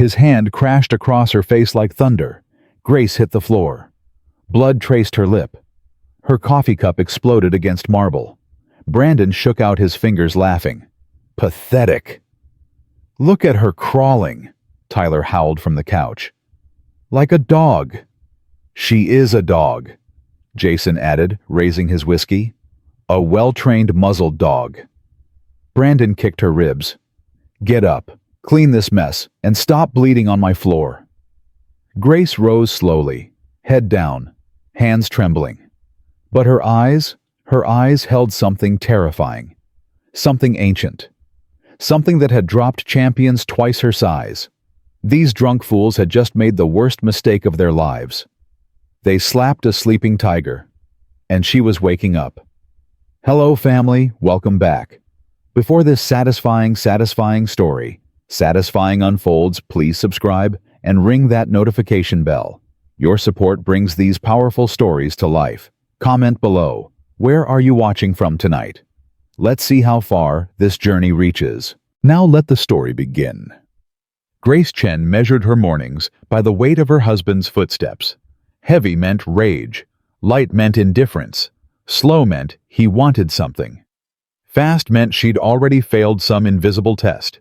His hand crashed across her face like thunder. Grace hit the floor. Blood traced her lip. Her coffee cup exploded against marble. Brandon shook out his fingers, laughing. Pathetic. Look at her crawling, Tyler howled from the couch. Like a dog. She is a dog, Jason added, raising his whiskey. A well-trained muzzled dog. Brandon kicked her ribs. Get up, clean this mess, and stop bleeding on my floor. Grace rose slowly, head down, hands trembling. But her eyes held something terrifying. Something ancient. Something that had dropped champions twice her size. These drunk fools had just made the worst mistake of their lives. They slapped a sleeping tiger, and she was waking up. Hello, family, welcome back. Before this satisfying story, unfolds, please subscribe and ring that notification bell. Your support brings these powerful stories to life. Comment below, where are you watching from tonight? Let's see how far this journey reaches. Now let the story begin. Grace Chen measured her mornings by the weight of her husband's footsteps. Heavy meant rage. Light meant indifference. Slow meant he wanted something. Fast meant she'd already failed some invisible test.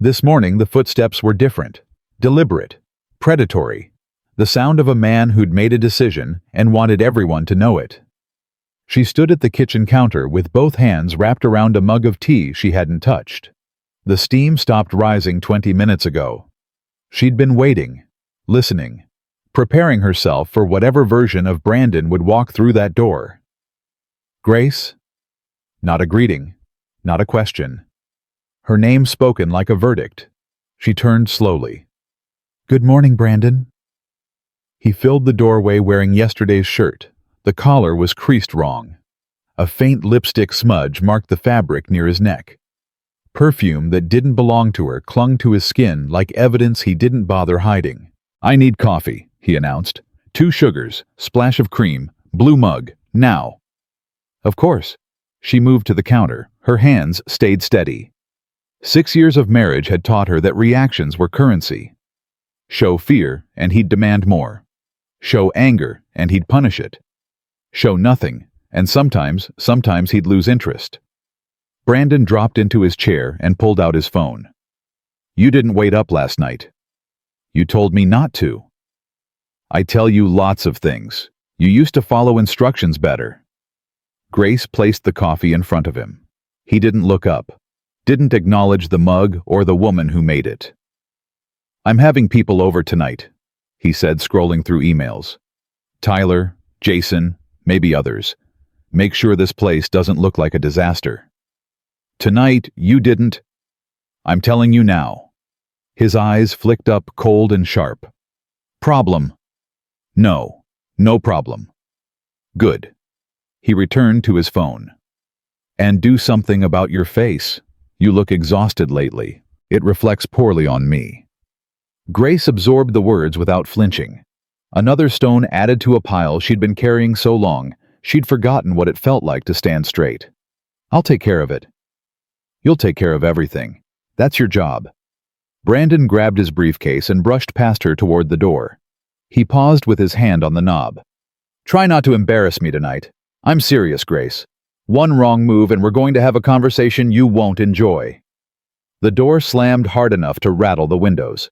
This morning the footsteps were different, deliberate, predatory. The sound of a man who'd made a decision and wanted everyone to know it. She stood at the kitchen counter with both hands wrapped around a mug of tea she hadn't touched. The steam stopped rising 20 minutes ago. She'd been waiting, listening, preparing herself for whatever version of Brandon would walk through that door. Grace? Not a greeting, not a question. Her name spoken like a verdict. She turned slowly. Good morning, Brandon. He filled the doorway wearing yesterday's shirt. The collar was creased wrong. A faint lipstick smudge marked the fabric near his neck. Perfume that didn't belong to her clung to his skin like evidence he didn't bother hiding. I need coffee, he announced. 2 sugars, splash of cream, blue mug, now. Of course. She moved to the counter. Her hands stayed steady. 6 years of marriage had taught her that reactions were currency. Show fear, and he'd demand more. Show anger, and he'd punish it. Show nothing, and sometimes he'd lose interest. Brandon dropped into his chair and pulled out his phone. You didn't wait up last night. You told me not to. I tell you lots of things. You used to follow instructions better. Grace placed the coffee in front of him. He didn't look up, didn't acknowledge the mug or the woman who made it. I'm having people over tonight, he said, scrolling through emails. Tyler, Jason, maybe others. Make sure this place doesn't look like a disaster. Tonight, you didn't. I'm telling you now. His eyes flicked up cold and sharp. Problem. No, no problem. Good. He returned to his phone. And do something about your face. You look exhausted lately. It reflects poorly on me. Grace absorbed the words without flinching. Another stone added to a pile she'd been carrying so long, she'd forgotten what it felt like to stand straight. I'll take care of it. You'll take care of everything. That's your job. Brandon grabbed his briefcase and brushed past her toward the door. He paused with his hand on the knob. Try not to embarrass me tonight. I'm serious, Grace. One wrong move and we're going to have a conversation you won't enjoy. The door slammed hard enough to rattle the windows.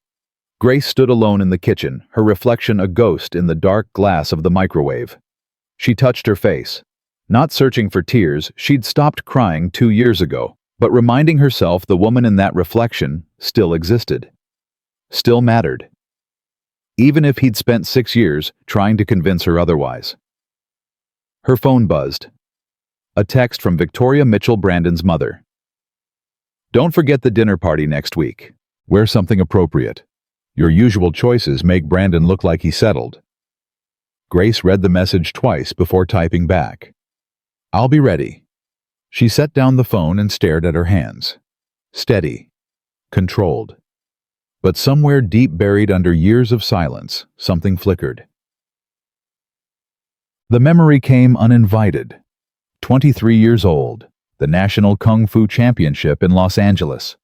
Grace stood alone in the kitchen, her reflection a ghost in the dark glass of the microwave. She touched her face. Not searching for tears, she'd stopped crying 2 years ago, but reminding herself the woman in that reflection still existed. Still mattered. Even if he'd spent 6 years trying to convince her otherwise. Her phone buzzed. A text from Victoria Mitchell, Brandon's mother. Don't forget the dinner party next week. Wear something appropriate. Your usual choices make Brandon look like he settled. Grace read the message twice before typing back. I'll be ready. She set down the phone and stared at her hands. Steady. Controlled. But somewhere deep buried under years of silence, something flickered. The memory came uninvited. 23 years old, the National Kung Fu Championship in Los Angeles.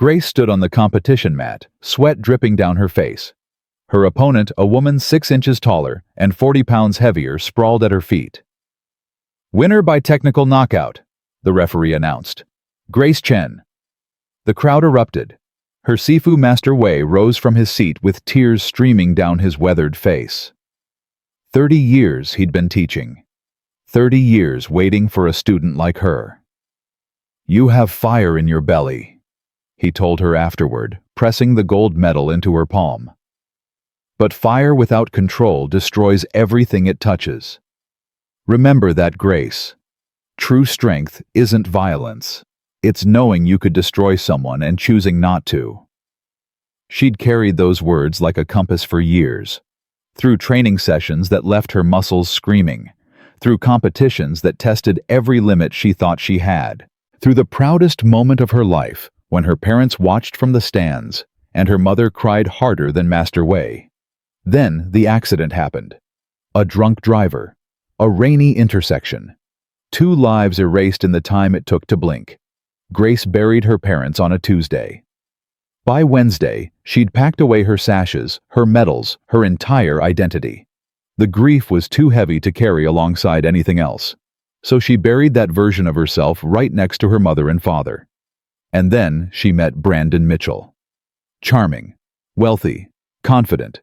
Grace stood on the competition mat, sweat dripping down her face. Her opponent, a woman 6 inches taller and 40 pounds heavier, sprawled at her feet. "Winner by technical knockout," the referee announced. "Grace Chen." The crowd erupted. Her Sifu Master Wei rose from his seat with tears streaming down his weathered face. 30 years he'd been teaching. 30 years waiting for a student like her. "You have fire in your belly," he told her afterward, pressing the gold medal into her palm. "But fire without control destroys everything it touches. Remember that, Grace. True strength isn't violence. It's knowing you could destroy someone and choosing not to." She'd carried those words like a compass for years, through training sessions that left her muscles screaming, through competitions that tested every limit she thought she had, through the proudest moment of her life when her parents watched from the stands and her mother cried harder than Master Wei. Then the accident happened. A drunk driver. A rainy intersection. 2 lives erased in the time it took to blink. Grace buried her parents on a Tuesday. By Wednesday, she'd packed away her sashes, her medals, her entire identity. The grief was too heavy to carry alongside anything else, so she buried that version of herself right next to her mother and father. And then she met Brandon Mitchell. Charming, wealthy, confident.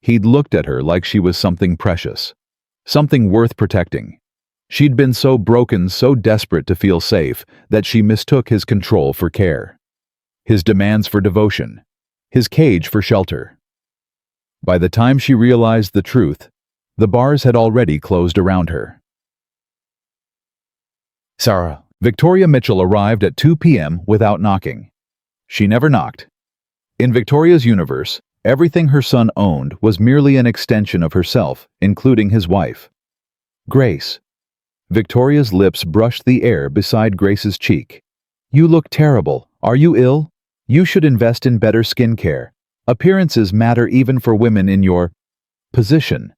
He'd looked at her like she was something precious, something worth protecting. She'd been so broken, so desperate to feel safe, that she mistook his control for care, his demands for devotion, his cage for shelter. By the time she realized the truth, the bars had already closed around her. Sarah. Victoria Mitchell arrived at 2 p.m. without knocking. She never knocked. In Victoria's universe, everything her son owned was merely an extension of herself, including his wife. Grace. Victoria's lips brushed the air beside Grace's cheek. "You look terrible. Are you ill? You should invest in better skincare. Appearances matter even for women in your position."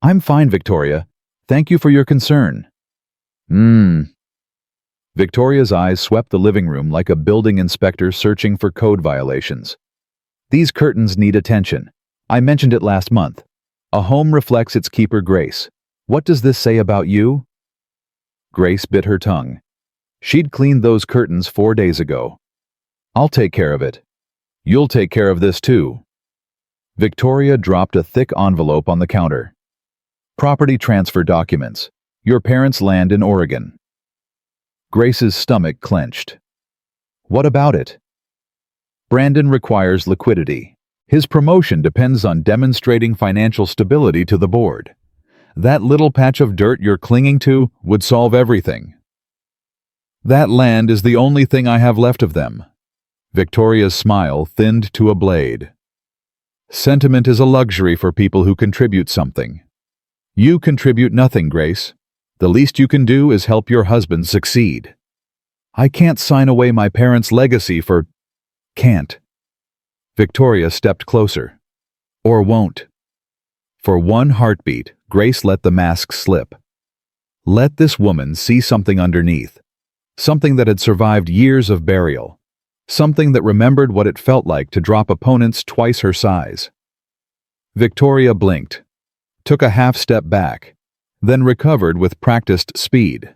"I'm fine, Victoria. Thank you for your concern." Victoria's eyes swept the living room like a building inspector searching for code violations. "These curtains need attention. I mentioned it last month. A home reflects its keeper, Grace. What does this say about you?" Grace bit her tongue. She'd cleaned those curtains 4 days ago. "I'll take care of it. You'll take care of this too." Victoria dropped a thick envelope on the counter. "Property transfer documents. Your parents' land in Oregon." Grace's stomach clenched. "What about it?" "Brandon requires liquidity. His promotion depends on demonstrating financial stability to the board. That little patch of dirt you're clinging to would solve everything." "That land is the only thing I have left of them." Victoria's smile thinned to a blade. "Sentiment is a luxury for people who contribute something. You contribute nothing, Grace. The least you can do is help your husband succeed." "I can't sign away my parents' legacy for—" "Can't." Victoria stepped closer. "Or won't." For one heartbeat, Grace let the mask slip. Let this woman see something underneath. Something that had survived years of burial. Something that remembered what it felt like to drop opponents twice her size. Victoria blinked, took a half step back, then recovered with practiced speed.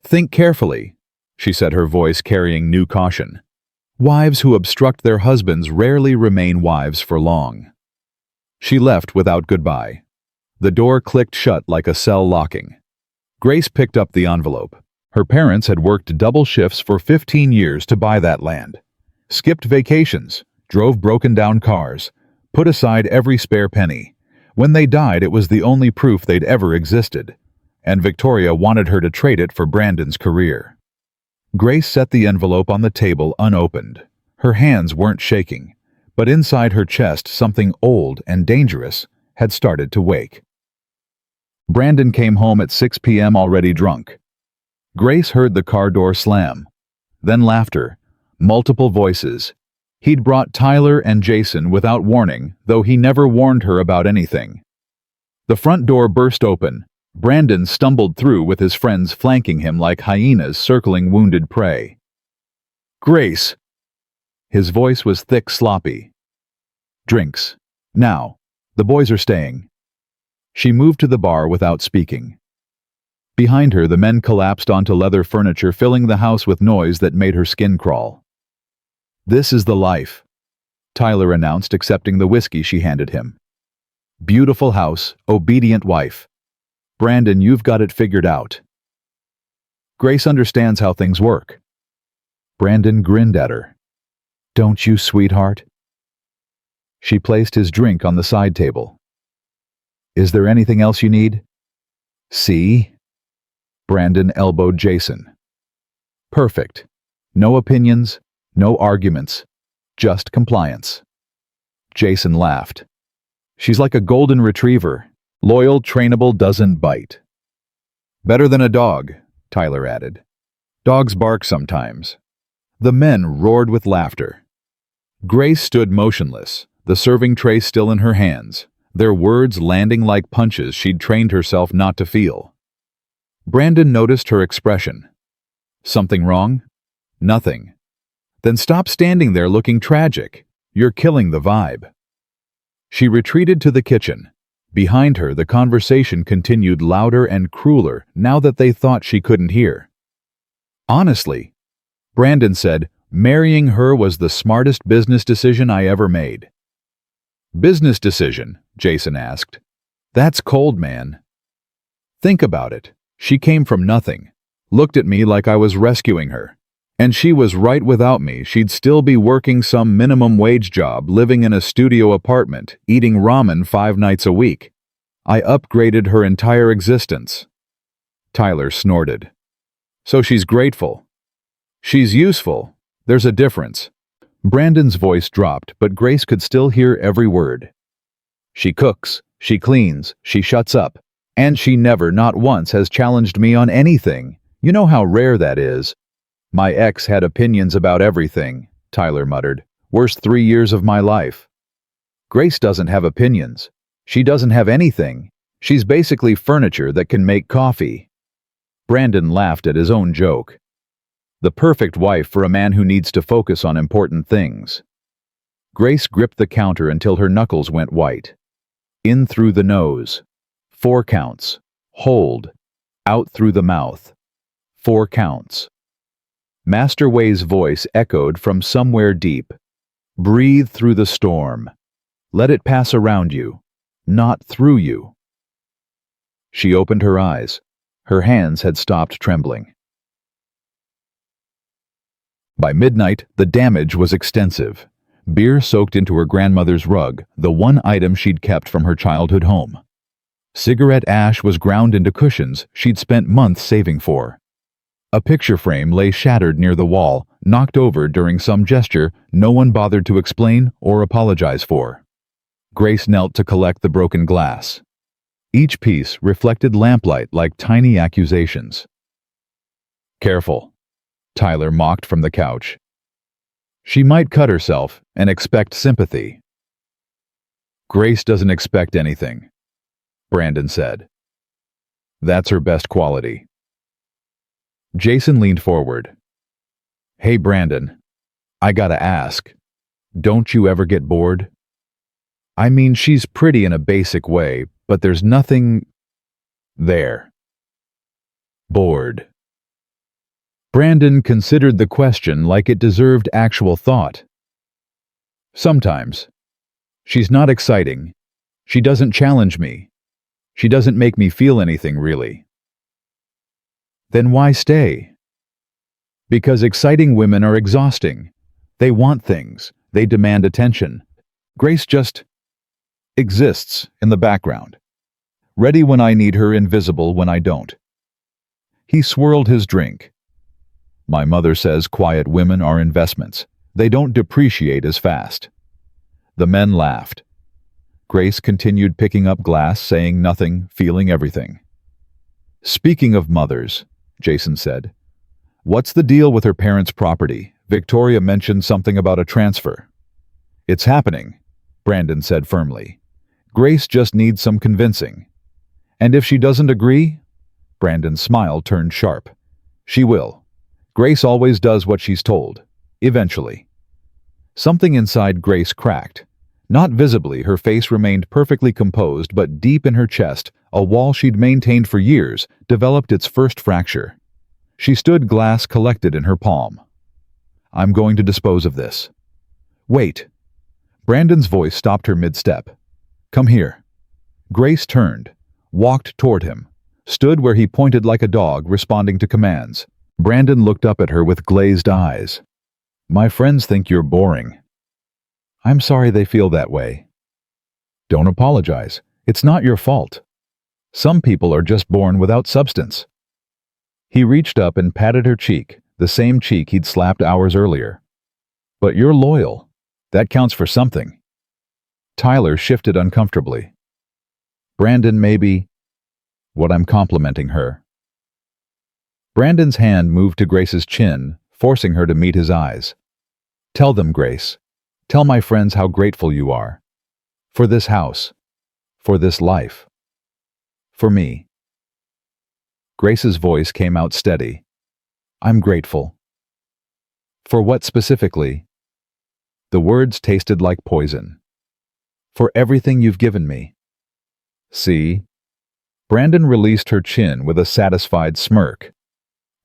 "Think carefully," she said, her voice carrying new caution. "Wives who obstruct their husbands rarely remain wives for long." She left without goodbye. The door clicked shut like a cell locking. Grace picked up the envelope. Her parents had worked double shifts for 15 years to buy that land. Skipped vacations, drove broken-down cars, put aside every spare penny. When they died, it was the only proof they'd ever existed, and Victoria wanted her to trade it for Brandon's career. Grace set the envelope on the table unopened. Her hands weren't shaking, but inside her chest something old and dangerous had started to wake. Brandon came home at 6 p.m. already drunk. Grace heard the car door slam, then laughter, multiple voices. He'd brought Tyler and Jason without warning, though he never warned her about anything. The front door burst open. Brandon stumbled through with his friends flanking him like hyenas circling wounded prey. "Grace!" His voice was thick, sloppy. "Drinks. Now. The boys are staying." She moved to the bar without speaking. Behind her, the men collapsed onto leather furniture, filling the house with noise that made her skin crawl. "This is the life," Tyler announced, accepting the whiskey she handed him. "Beautiful house, obedient wife. Brandon, you've got it figured out." "Grace understands how things work." Brandon grinned at her. "Don't you, sweetheart?" She placed his drink on the side table. "Is there anything else you need?" "See?" Brandon elbowed Jason. "Perfect. No opinions, no arguments, just compliance." Jason laughed. "She's like a golden retriever. Loyal, trainable, doesn't bite." "Better than a dog," Tyler added. "Dogs bark sometimes." The men roared with laughter. Grace stood motionless, the serving tray still in her hands, their words landing like punches she'd trained herself not to feel. Brandon noticed her expression. "Something wrong?" "Nothing." "Then stop standing there looking tragic. You're killing the vibe." She retreated to the kitchen. Behind her, the conversation continued louder and crueler now that they thought she couldn't hear. "Honestly," Brandon said, "marrying her was the smartest business decision I ever made." "Business decision?" Jason asked. "That's cold, man." "Think about it. She came from nothing, looked at me like I was rescuing her. And she was right. Without me, she'd still be working some minimum wage job, living in a studio apartment, eating ramen 5 nights a week. I upgraded her entire existence." Tyler snorted. "So she's grateful." "She's useful. There's a difference." Brandon's voice dropped, but Grace could still hear every word. "She cooks, she cleans, she shuts up. And she never, not once, has challenged me on anything. You know how rare that is." "My ex had opinions about everything," Tyler muttered. "Worst 3 years of my life." "Grace doesn't have opinions. She doesn't have anything. She's basically furniture that can make coffee." Brandon laughed at his own joke. The perfect wife for a man who needs to focus on important things. Grace gripped the counter until her knuckles went white. In through the nose. 4 counts. Hold. Out through the mouth. 4 counts. Master Wei's voice echoed from somewhere deep. "Breathe through the storm. Let it pass around you, not through you." She opened her eyes. Her hands had stopped trembling. By midnight, the damage was extensive. Beer soaked into her grandmother's rug, the one item she'd kept from her childhood home. Cigarette ash was ground into cushions she'd spent months saving for. A picture frame lay shattered near the wall, knocked over during some gesture no one bothered to explain or apologize for. Grace knelt to collect the broken glass. Each piece reflected lamplight like tiny accusations. "Careful," Tyler mocked from the couch. "She might cut herself and expect sympathy." "Grace doesn't expect anything," Brandon said. "That's her best quality." Jason leaned forward. "Hey, Brandon, I gotta ask, don't you ever get bored? I mean, she's pretty in a basic way, but there's nothing there." Bored. Brandon considered the question like it deserved actual thought. "Sometimes. She's not exciting. She doesn't challenge me. She doesn't make me feel anything, really." "Then why stay?" "Because exciting women are exhausting. They want things. They demand attention. Grace just exists in the background. Ready when I need her, invisible when I don't." He swirled his drink. "My mother says quiet women are investments. They don't depreciate as fast." The men laughed. Grace continued picking up glass, saying nothing, feeling everything. "Speaking of mothers," Jason said, "what's the deal with her parents' property? Victoria mentioned something about a transfer." "It's happening," Brandon said firmly. "Grace just needs some convincing. And if she doesn't agree?" Brandon's smile turned sharp. "She will. Grace always does what she's told. Eventually." Something inside Grace cracked. Not visibly, her face remained perfectly composed, but deep in her chest, a wall she'd maintained for years developed its first fracture. She stood, glass collected in her palm. "I'm going to dispose of this." "Wait." Brandon's voice stopped her mid-step. "Come here." Grace turned, walked toward him, stood where he pointed like a dog, responding to commands. Brandon looked up at her with glazed eyes. "My friends think you're boring." "I'm sorry they feel that way." "Don't apologize. It's not your fault. Some people are just born without substance." He reached up and patted her cheek, the same cheek he'd slapped hours earlier. "But you're loyal. That counts for something." Tyler shifted uncomfortably. "Brandon, maybe what I'm complimenting her." Brandon's hand moved to Grace's chin, forcing her to meet his eyes. "Tell them, Grace. Tell my friends how grateful you are. For this house. For this life. For me." Grace's voice came out steady. "I'm grateful." "For what specifically?" The words tasted like poison. "For everything you've given me." "See?" Brandon released her chin with a satisfied smirk.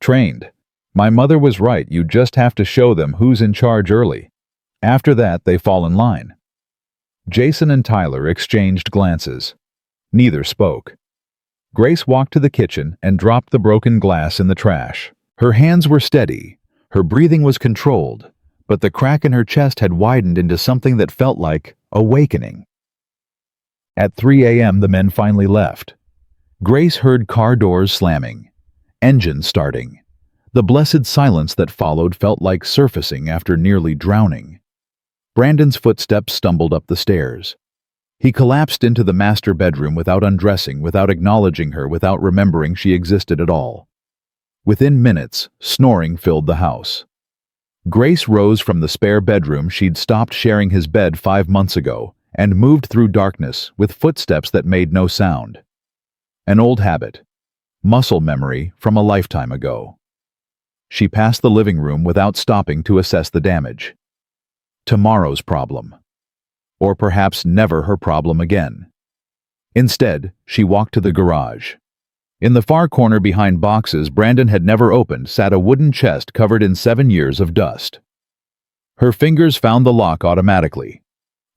"Trained. My mother was right, you just have to show them who's in charge early. After that, they fall in line." Jason and Tyler exchanged glances. Neither spoke. Grace walked to the kitchen and dropped the broken glass in the trash. Her hands were steady, her breathing was controlled, but the crack in her chest had widened into something that felt like awakening. At 3 a.m. the men finally left. Grace heard car doors slamming, engines starting. The blessed silence that followed felt like surfacing after nearly drowning. Brandon's footsteps stumbled up the stairs. He collapsed into the master bedroom without undressing, without acknowledging her, without remembering she existed at all. Within minutes, snoring filled the house. Grace rose from the spare bedroom she'd stopped sharing his bed 5 months ago and moved through darkness with footsteps that made no sound. An old habit, muscle memory from a lifetime ago. She passed the living room without stopping to assess the damage. Tomorrow's problem. Or perhaps never her problem again. Instead, she walked to the garage. In the far corner behind boxes Brandon had never opened sat a wooden chest covered in 7 years of dust. Her fingers found the lock automatically.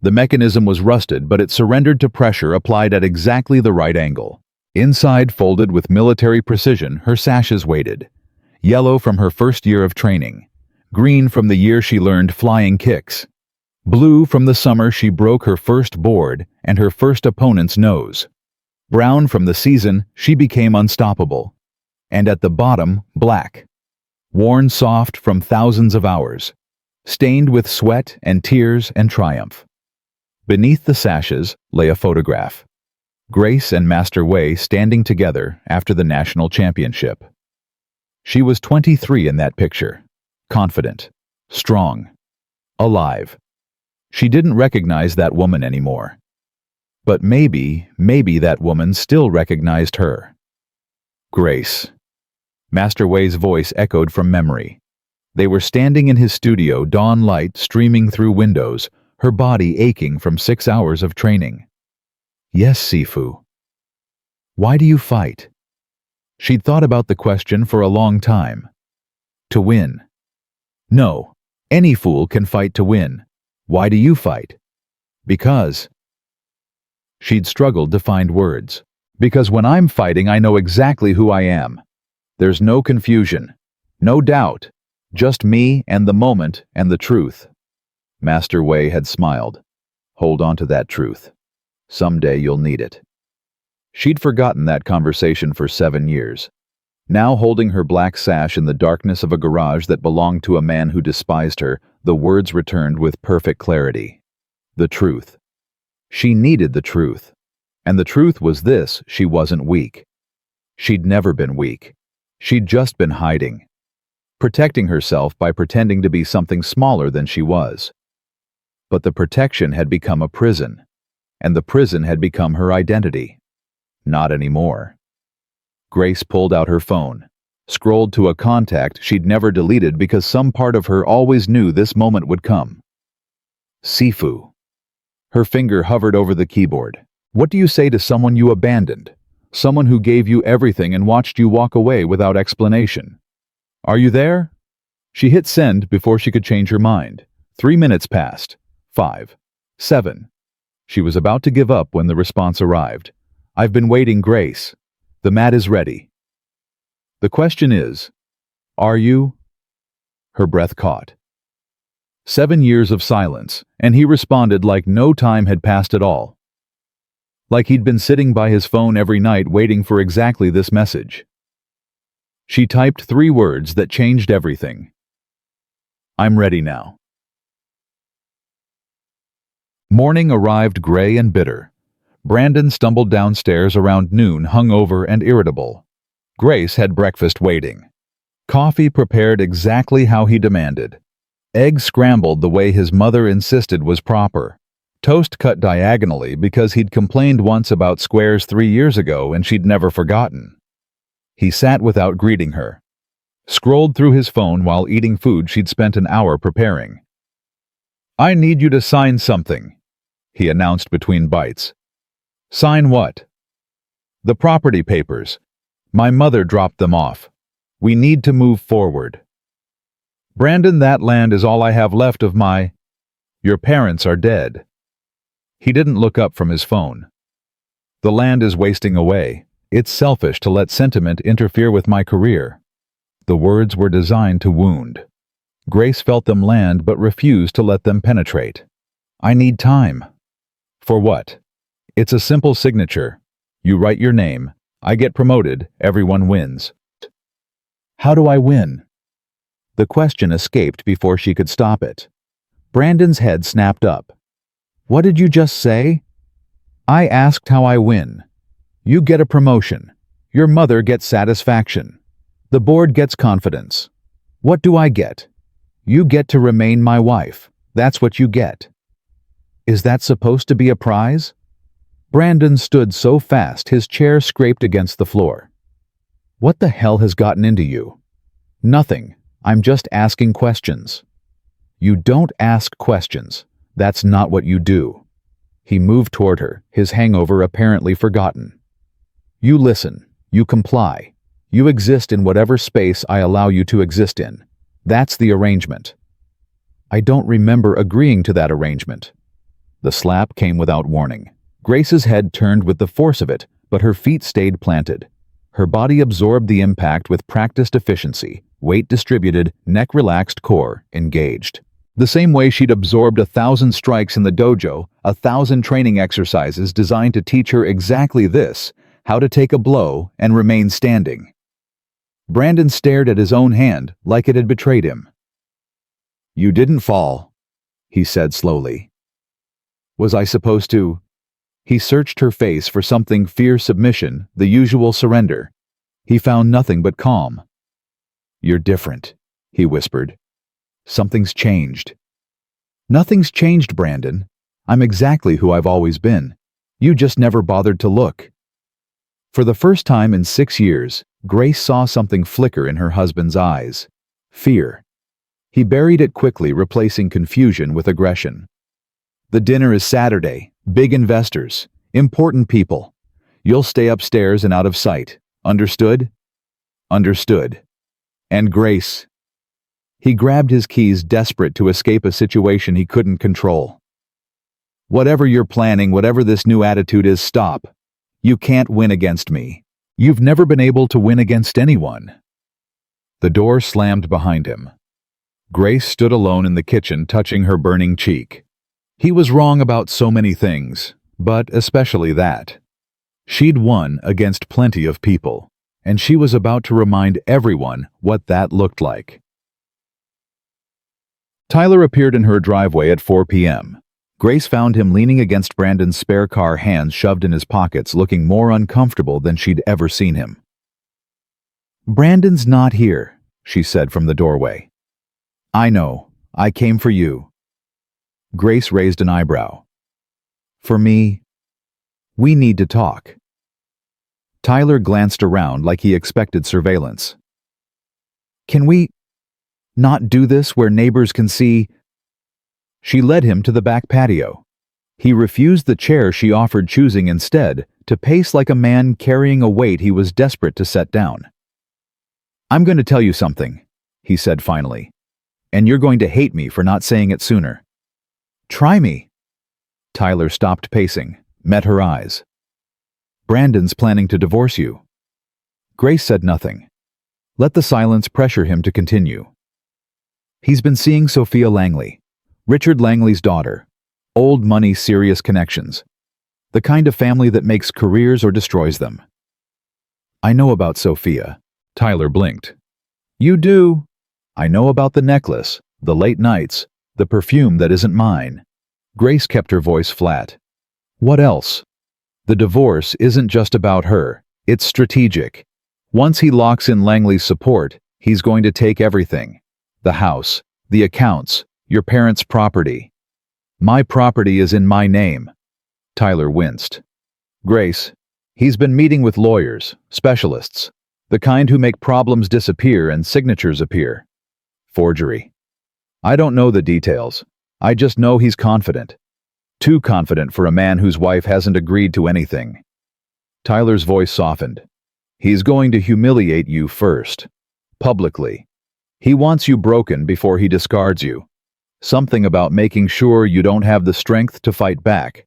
The mechanism was rusted, but it surrendered to pressure applied at exactly the right angle. Inside, folded with military precision, her sashes waited. Yellow from her first year of training. Green from the year she learned flying kicks. Blue from the summer she broke her first board and her first opponent's nose. Brown from the season she became unstoppable. And at the bottom, black. Worn soft from thousands of hours. Stained with sweat and tears and triumph. Beneath the sashes lay a photograph. Grace and Master Wei standing together after the national championship. She was 23 in that picture. Confident. Strong. Alive. She didn't recognize that woman anymore. But maybe that woman still recognized her. Grace. Master Wei's voice echoed from memory. They were standing in his studio, dawn light streaming through windows, her body aching from 6 hours of training. "Yes, Sifu." "Why do you fight?" She'd thought about the question for a long time. To win. "No, any fool can fight to win. Why do you fight?" "Because." She'd struggled to find words. "Because when I'm fighting, I know exactly who I am. There's no confusion, no doubt, just me and the moment and the truth." Master Wei had smiled. "Hold on to that truth. Someday you'll need it." She'd forgotten that conversation for 7 years. Now holding her black sash in the darkness of a garage that belonged to a man who despised her, the words returned with perfect clarity. The truth. She needed the truth. And the truth was this: she wasn't weak. She'd never been weak. She'd just been hiding. Protecting herself by pretending to be something smaller than she was. But the protection had become a prison. And the prison had become her identity. Not anymore. Grace pulled out her phone, scrolled to a contact she'd never deleted because some part of her always knew this moment would come. Sifu. Her finger hovered over the keyboard. What do you say to someone you abandoned? Someone who gave you everything and watched you walk away without explanation. Are you there? She hit send before she could change her mind. 3 minutes passed. 5. 7. She was about to give up when the response arrived. I've been waiting, Grace. The mat is ready. The question is, are you? Her breath caught. 7 years of silence, and he responded like no time had passed at all. Like he'd been sitting by his phone every night waiting for exactly this message. She typed 3 words that changed everything. I'm ready now. Morning arrived gray and bitter. Brandon stumbled downstairs around noon, hungover and irritable. Grace had breakfast waiting. Coffee prepared exactly how he demanded. Eggs scrambled the way his mother insisted was proper. Toast cut diagonally because he'd complained once about squares 3 years ago and she'd never forgotten. He sat without greeting her. Scrolled through his phone while eating food she'd spent an hour preparing. I need you to sign something, he announced between bites. Sign what? The property papers. My mother dropped them off. We need to move forward. Brandon, that land is all I have left of my... Your parents are dead. He didn't look up from his phone. The land is wasting away. It's selfish to let sentiment interfere with my career. The words were designed to wound. Grace felt them land but refused to let them penetrate. I need time. For what? It's a simple signature. You write your name. I get promoted. Everyone wins. How do I win? The question escaped before she could stop it. Brandon's head snapped up. What did you just say? I asked how I win. You get a promotion. Your mother gets satisfaction. The board gets confidence. What do I get? You get to remain my wife. That's what you get. Is that supposed to be a prize? Brandon stood so fast his chair scraped against the floor. What the hell has gotten into you? Nothing. I'm just asking questions. You don't ask questions. That's not what you do. He moved toward her, his hangover apparently forgotten. You listen. You comply. You exist in whatever space I allow you to exist in. That's the arrangement. I don't remember agreeing to that arrangement. The slap came without warning. Grace's head turned with the force of it, but her feet stayed planted. Her body absorbed the impact with practiced efficiency, weight distributed, neck relaxed, core engaged. The same way she'd absorbed 1,000 strikes in the dojo, 1,000 training exercises designed to teach her exactly this, how to take a blow and remain standing. Brandon stared at his own hand like it had betrayed him. You didn't fall, he said slowly. Was I supposed to? He searched her face for something fear, submission, the usual surrender. He found nothing but calm. You're different, he whispered. Something's changed. Nothing's changed, Brandon. I'm exactly who I've always been. You just never bothered to look. For the first time in 6 years, Grace saw something flicker in her husband's eyes. Fear. He buried it quickly, replacing confusion with aggression. The dinner is Saturday. Big investors. Important people. You'll stay upstairs and out of sight. Understood? Understood. And Grace. He grabbed his keys, desperate to escape a situation he couldn't control. Whatever you're planning, whatever this new attitude is, stop. You can't win against me. You've never been able to win against anyone. The door slammed behind him. Grace stood alone in the kitchen, touching her burning cheek. He was wrong about so many things, but especially that. She'd won against plenty of people, and she was about to remind everyone what that looked like. Tyler appeared in her driveway at 4 p.m. Grace found him leaning against Brandon's spare car, hands shoved in his pockets, looking more uncomfortable than she'd ever seen him. Brandon's not here, she said from the doorway. I know. I came for you. Grace raised an eyebrow. For me? We need to talk. Tyler glanced around like he expected surveillance. Can we not do this where neighbors can see? She led him to the back patio. He refused the chair she offered, choosing instead to pace like a man carrying a weight he was desperate to set down. "I'm going to tell you something," he said finally, "and you're going to hate me for not saying it sooner." "Try me." Tyler stopped pacing, met her eyes. "Brandon's planning to divorce you." Grace said nothing. Let the silence pressure him to continue. "He's been seeing Sophia Langley, Richard Langley's daughter. Old money, serious connections. The kind of family that makes careers or destroys them." "I know about Sophia." Tyler blinked. "You do?" "I know about the necklace, the late nights, the perfume that isn't mine." Grace kept her voice flat. "What else?" "The divorce isn't just about her, it's strategic. Once he locks in Langley's support, he's going to take everything. The house, the accounts, your parents' property." "My property is in my name." Tyler winced. "Grace, he's been meeting with lawyers, specialists, the kind who make problems disappear and signatures appear. Forgery. I don't know the details. I just know he's confident. Too confident for a man whose wife hasn't agreed to anything." Tyler's voice softened. "He's going to humiliate you first. Publicly. He wants you broken before he discards you. Something about making sure you don't have the strength to fight back."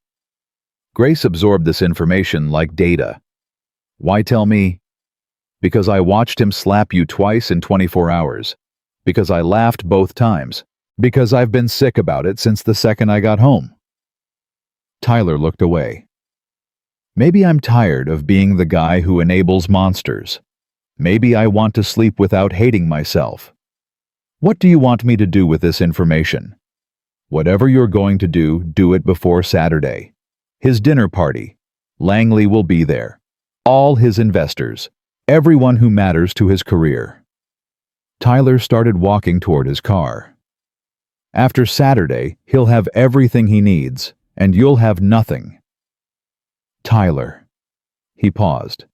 Grace absorbed this information like data. "Why tell me?" "Because I watched him slap you twice in 24 hours. Because I laughed both times. Because I've been sick about it since the second I got home." Tyler looked away. "Maybe I'm tired of being the guy who enables monsters. Maybe I want to sleep without hating myself. What do you want me to do with this information?" "Whatever you're going to do, do it before Saturday. His dinner party. Langley will be there. All his investors. Everyone who matters to his career." Tyler started walking toward his car. "After Saturday, he'll have everything he needs, and you'll have nothing." "Tyler." He paused.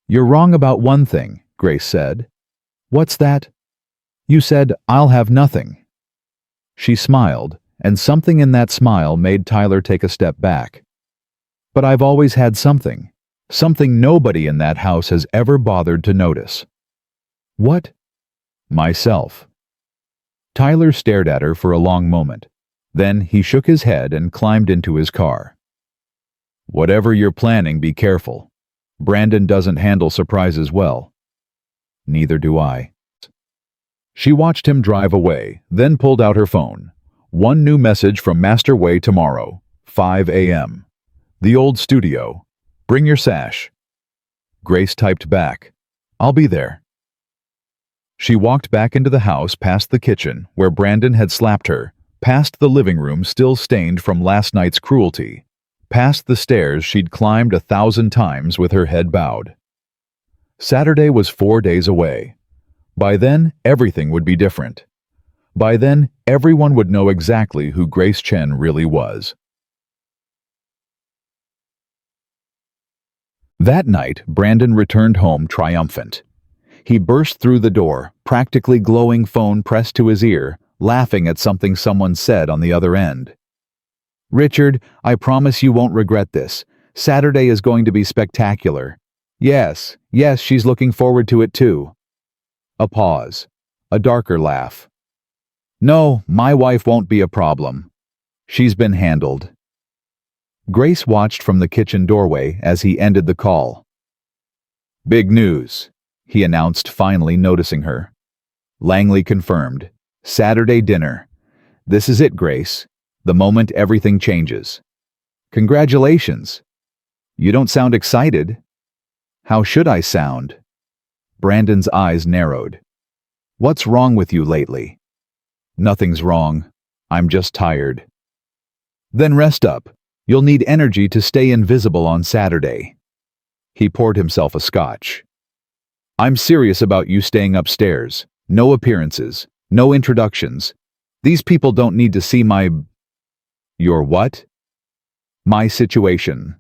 "You're wrong about one thing," Grace said. "What's that?" "You said, 'I'll have nothing.'" She smiled, and something in that smile made Tyler take a step back. "But I've always had something. Something nobody in that house has ever bothered to notice." "What?" "Myself." Tyler stared at her for a long moment. Then he shook his head and climbed into his car. "Whatever you're planning, be careful. Brandon doesn't handle surprises well." "Neither do I." She watched him drive away, then pulled out her phone. "One new message from Master Wei tomorrow, 5 a.m. The old studio. Bring your sash." Grace typed back, "I'll be there." She walked back into the house, past the kitchen, where Brandon had slapped her, past the living room still stained from last night's cruelty, past the stairs she'd climbed 1,000 times with her head bowed. Saturday was 4 days away. By then, everything would be different. By then, everyone would know exactly who Grace Chen really was. That night, Brandon returned home triumphant. He burst through the door, practically glowing, phone pressed to his ear, laughing at something someone said on the other end. "Richard, I promise you won't regret this. Saturday is going to be spectacular." Yes, she's looking forward to it too." A pause. A darker laugh. "No, my wife won't be a problem. She's been handled." Grace watched from the kitchen doorway as he ended the call. "Big news," he announced, finally noticing her. Langley confirmed. "Saturday dinner. This is it, Grace. The moment everything changes." "Congratulations." "You don't sound excited." "How should I sound?" Brandon's eyes narrowed. "What's wrong with you lately?" "Nothing's wrong. I'm just tired." "Then rest up. You'll need energy to stay invisible on Saturday." He poured himself a scotch. "I'm serious about you staying upstairs. No appearances. No introductions. These people don't need to see my—" "Your what?" "My situation."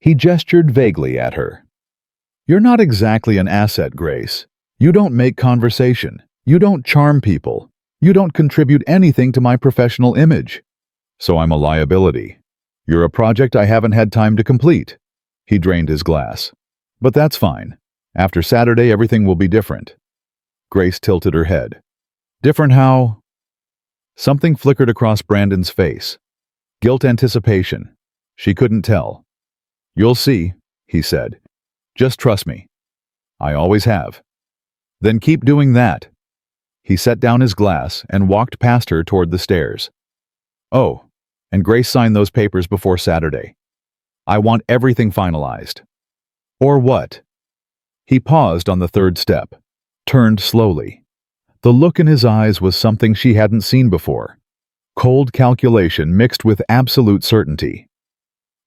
He gestured vaguely at her. "You're not exactly an asset, Grace. You don't make conversation. You don't charm people. You don't contribute anything to my professional image. So I'm a liability. You're a project I haven't had time to complete. He drained his glass. But that's fine. After Saturday, everything will be different. Grace tilted her head. Different how? Something flickered across Brandon's face. Guilt anticipation. She couldn't tell. You'll see, he said. Just trust me. I always have. Then keep doing that. He set down his glass and walked past her toward the stairs. Oh, and Grace signed those papers before Saturday. I want everything finalized. Or what? He paused on the third step, turned slowly. The look in his eyes was something she hadn't seen before. Cold calculation mixed with absolute certainty.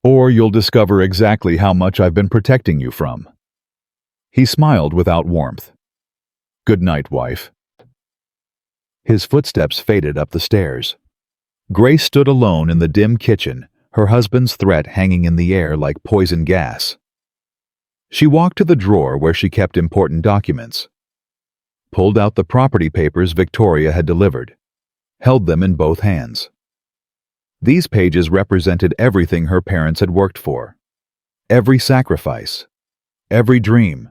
Or you'll discover exactly how much I've been protecting you from. He smiled without warmth. Good night, wife. His footsteps faded up the stairs. Grace stood alone in the dim kitchen, her husband's threat hanging in the air like poison gas. She walked to the drawer where she kept important documents, pulled out the property papers Victoria had delivered, held them in both hands. These pages represented everything her parents had worked for. Every sacrifice, every dream,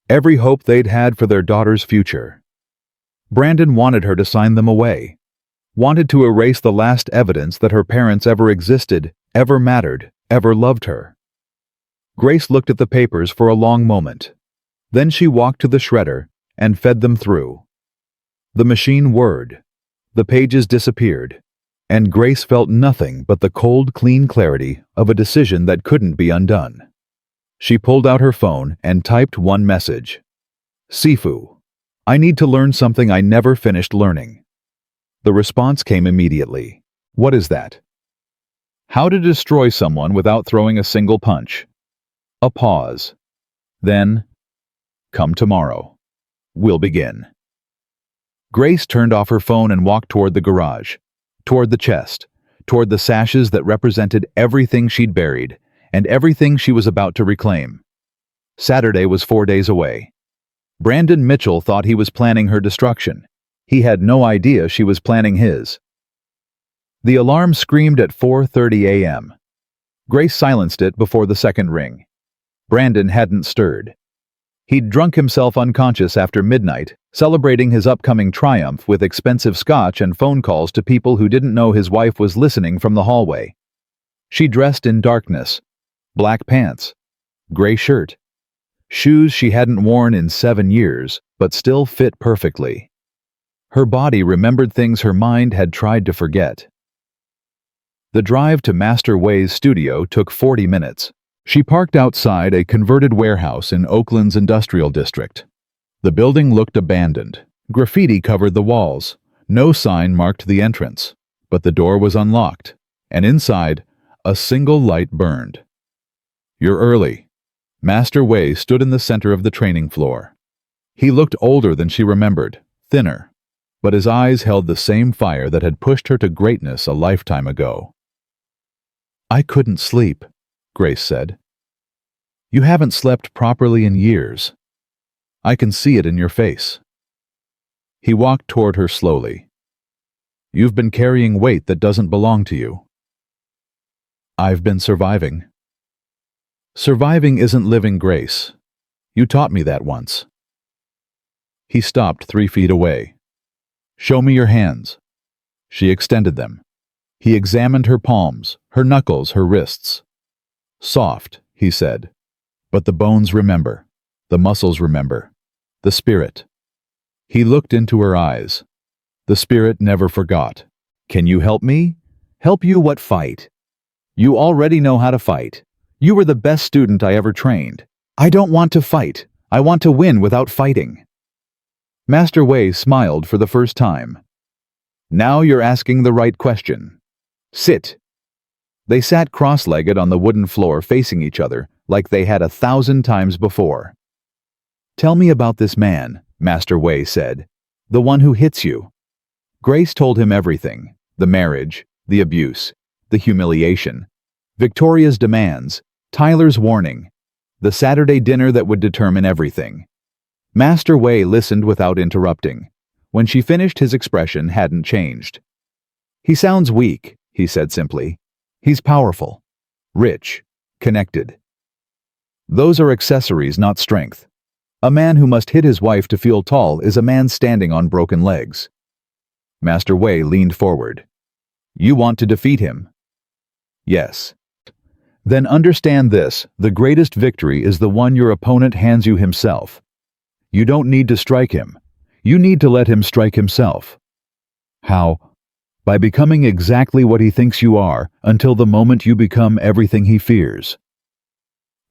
every hope they'd had for their daughter's future. Brandon wanted her to sign them away, wanted to erase the last evidence that her parents ever existed, ever mattered, ever loved her. Grace looked at the papers for a long moment. Then she walked to the shredder and fed them through. The machine whirred. The pages disappeared, and Grace felt nothing but the cold, clean clarity of a decision that couldn't be undone. She pulled out her phone and typed one message. Sifu, I need to learn something I never finished learning. The response came immediately. What is that? How to destroy someone without throwing a single punch. A pause. Then, come tomorrow. We'll begin. Grace turned off her phone and walked toward the garage, toward the chest, toward the sashes that represented everything she'd buried and everything she was about to reclaim. Saturday was 4 days away. Brandon Mitchell thought he was planning her destruction. He had no idea she was planning his. The alarm screamed at 4:30 a.m. Grace silenced it before the second ring. Brandon hadn't stirred. He'd drunk himself unconscious after midnight, celebrating his upcoming triumph with expensive scotch and phone calls to people who didn't know his wife was listening from the hallway. She dressed in darkness, black pants, gray shirt, shoes she hadn't worn in 7 years, but still fit perfectly. Her body remembered things her mind had tried to forget. The drive to Master Way's studio took 40 minutes. She parked outside a converted warehouse in Oakland's industrial district. The building looked abandoned. Graffiti covered the walls. No sign marked the entrance, but the door was unlocked, and inside, a single light burned. You're early. Master Way stood in the center of the training floor. He looked older than she remembered, thinner, but his eyes held the same fire that had pushed her to greatness a lifetime ago. I couldn't sleep, Grace said. You haven't slept properly in years. I can see it in your face. He walked toward her slowly. You've been carrying weight that doesn't belong to you. I've been surviving. Surviving isn't living, Grace. You taught me that once. He stopped 3 feet away. Show me your hands. She extended them. He examined her palms, her knuckles, her wrists. Soft, he said. But the bones remember. The muscles remember. The spirit. He looked into her eyes. The spirit never forgot. Can you help me? Help you what fight? You already know how to fight. You were the best student I ever trained. I don't want to fight. I want to win without fighting. Master Wei smiled for the first time. Now you're asking the right question. Sit. They sat cross-legged on the wooden floor facing each other like they had 1,000 times before. Tell me about this man, Master Wei said. The one who hits you. Grace told him everything. The marriage, the abuse, the humiliation, Victoria's demands, Tyler's warning, the Saturday dinner that would determine everything. Master Wei listened without interrupting, When she finished, his expression hadn't changed. "He sounds weak," he said simply. "He's powerful, rich, connected. Those are accessories, not strength. A man who must hit his wife to feel tall is a man standing on broken legs." Master Wei leaned forward. "You want to defeat him?" "Yes." "Then understand this: the greatest victory is the one your opponent hands you himself. You don't need to strike him. You need to let him strike himself." "How?" "By becoming exactly what he thinks you are, until the moment you become everything he fears."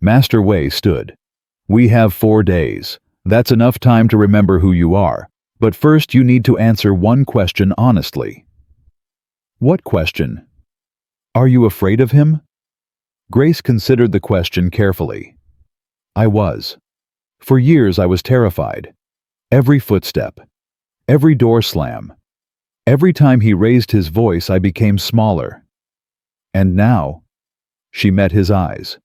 Master Wei stood. "We have 4 days. That's enough time to remember who you are. But first you need to answer one question honestly." "What question?" "Are you afraid of him?" Grace considered the question carefully. "I was. For years I was terrified. Every footstep, every door slam, every time he raised his voice I became smaller. And now," she met his eyes,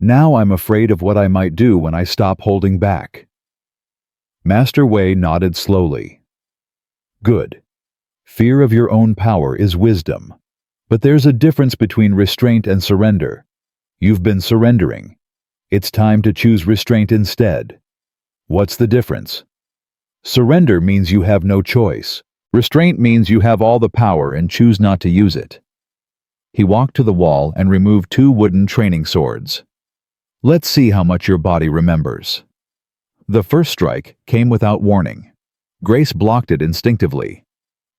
"now I'm afraid of what I might do when I stop holding back." Master Wei nodded slowly. "Good. Fear of your own power is wisdom. But there's a difference between restraint and surrender. You've been surrendering. It's time to choose restraint instead." "What's the difference?" "Surrender means you have no choice. Restraint means you have all the power and choose not to use it." He walked to the wall and removed 2 wooden training swords. "Let's see how much your body remembers." The first strike came without warning. Grace blocked it instinctively.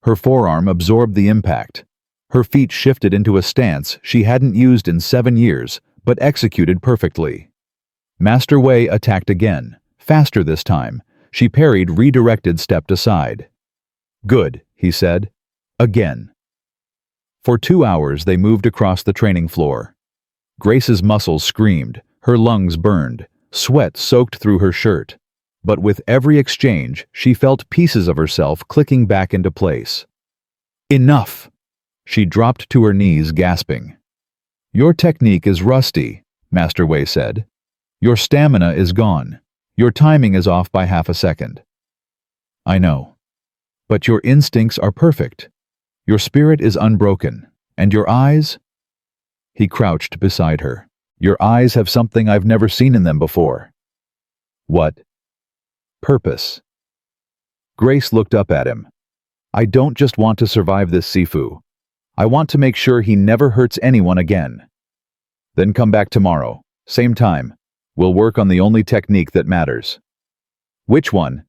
Her forearm absorbed the impact. Her feet shifted into a stance she hadn't used in 7 years, but executed perfectly. Master Wei attacked again, faster this time. She parried, redirected, stepped aside. "Good," he said. "Again." For 2 hours they moved across the training floor. Grace's muscles screamed, her lungs burned, sweat soaked through her shirt. But with every exchange, she felt pieces of herself clicking back into place. "Enough!" She dropped to her knees, gasping. "Your technique is rusty," Master Wei said. "Your stamina is gone. Your timing is off by half a second." "I know. But your instincts are perfect. Your spirit is unbroken. And your eyes?" He crouched beside her. "Your eyes have something I've never seen in them before." "What?" "Purpose." Grace looked up at him. "I don't just want to survive this Sifu. I want to make sure he never hurts anyone again." "Then come back tomorrow. Same time. We'll work on the only technique that matters." "Which one?"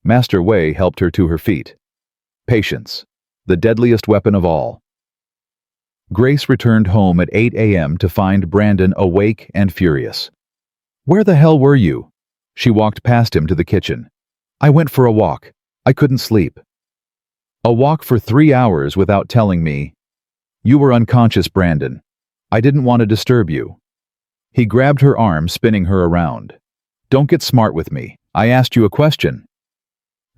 Master Wei helped her to her feet. "Patience. The deadliest weapon of all." Grace returned home at 8 a.m. to find Brandon awake and furious. "Where the hell were you?" She walked past him to the kitchen. "I went for a walk. I couldn't sleep." "A walk for 3 hours without telling me?" "You were unconscious, Brandon. I didn't want to disturb you." He grabbed her arm, spinning her around. "Don't get smart with me. I asked you a question."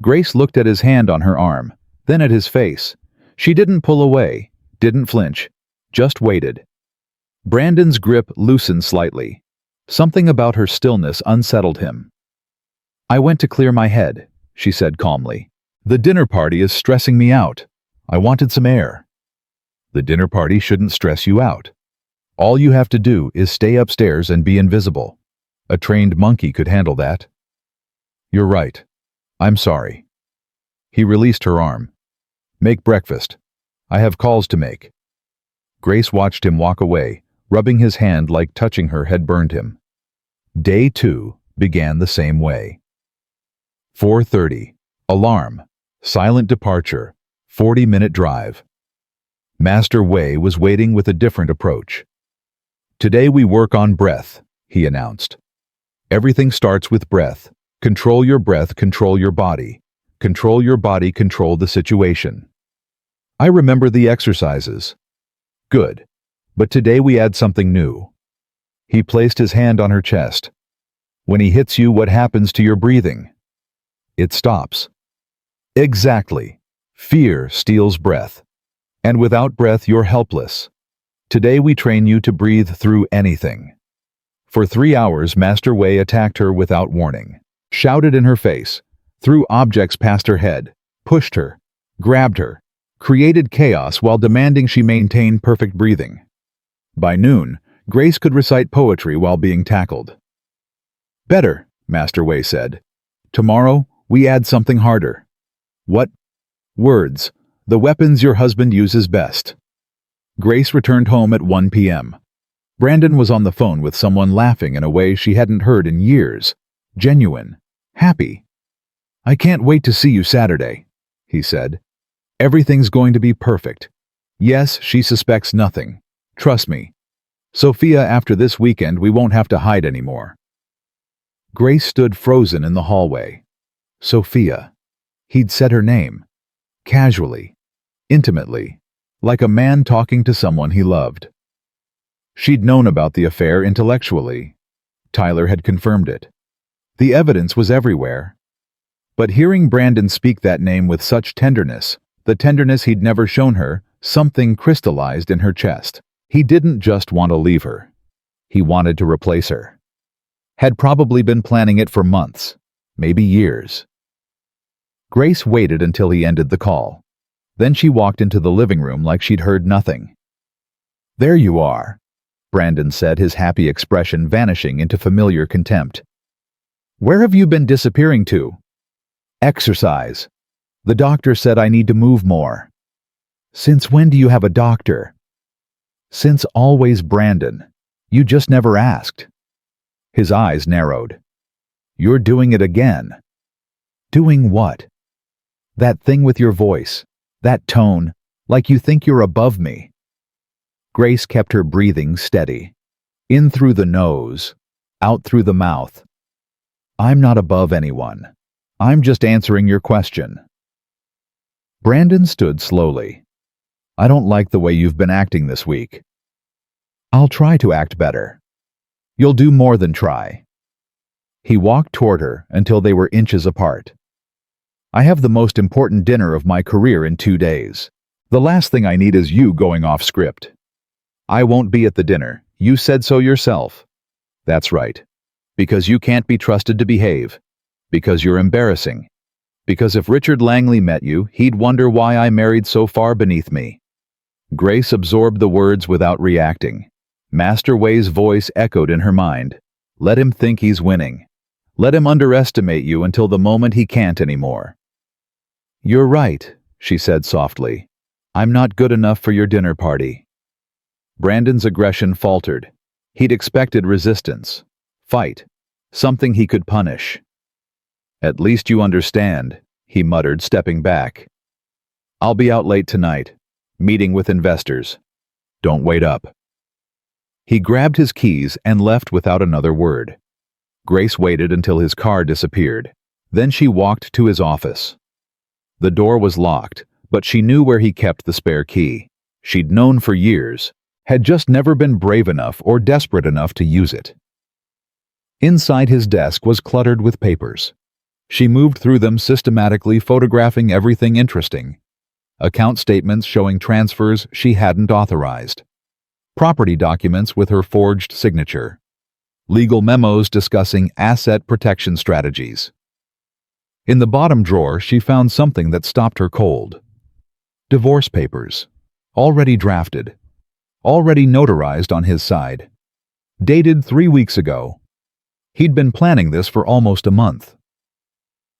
Grace looked at his hand on her arm, then at his face. She didn't pull away, didn't flinch, just waited. Brandon's grip loosened slightly. Something about her stillness unsettled him. "I went to clear my head," she said calmly. "The dinner party is stressing me out. I wanted some air." "The dinner party shouldn't stress you out. All you have to do is stay upstairs and be invisible. A trained monkey could handle that." "You're right. I'm sorry." He released her arm. "Make breakfast. I have calls to make." Grace watched him walk away, rubbing his hand like touching her had burned him. Day 2 began the same way. 4:30. Alarm. Silent departure. 40-minute drive. Master Wei was waiting with a different approach. "Today we work on breath," he announced. "Everything starts with breath. Control your breath, control your body. Control your body, control the situation." "I remember the exercises." "Good. But today we add something new." He placed his hand on her chest. "When he hits you, what happens to your breathing?" "It stops." "Exactly. Fear steals breath. And without breath, you're helpless. Today we train you to breathe through anything." For 3 hours, Master Wei attacked her without warning, shouted in her face, threw objects past her head, pushed her, grabbed her, created chaos while demanding she maintain perfect breathing. By noon, Grace could recite poetry while being tackled. "Better," Master Wei said. "Tomorrow, we add something harder." "What?" "Words. The weapons your husband uses best." Grace returned home at 1 p.m. Brandon was on the phone with someone laughing in a way she hadn't heard in years. Genuine. Happy. "I can't wait to see you Saturday," he said. "Everything's going to be perfect. Yes, she suspects nothing. Trust me. Sophia, after this weekend, we won't have to hide anymore." Grace stood frozen in the hallway. Sophia. He'd said her name. Casually. Intimately. Like a man talking to someone he loved. She'd known about the affair intellectually. Tyler had confirmed it. The evidence was everywhere. But hearing Brandon speak that name with such tenderness, the tenderness he'd never shown her, something crystallized in her chest. He didn't just want to leave her. He wanted to replace her. Had probably been planning it for months, maybe years. Grace waited until he ended the call. Then she walked into the living room like she'd heard nothing. "There you are," Brandon said, his happy expression vanishing into familiar contempt. "Where have you been disappearing to?" "Exercise. The doctor said I need to move more." "Since when do you have a doctor?" "Since always, Brandon. You just never asked." His eyes narrowed. "You're doing it again." "Doing what?" "That thing with your voice. That tone, like you think you're above me." Grace kept her breathing steady. In through the nose, out through the mouth. "I'm not above anyone. I'm just answering your question." Brandon stood slowly. "I don't like the way you've been acting this week." "I'll try to act better." "You'll do more than try." He walked toward her until they were inches apart. "I have the most important dinner of my career in 2 days. The last thing I need is you going off script." "I won't be at the dinner. You said so yourself." "That's right. Because you can't be trusted to behave. Because you're embarrassing. Because if Richard Langley met you, he'd wonder why I married so far beneath me." Grace absorbed the words without reacting. Master Wei's voice echoed in her mind. "Let him think he's winning. Let him underestimate you until the moment he can't anymore." "You're right," she said softly. "I'm not good enough for your dinner party." Brandon's aggression faltered. He'd expected resistance. Fight. Something he could punish. "At least you understand," he muttered, stepping back. "I'll be out late tonight. Meeting with investors. Don't wait up." He grabbed his keys and left without another word. Grace waited until his car disappeared. Then she walked to his office. The door was locked, but she knew where he kept the spare key. She'd known for years, had just never been brave enough or desperate enough to use it. Inside his desk was cluttered with papers. She moved through them systematically, photographing everything interesting. Account statements showing transfers she hadn't authorized. Property documents with her forged signature. Legal memos discussing asset protection strategies. In the bottom drawer, she found something that stopped her cold. Divorce papers. Already drafted. Already notarized on his side. Dated 3 weeks ago. He'd been planning this for almost a month.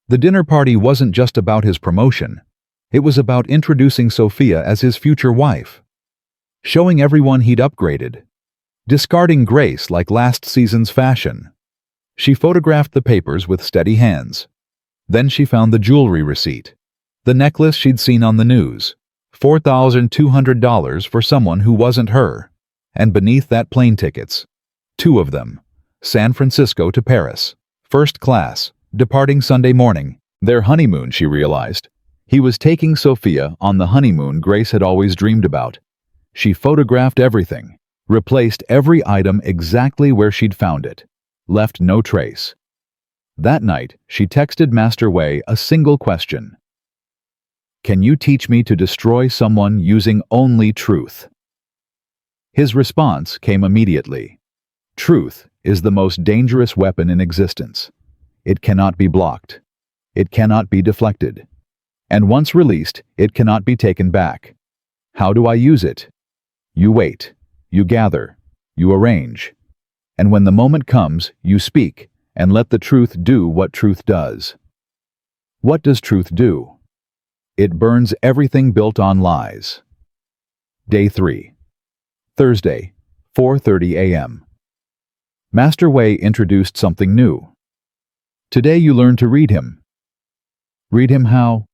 The dinner party wasn't just about his promotion. It was about introducing Sophia as his future wife. Showing everyone he'd upgraded. Discarding Grace like last season's fashion. She photographed the papers with steady hands. Then she found the jewelry receipt. The necklace she'd seen on the news. $4,200 for someone who wasn't her. And beneath that, plane tickets. 2 of them. San Francisco to Paris. First class. Departing Sunday morning. Their honeymoon, she realized. He was taking Sophia on the honeymoon Grace had always dreamed about. She photographed everything. Replaced every item exactly where she'd found it. Left no trace. That night, she texted Master Wei a single question. "Can you teach me to destroy someone using only truth?" His response came immediately. Truth is the most dangerous weapon in existence. It cannot be blocked. It cannot be deflected. And once released, it cannot be taken back. How do I use it? You wait, you gather, you arrange. And when the moment comes, you speak, and let the truth do what truth does. What does truth do? It burns everything built on lies. Day 3. Thursday, 4:30 a.m. Master Wei introduced something new. Today you learn to read him. Read him how?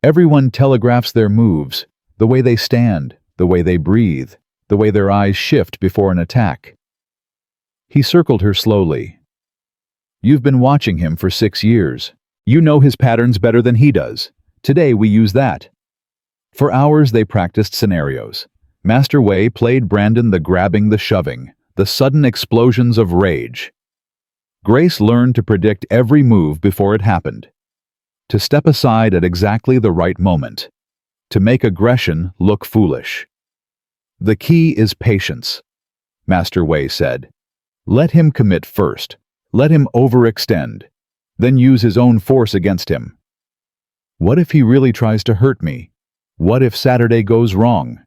Everyone telegraphs their moves, the way they stand, the way they breathe, the way their eyes shift before an attack. He circled her slowly. You've been watching him for 6 years. You know his patterns better than he does. Today we use that. For hours they practiced scenarios. Master Wei played Brandon the grabbing, the shoving, the sudden explosions of rage. Grace learned to predict every move before it happened. To step aside at exactly the right moment. To make aggression look foolish. The key is patience, Master Wei said. Let him commit first. Let him overextend. Then use his own force against him. What if he really tries to hurt me? What if Saturday goes wrong?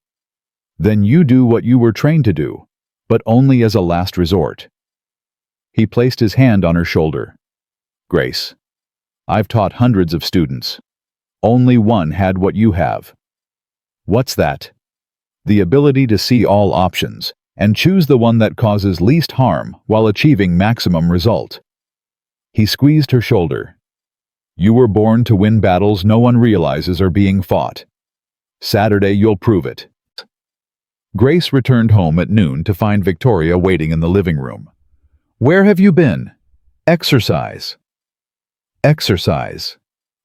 Then you do what you were trained to do, but only as a last resort. He placed his hand on her shoulder. Grace, I've taught hundreds of students. Only one had what you have. What's that? The ability to see all options and choose the one that causes least harm while achieving maximum result. He squeezed her shoulder. You were born to win battles no one realizes are being fought. Saturday you'll prove it. Grace returned home at noon to find Victoria waiting in the living room. Where have you been? Exercise. Exercise.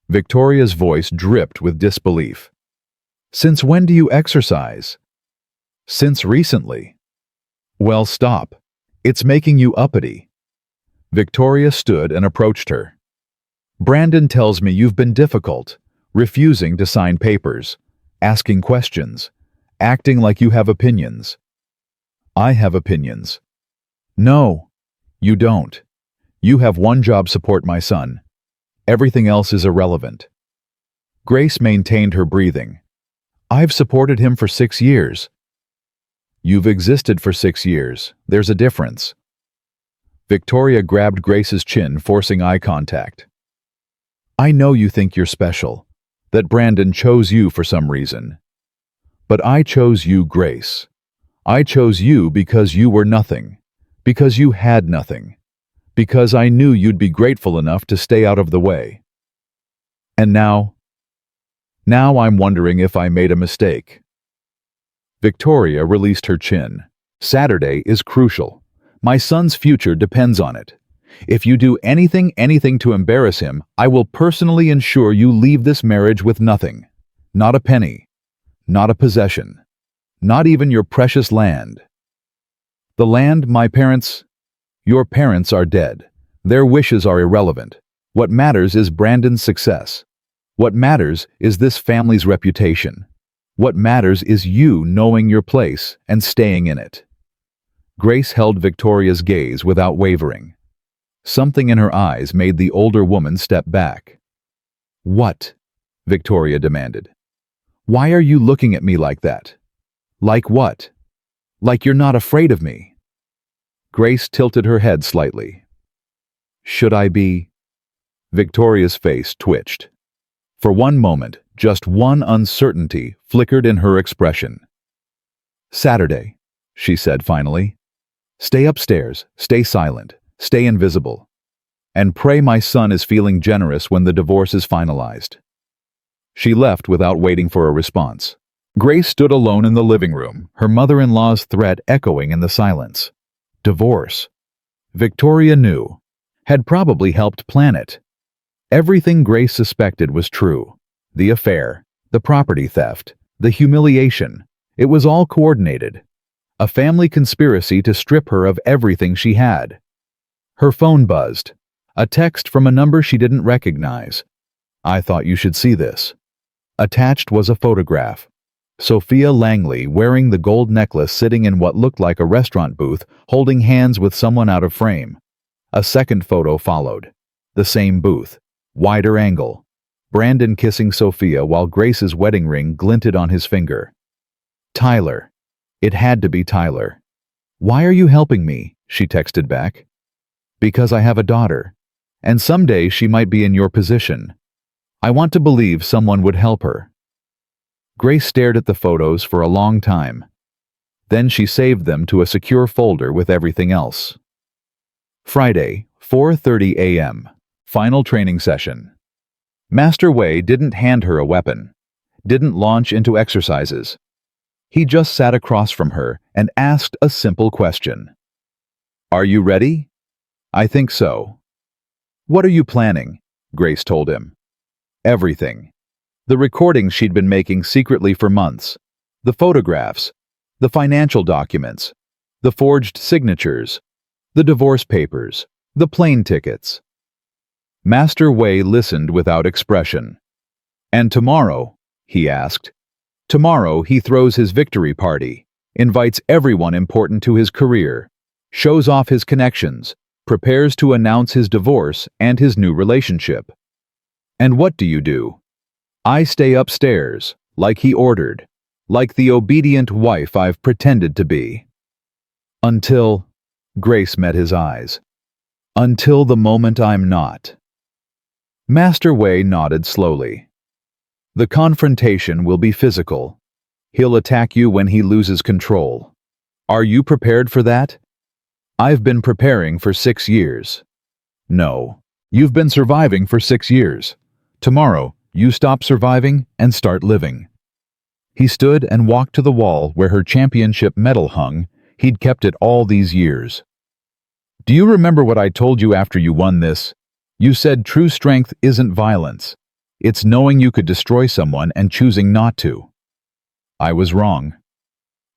Victoria's voice dripped with disbelief. Since when do you exercise? Since recently. Well, stop. It's making you uppity. Victoria stood and approached her. Brandon tells me you've been difficult, refusing to sign papers, asking questions, acting like you have opinions. I have opinions. No, you don't. You have one job: support my son. Everything else is irrelevant. Grace maintained her breathing. I've supported him for 6 years. You've existed for 6 years. There's a difference. Victoria grabbed Grace's chin, forcing eye contact. I know you think you're special, that Brandon chose you for some reason. But I chose you, Grace. I chose you because you were nothing, because you had nothing, because I knew you'd be grateful enough to stay out of the way. And now I'm wondering if I made a mistake. Victoria released her chin. Saturday is crucial. My son's future depends on it. If you do anything to embarrass him, I will personally ensure you leave this marriage with nothing. Not a penny. Not a possession. Not even your precious land. The land your parents are dead. Their wishes are irrelevant. What matters is Brandon's success. What matters is this family's reputation. What matters is you knowing your place and staying in it. Grace held Victoria's gaze without wavering. Something in her eyes made the older woman step back. What? Victoria demanded. Why are you looking at me like that? Like what? Like you're not afraid of me. Grace tilted her head slightly. Should I be? Victoria's face twitched. For one moment, just one uncertainty flickered in her expression. Saturday, she said finally. Stay upstairs, stay silent, stay invisible. And pray my son is feeling generous when the divorce is finalized. She left without waiting for a response. Grace stood alone in the living room, her mother-in-law's threat echoing in the silence. Divorce. Victoria knew. Had probably helped plan it. Everything Grace suspected was true. The affair, the property theft, the humiliation. It was all coordinated. A family conspiracy to strip her of everything she had. Her phone buzzed. A text from a number she didn't recognize. I thought you should see this. Attached was a photograph. Sophia Langley wearing the gold necklace sitting in what looked like a restaurant booth, holding hands with someone out of frame. A second photo followed. The same booth. Wider angle. Brandon kissing Sophia while Grace's wedding ring glinted on his finger. Tyler. It had to be Tyler. Why are you helping me? She texted back. Because I have a daughter, and someday she might be in your position. I want to believe someone would help her. Grace stared at the photos for a long time. Then she saved them to a secure folder with everything else. Friday, 4:30 a.m. Final training session. Master Wei didn't hand her a weapon, didn't launch into exercises. He just sat across from her and asked a simple question. Are you ready? I think so. What are you planning? Grace told him. Everything. The recordings she'd been making secretly for months, the photographs, the financial documents, the forged signatures, the divorce papers, the plane tickets. Master Wei listened without expression. And tomorrow, he asked. Tomorrow he throws his victory party, invites everyone important to his career, shows off his connections, prepares to announce his divorce and his new relationship. And what do? I stay upstairs, like he ordered, like the obedient wife I've pretended to be. Until, Grace met his eyes. Until the moment I'm not. Master Wei nodded slowly. The confrontation will be physical. He'll attack you when he loses control. Are you prepared for that? I've been preparing for 6 years. No, you've been surviving for 6 years. Tomorrow, you stop surviving and start living. He stood and walked to the wall where her championship medal hung. He'd kept it all these years. Do you remember what I told you after you won this? You said true strength isn't violence. It's knowing you could destroy someone and choosing not to. I was wrong.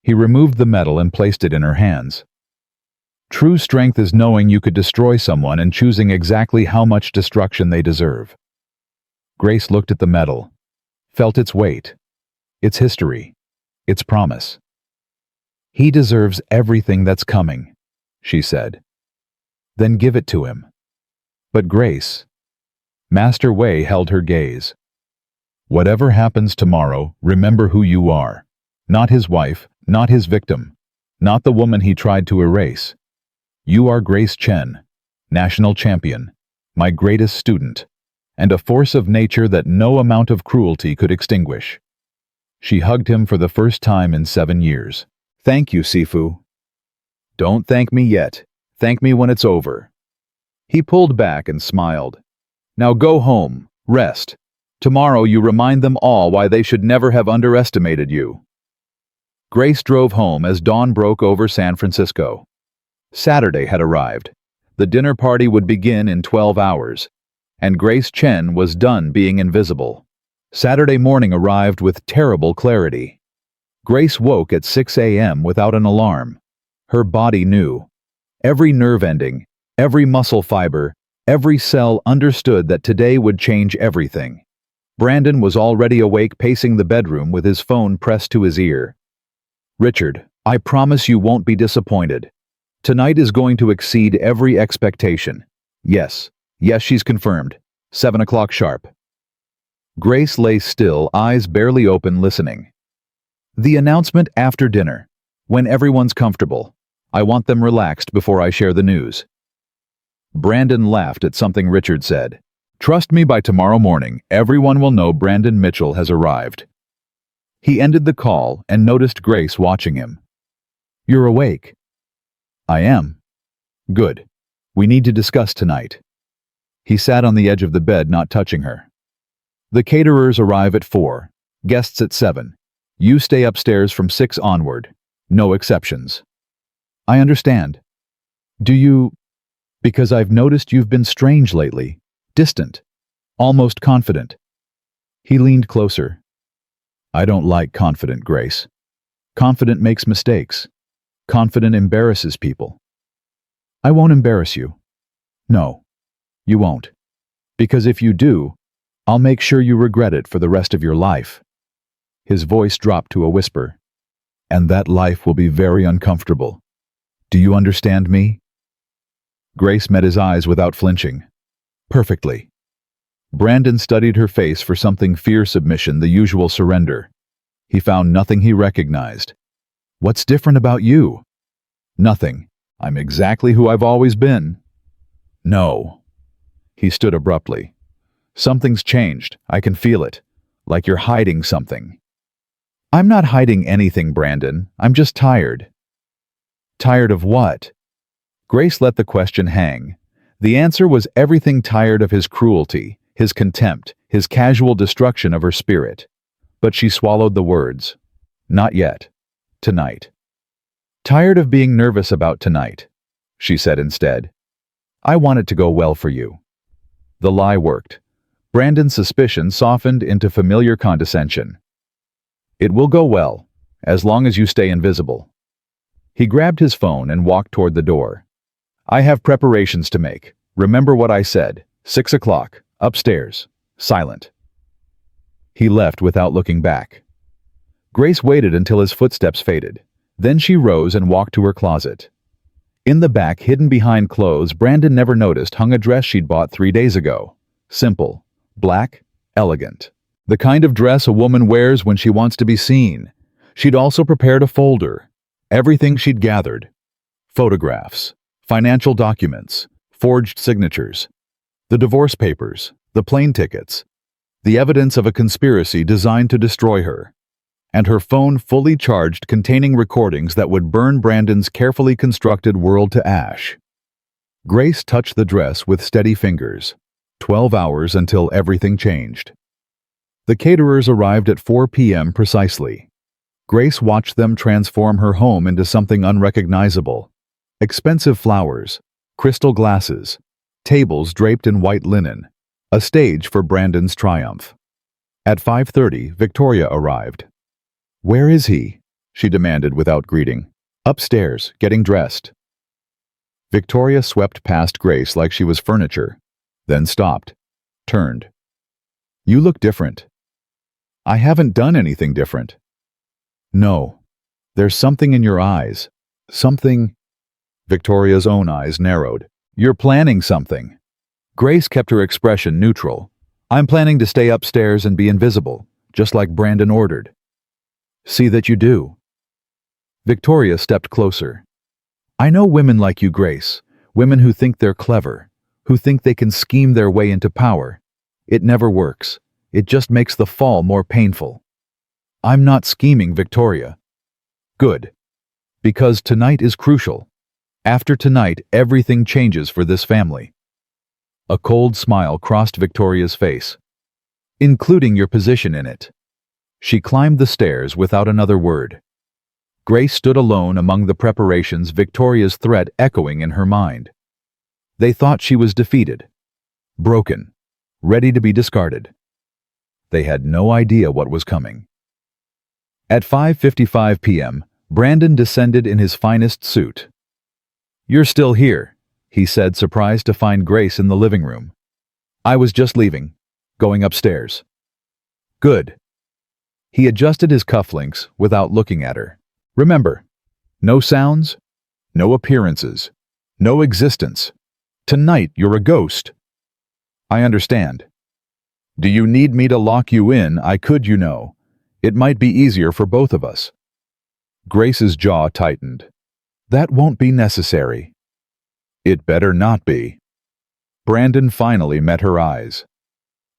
He removed the medal and placed it in her hands. True strength is knowing you could destroy someone and choosing exactly how much destruction they deserve. Grace looked at the medal, felt its weight, its history, its promise. He deserves everything that's coming, she said. Then give it to him. But Grace, Master Wei held her gaze. Whatever happens tomorrow, remember who you are. Not his wife, not his victim, not the woman he tried to erase. You are Grace Chen, national champion, my greatest student, and a force of nature that no amount of cruelty could extinguish. She hugged him for the first time in 7 years. Thank you, Sifu. Don't thank me yet. Thank me when it's over. He pulled back and smiled. Now go home, rest. Tomorrow you remind them all why they should never have underestimated you. Grace drove home as dawn broke over San Francisco. Saturday had arrived. The dinner party would begin in 12 hours, and Grace Chen was done being invisible. Saturday morning arrived with terrible clarity. Grace woke at 6 a.m. without an alarm. Her body knew. Every nerve ending, every muscle fiber, every cell understood that today would change everything. Brandon was already awake, pacing the bedroom with his phone pressed to his ear. Richard, I promise you won't be disappointed. Tonight is going to exceed every expectation. Yes, she's confirmed. 7 o'clock sharp. Grace lay still, eyes barely open, listening. The announcement after dinner. When everyone's comfortable. I want them relaxed before I share the news. Brandon laughed at something Richard said. Trust me, by tomorrow morning, everyone will know Brandon Mitchell has arrived. He ended the call and noticed Grace watching him. You're awake. I am. Good. We need to discuss tonight. He sat on the edge of the bed, not touching her. The caterers arrive at 4, guests at 7. You stay upstairs from 6 onward. No exceptions. I understand. Do you... Because I've noticed you've been strange lately. Distant. Almost confident. He leaned closer. I don't like confident, Grace. Confident makes mistakes. Confident embarrasses people. I won't embarrass you. No, you won't. Because if you do, I'll make sure you regret it for the rest of your life. His voice dropped to a whisper. And that life will be very uncomfortable. Do you understand me? Grace met his eyes without flinching. Perfectly. Brandon studied her face for something fear submission, the usual surrender. He found nothing he recognized. What's different about you? Nothing. I'm exactly who I've always been. No. He stood abruptly. Something's changed. I can feel it. Like you're hiding something. I'm not hiding anything, Brandon. I'm just tired. Tired of what? Grace let the question hang. The answer was everything: tired of his cruelty, his contempt, his casual destruction of her spirit. But she swallowed the words. Not yet. Tonight. Tired of being nervous about tonight, she said instead. I want it to go well for you. The lie worked. Brandon's suspicion softened into familiar condescension. It will go well, as long as you stay invisible. He grabbed his phone and walked toward the door. I have preparations to make. Remember what I said. 6 o'clock, upstairs, silent. He left without looking back. Grace waited until his footsteps faded. Then she rose and walked to her closet. In the back, hidden behind clothes Brandon never noticed, hung a dress she'd bought 3 days ago. Simple, black, elegant. The kind of dress a woman wears when she wants to be seen. She'd also prepared a folder. Everything she'd gathered. Photographs, financial documents, forged signatures, the divorce papers, the plane tickets, the evidence of a conspiracy designed to destroy her, and her phone fully charged containing recordings that would burn Brandon's carefully constructed world to ash. Grace touched the dress with steady fingers. 12 hours until everything changed. The caterers arrived at 4 p.m. precisely. Grace watched them transform her home into something unrecognizable. Expensive flowers, crystal glasses, tables draped in white linen, a stage for Brandon's triumph. At 5:30, Victoria arrived. Where is he? She demanded without greeting. Upstairs, getting dressed. Victoria swept past Grace like she was furniture, then stopped, turned. You look different. I haven't done anything different. No. There's something in your eyes. Something. Victoria's own eyes narrowed. You're planning something. Grace kept her expression neutral. I'm planning to stay upstairs and be invisible, just like Brandon ordered. See that you do. Victoria stepped closer. I know women like you, Grace. Women who think they're clever, who think they can scheme their way into power. It never works. It just makes the fall more painful. I'm not scheming, Victoria. Good. Because tonight is crucial. After tonight, everything changes for this family. A cold smile crossed Victoria's face. Including your position in it. She climbed the stairs without another word. Grace stood alone among the preparations, Victoria's threat echoing in her mind. They thought she was defeated, broken, ready to be discarded. They had no idea what was coming. At 5:55 p.m., Brandon descended in his finest suit. You're still here, he said, surprised to find Grace in the living room. I was just leaving, going upstairs. Good. He adjusted his cufflinks without looking at her. Remember, no sounds, no appearances, no existence. Tonight you're a ghost. I understand. Do you need me to lock you in? I could, you know. It might be easier for both of us. Grace's jaw tightened. That won't be necessary. It better not be. Brandon finally met her eyes.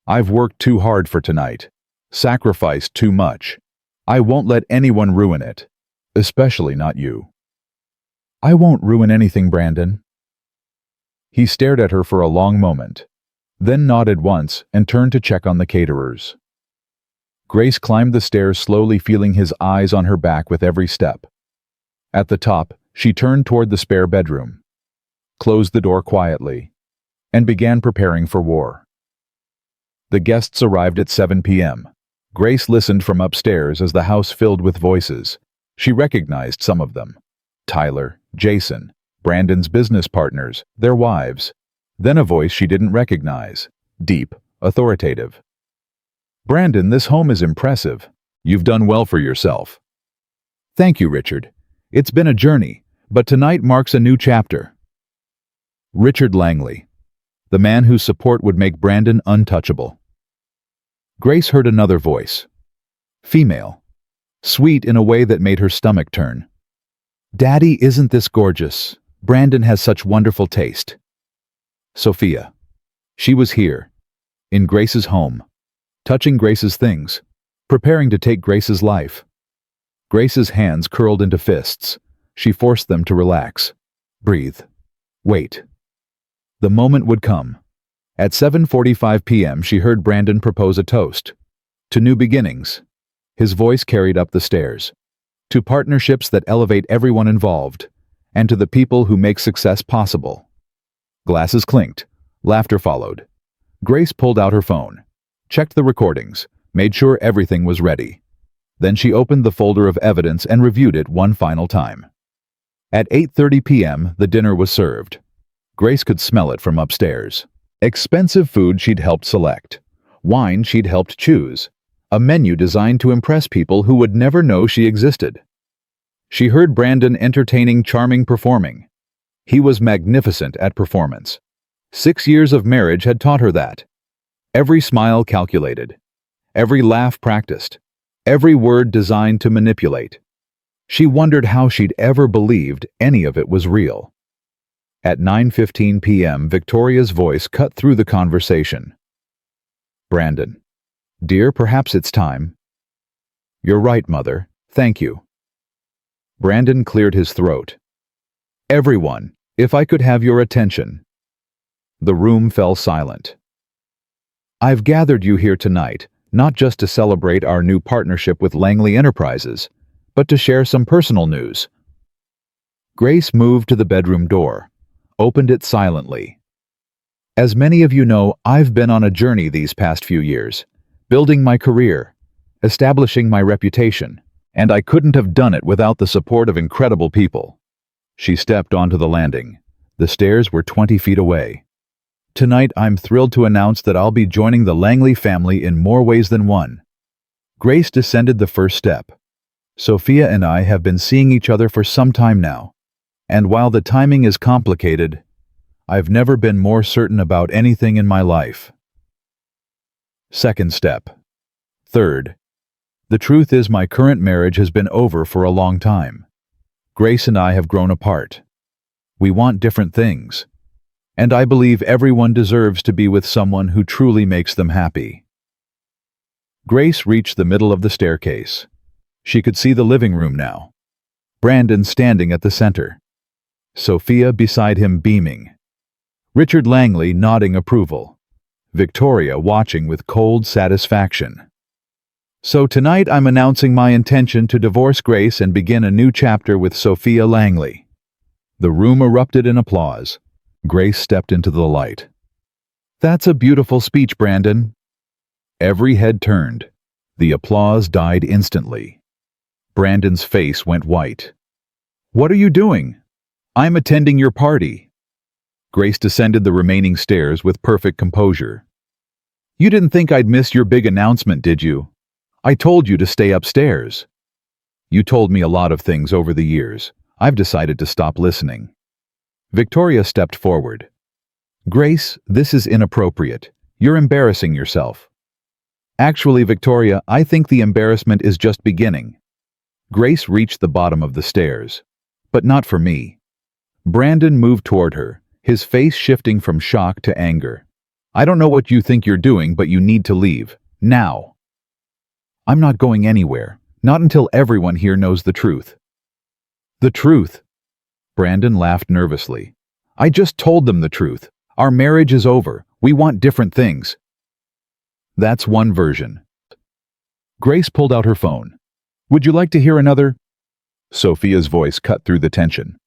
I've worked too hard for tonight. Sacrificed too much. I won't let anyone ruin it. Especially not you. I won't ruin anything, Brandon. He stared at her for a long moment, then nodded once and turned to check on the caterers. Grace climbed the stairs slowly, feeling his eyes on her back with every step. At the top, she turned toward the spare bedroom, closed the door quietly, and began preparing for war. The guests arrived at 7 p.m. Grace listened from upstairs as the house filled with voices. She recognized some of them. Tyler, Jason, Brandon's business partners, their wives. Then a voice she didn't recognize, deep, authoritative. Brandon, this home is impressive. You've done well for yourself. Thank you, Richard. It's been a journey, but tonight marks a new chapter. Richard Langley. the man whose support would make Brandon untouchable. Grace heard another voice. Female. Sweet in a way that made her stomach turn. "Daddy, isn't this gorgeous? Brandon has such wonderful taste." Sophia. She was here, in Grace's home, touching Grace's things, preparing to take Grace's life. Grace's hands curled into fists. She forced them to relax. Breathe. Wait. The moment would come. At 7:45 p.m. she heard Brandon propose a toast. To new beginnings. His voice carried up the stairs. To partnerships that elevate everyone involved, and to the people who make success possible. Glasses clinked. Laughter followed. Grace pulled out her phone, checked the recordings, made sure everything was ready. Then she opened the folder of evidence and reviewed it one final time. At 8:30 p.m., the dinner was served. Grace could smell it from upstairs. Expensive food she'd helped select. Wine she'd helped choose. A menu designed to impress people who would never know she existed. She heard Brandon entertaining, charming, performing. He was magnificent at performance. 6 years of marriage had taught her that. Every smile calculated. Every laugh practiced. Every word designed to manipulate. She wondered how she'd ever believed any of it was real. At 9:15 p.m., Victoria's voice cut through the conversation. "Brandon. Dear, perhaps it's time." "You're right, Mother. Thank you." Brandon cleared his throat. "Everyone, if I could have your attention." The room fell silent. "I've gathered you here tonight, not just to celebrate our new partnership with Langley Enterprises, but to share some personal news." Grace moved to the bedroom door, opened it silently. "As many of you know, I've been on a journey these past few years, building my career, establishing my reputation, and I couldn't have done it without the support of incredible people." She stepped onto the landing. The stairs were 20 feet away. "Tonight, I'm thrilled to announce that I'll be joining the Langley family in more ways than one." Grace descended the first step. "Sophia and I have been seeing each other for some time now, and while the timing is complicated, I've never been more certain about anything in my life." Second step. Third. "The truth is my current marriage has been over for a long time. Grace and I have grown apart. We want different things. And I believe everyone deserves to be with someone who truly makes them happy." Grace reached the middle of the staircase. She could see the living room now. Brandon standing at the center. Sophia beside him beaming. Richard Langley nodding approval. Victoria watching with cold satisfaction. "So tonight I'm announcing my intention to divorce Grace and begin a new chapter with Sophia Langley." The room erupted in applause. Grace stepped into the light. "That's a beautiful speech, Brandon." Every head turned. The applause died instantly. Brandon's face went white. "What are you doing?" "I'm attending your party." Grace descended the remaining stairs with perfect composure. "You didn't think I'd miss your big announcement, did you? I told you to stay upstairs." "You told me a lot of things over the years. I've decided to stop listening." Victoria stepped forward. "Grace, this is inappropriate. You're embarrassing yourself." "Actually, Victoria, I think the embarrassment is just beginning." Grace reached the bottom of the stairs. "But not for me." Brandon moved toward her, his face shifting from shock to anger. "I don't know what you think you're doing, but you need to leave. Now." "I'm not going anywhere. Not until everyone here knows the truth." "The truth?" Brandon laughed nervously. "I just told them the truth. Our marriage is over. We want different things." "That's one version." Grace pulled out her phone. "Would you like to hear another?" Sophia's voice cut through the tension.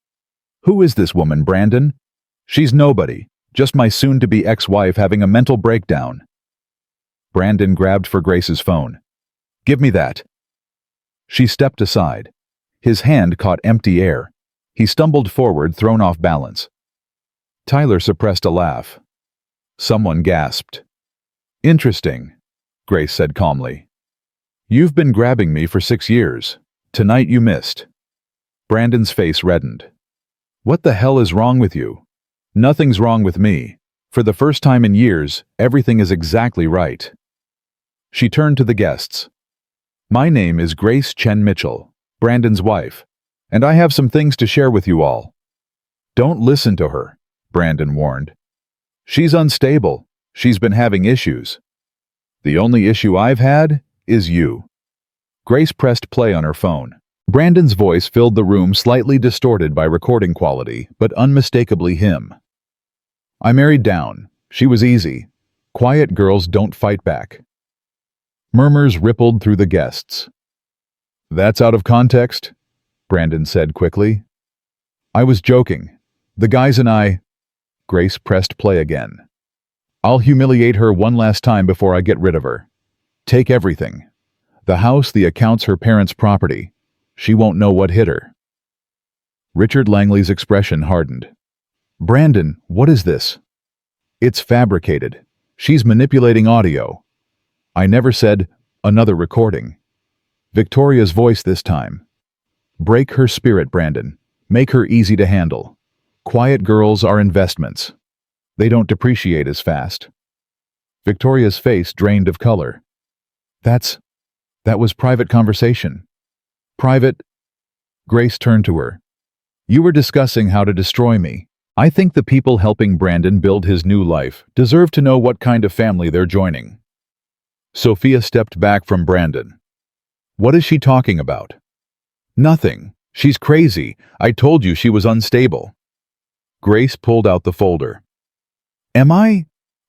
"Who is this woman, Brandon?" "She's nobody. Just my soon-to-be ex-wife having a mental breakdown." Brandon grabbed for Grace's phone. "Give me that." She stepped aside. His hand caught empty air. He stumbled forward, thrown off balance. Tyler suppressed a laugh. Someone gasped. "Interesting," Grace said calmly. "You've been grabbing me for 6 years. Tonight you missed." Brandon's face reddened. "What the hell is wrong with you?" "Nothing's wrong with me. For the first time in years, everything is exactly right. She turned to the guests. My name is Grace Chen Mitchell, Brandon's wife, and I have some things to share with you all. Don't listen to her, Brandon warned. She's unstable. She's been having issues. The only issue I've had is you. Grace pressed play on her phone. Brandon's voice filled the room, slightly distorted by recording quality, but unmistakably him. I married down. She was easy. Quiet girls don't fight back. Murmurs rippled through the guests. That's out of context, Brandon said quickly. I was joking. The guys and I... Grace pressed play again. I'll humiliate her one last time before I get rid of her. Take everything. The house, the accounts, her parents' property. She won't know what hit her. Richard Langley's expression hardened. Brandon, what is this? It's fabricated. She's manipulating audio. I never said, another recording. Victoria's voice this time. Break her spirit, Brandon. Make her easy to handle. Quiet girls are investments. They don't depreciate as fast. Victoria's face drained of color. That was private conversation. Private? Grace turned to her. You were discussing how to destroy me. I think the people helping Brandon build his new life deserve to know what kind of family they're joining. Sophia stepped back from Brandon. What is she talking about? Nothing. She's crazy. I told you she was unstable. Grace pulled out the folder. Am I?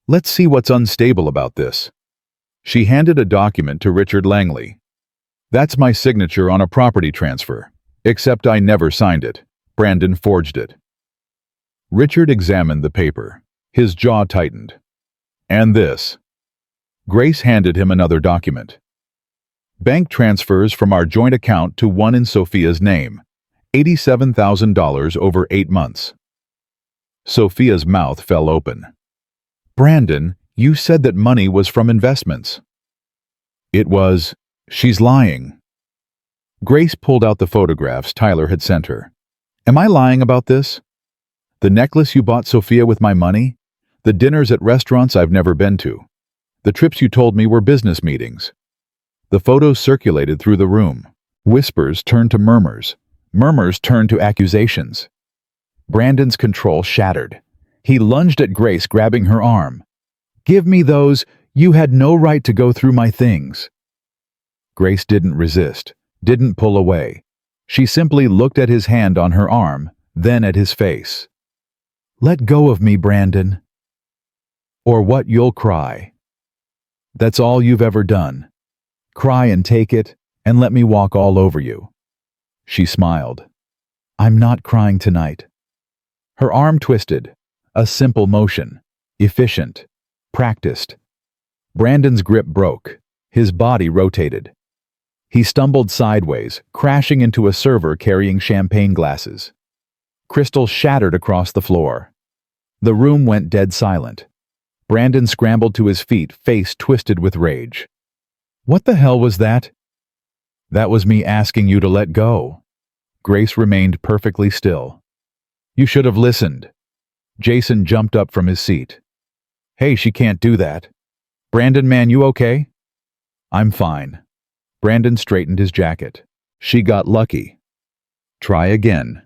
Let's see what's unstable about this. She handed a document to Richard Langley. That's my signature on a property transfer, except I never signed it. Brandon forged it. Richard examined the paper. His jaw tightened. And this. Grace handed him another document. Bank transfers from our joint account to one in Sophia's name. $87,000 over 8 months. Sophia's mouth fell open. Brandon, you said that money was from investments. It was. She's lying. Grace pulled out the photographs Tyler had sent her. Am I lying about this? The necklace you bought Sophia with my money? The dinners at restaurants I've never been to? The trips you told me were business meetings? The photos circulated through the room. Whispers turned to murmurs. Murmurs turned to accusations. Brandon's control shattered. He lunged at Grace, grabbing her arm. Give me those. You had no right to go through my things. Grace didn't resist, didn't pull away. She simply looked at his hand on her arm, then at his face. Let go of me, Brandon. Or what, you'll cry. That's all you've ever done. Cry and take it, and let me walk all over you. She smiled. I'm not crying tonight. Her arm twisted. A simple motion. Efficient. Practiced. Brandon's grip broke. His body rotated. He stumbled sideways, crashing into a server carrying champagne glasses. Crystals shattered across the floor. The room went dead silent. Brandon scrambled to his feet, face twisted with rage. What the hell was that? That was me asking you to let go. Grace remained perfectly still. You should have listened. Jason jumped up from his seat. Hey, she can't do that. Brandon, man, you okay? I'm fine. Brandon straightened his jacket. She got lucky. Try again,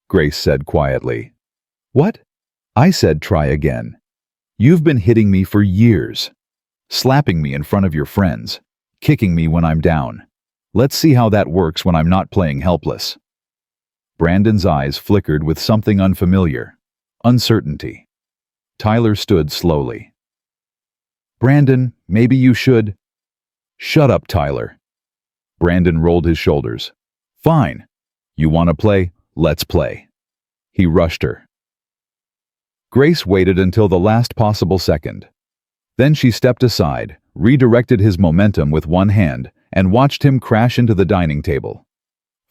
Grace said quietly. What? I said try again. You've been hitting me for years. Slapping me in front of your friends. Kicking me when I'm down. Let's see how that works when I'm not playing helpless. Brandon's eyes flickered with something unfamiliar. Uncertainty. Tyler stood slowly. Brandon, maybe you should... Shut up, Tyler. Brandon rolled his shoulders. Fine. You want to play? Let's play. He rushed her. Grace waited until the last possible second. Then she stepped aside, redirected his momentum with one hand, and watched him crash into the dining table.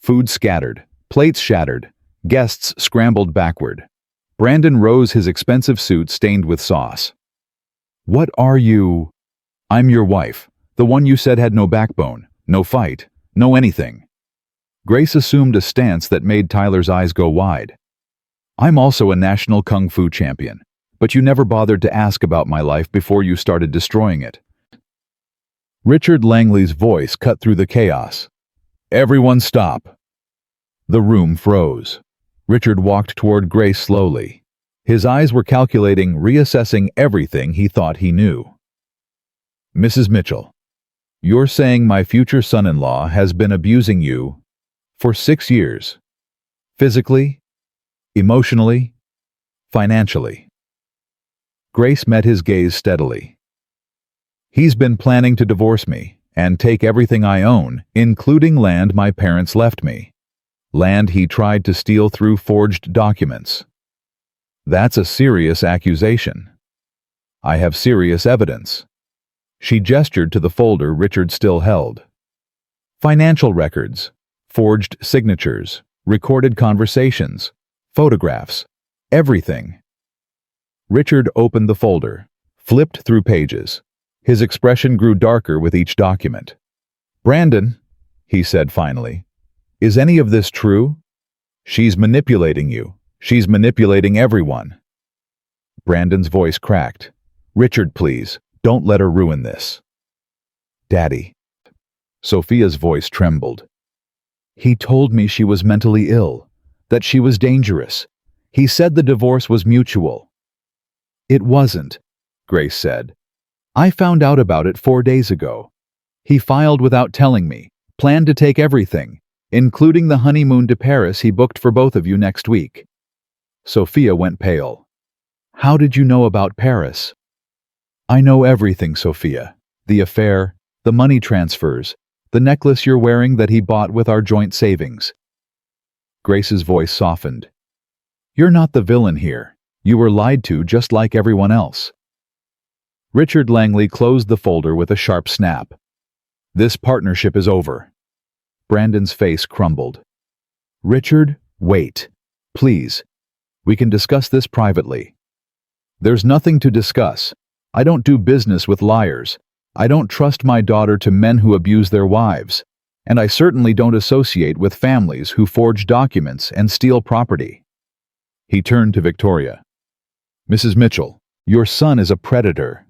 Food scattered, plates shattered, guests scrambled backward. Brandon rose, his expensive suit stained with sauce. What are you? I'm your wife, the one you said had no backbone, no fight, no anything. Grace assumed a stance that made Tyler's eyes go wide. I'm also a national Kung Fu champion, but you never bothered to ask about my life before you started destroying it." Richard Langley's voice cut through the chaos. "Everyone stop." The room froze. Richard walked toward Grace slowly. His eyes were calculating, reassessing everything he thought he knew. "Mrs. Mitchell, you're saying my future son-in-law has been abusing you for 6 years? Physically, emotionally, financially?" Grace met his gaze steadily. "He's been planning to divorce me and take everything I own, including land my parents left me. Land he tried to steal through forged documents. That's a serious accusation. I have serious evidence." She gestured to the folder Richard still held. "Financial records, forged signatures, recorded conversations, photographs, everything." Richard opened the folder, flipped through pages. His expression grew darker with each document. "Brandon," he said finally, "is any of this true? She's manipulating you. She's manipulating everyone." Brandon's voice cracked. "Richard, please, don't let her ruin this." "Daddy." Sophia's voice trembled. "He told me she was mentally ill, that she was dangerous. He said the divorce was mutual." "It wasn't," Grace said. "I found out about it 4 days ago. He filed without telling me, planned to take everything, including the honeymoon to Paris he booked for both of you next week." Sophia went pale. "How did you know about Paris?" "I know everything, Sophia. The affair, the money transfers, the necklace you're wearing that he bought with our joint savings." Grace's voice softened. "You're not the villain here. You were lied to just like everyone else." Richard Langley closed the folder with a sharp snap. "This partnership is over." Brandon's face crumbled. "Richard, wait. Please. We can discuss this privately." "There's nothing to discuss. I don't do business with liars. I don't trust my daughter to men who abuse their wives. And I certainly don't associate with families who forge documents and steal property." He turned to Victoria. "Mrs. Mitchell, your son is a predator.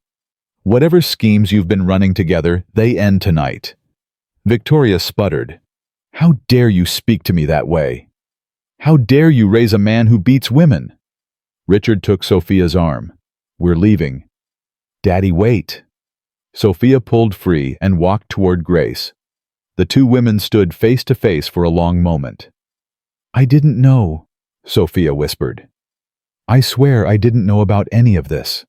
Whatever schemes you've been running together, they end tonight." Victoria sputtered. "How dare you speak to me that way? How dare you raise a man who beats women?" Richard took Sophia's arm. "We're leaving." "Daddy, wait." Sophia pulled free and walked toward Grace. The two women stood face to face for a long moment. "I didn't know," Sophia whispered. "I swear I didn't know about any of this."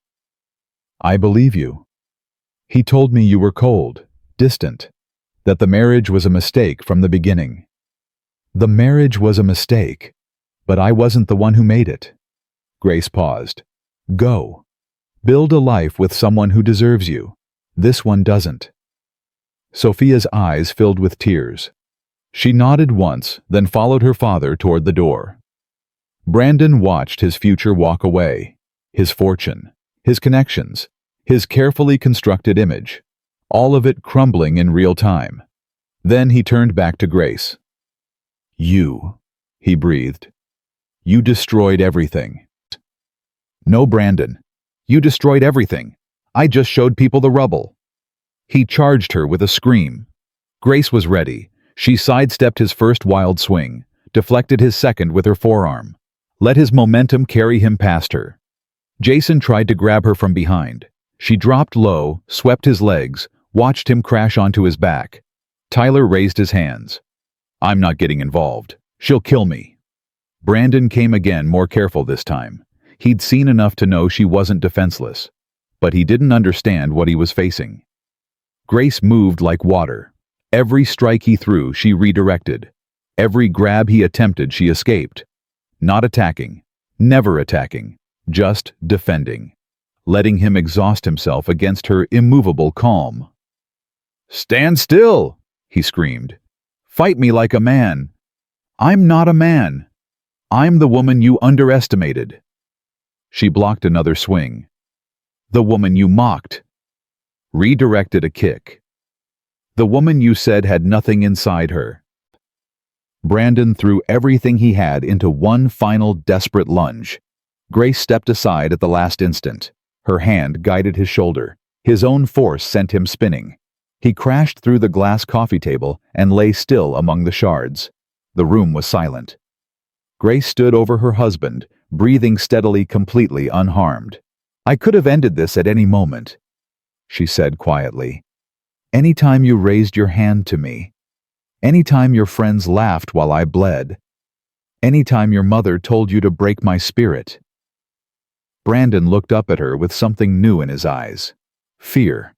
"I believe you. He told me you were cold, distant, that the marriage was a mistake from the beginning." "The marriage was a mistake, but I wasn't the one who made it." Grace paused. "Go. Build a life with someone who deserves you. This one doesn't." Sophia's eyes filled with tears. She nodded once, then followed her father toward the door. Brandon watched his future walk away. His fortune, his connections, his carefully constructed image, all of it crumbling in real time. Then he turned back to Grace. "You," he breathed. "You destroyed everything." "No, Brandon. You destroyed everything. I just showed people the rubble." He charged her with a scream. Grace was ready. She sidestepped his first wild swing, deflected his second with her forearm, let his momentum carry him past her. Jason tried to grab her from behind. She dropped low, swept his legs, watched him crash onto his back. Tyler raised his hands. "I'm not getting involved. She'll kill me." Brandon came again, more careful this time. He'd seen enough to know she wasn't defenseless, but he didn't understand what he was facing. Grace moved like water. Every strike he threw, she redirected. Every grab he attempted, she escaped. Not attacking, never attacking, just defending, letting him exhaust himself against her immovable calm. "Stand still!" he screamed. "Fight me like a man." "I'm not a man. I'm the woman you underestimated." She blocked another swing. "The woman you mocked." Redirected a kick. "The woman you said had nothing inside her." Brandon threw everything he had into one final desperate lunge. Grace stepped aside at the last instant. Her hand guided his shoulder. His own force sent him spinning. He crashed through the glass coffee table and lay still among the shards. The room was silent. Grace stood over her husband, breathing steadily, completely unharmed. "I could have ended this at any moment," she said quietly. "Any time you raised your hand to me. Any time your friends laughed while I bled. Any time your mother told you to break my spirit." Brandon looked up at her with something new in his eyes. Fear.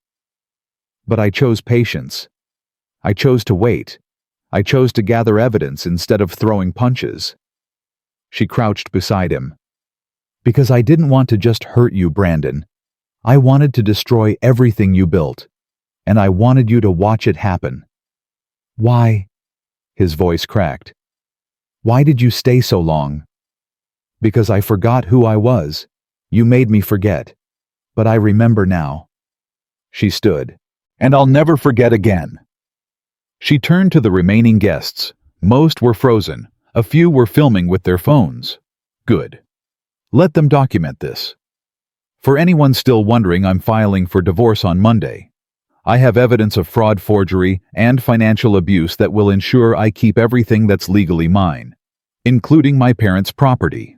"But I chose patience. I chose to wait. I chose to gather evidence instead of throwing punches." She crouched beside him. "Because I didn't want to just hurt you, Brandon. I wanted to destroy everything you built. And I wanted you to watch it happen." "Why?" His voice cracked. "Why did you stay so long?" "Because I forgot who I was. You made me forget. But I remember now." She stood. "And I'll never forget again." She turned to the remaining guests. Most were frozen. A few were filming with their phones. Good. Let them document this. For anyone still wondering, I'm filing for divorce on Monday. I have evidence of fraud, forgery, and financial abuse that will ensure I keep everything that's legally mine, including my parents' property.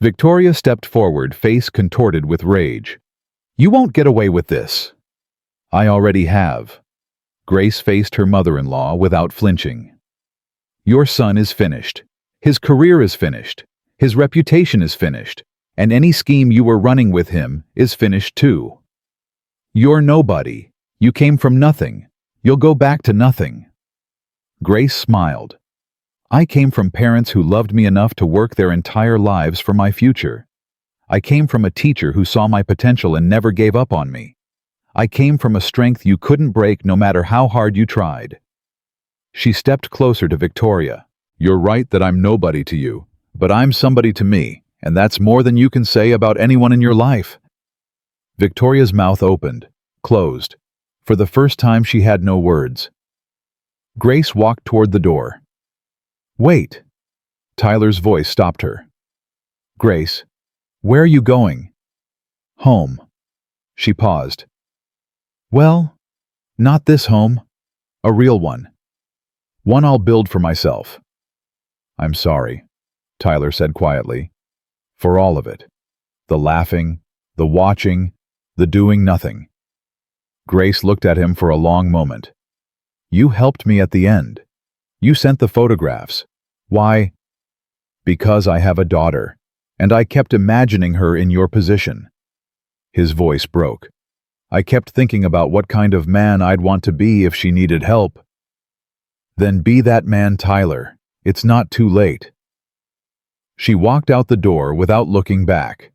Victoria stepped forward, face contorted with rage. "You won't get away with this." "I already have." Grace faced her mother-in-law without flinching. "Your son is finished. His career is finished. His reputation is finished. And any scheme you were running with him is finished too. You're nobody. You came from nothing. You'll go back to nothing." Grace smiled. "I came from parents who loved me enough to work their entire lives for my future. I came from a teacher who saw my potential and never gave up on me. I came from a strength you couldn't break no matter how hard you tried." She stepped closer to Victoria. "You're right that I'm nobody to you, but I'm somebody to me, and that's more than you can say about anyone in your life." Victoria's mouth opened, closed. For the first time, she had no words. Grace walked toward the door. "Wait." Tyler's voice stopped her. "Grace, where are you going?" "Home." She paused. "Well, not this home. A real one. One I'll build for myself." "I'm sorry," Tyler said quietly. "For all of it. The laughing, the watching, the doing nothing." Grace looked at him for a long moment. "You helped me at the end. You sent the photographs. Why?" "Because I have a daughter, and I kept imagining her in your position." His voice broke. "I kept thinking about what kind of man I'd want to be if she needed help." "Then be that man, Tyler. It's not too late." She walked out the door without looking back.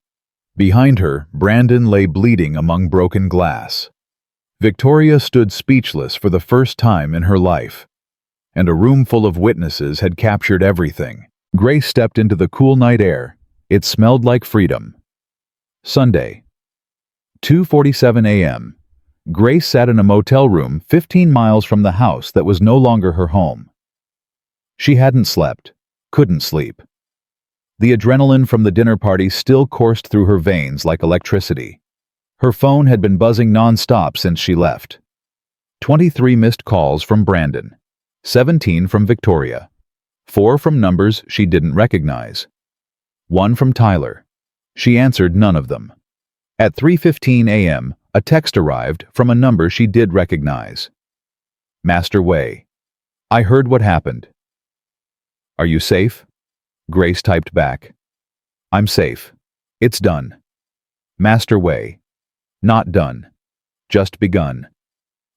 Behind her, Brandon lay bleeding among broken glass. Victoria stood speechless for the first time in her life. And a room full of witnesses had captured everything. Grace stepped into the cool night air. It smelled like freedom. Sunday, 2:47 a.m. Grace sat in a motel room 15 miles from the house that was no longer her home. She hadn't slept, couldn't sleep. The adrenaline from the dinner party still coursed through her veins like electricity. Her phone had been buzzing non-stop since she left. 23 missed calls from Brandon. 17 from Victoria. 4 from numbers she didn't recognize. 1 from Tyler. She answered none of them. At 3:15 a.m., a text arrived from a number she did recognize. "Master Wei. I heard what happened. Are you safe?" Grace typed back. "I'm safe. It's done. Master Wei. Not done. Just begun.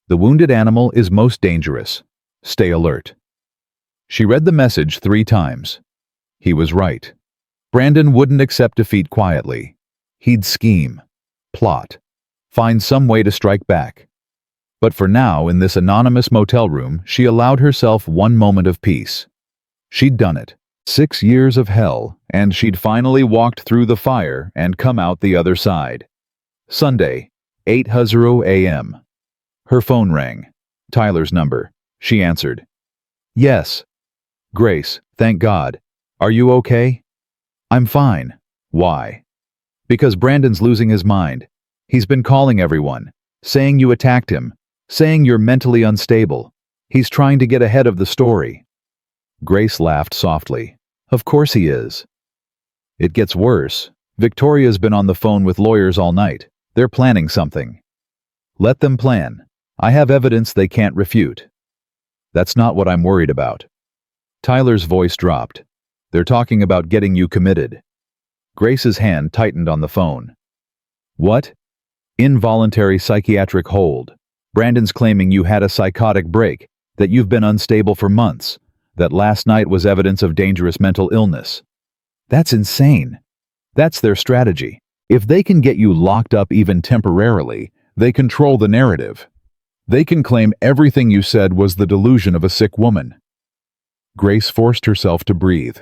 The wounded animal is most dangerous. Stay alert." She read the message 3 times. He was right. Brandon wouldn't accept defeat quietly. He'd scheme, plot, find some way to strike back. But for now, in this anonymous motel room, she allowed herself one moment of peace. She'd done it. 6 years of hell, and she'd finally walked through the fire and come out the other side. Sunday, 8:00 a.m. Her phone rang. Tyler's number. She answered. "Yes." "Grace, thank God. Are you okay?" "I'm fine. Why? Because Brandon's losing his mind. He's been calling everyone, saying you attacked him, saying you're mentally unstable. He's trying to get ahead of the story. Grace laughed softly. Of course he is. It gets worse. Victoria's been on the phone with lawyers all night. They're planning something. Let them plan. I have evidence they can't refute. That's not what I'm worried about. Tyler's voice dropped. They're talking about getting you committed. Grace's hand tightened on the phone. What? Involuntary psychiatric hold. Brandon's claiming you had a psychotic break, that you've been unstable for months, that last night was evidence of dangerous mental illness. That's insane. That's their strategy. If they can get you locked up even temporarily, they control the narrative. They can claim everything you said was the delusion of a sick woman. Grace forced herself to breathe.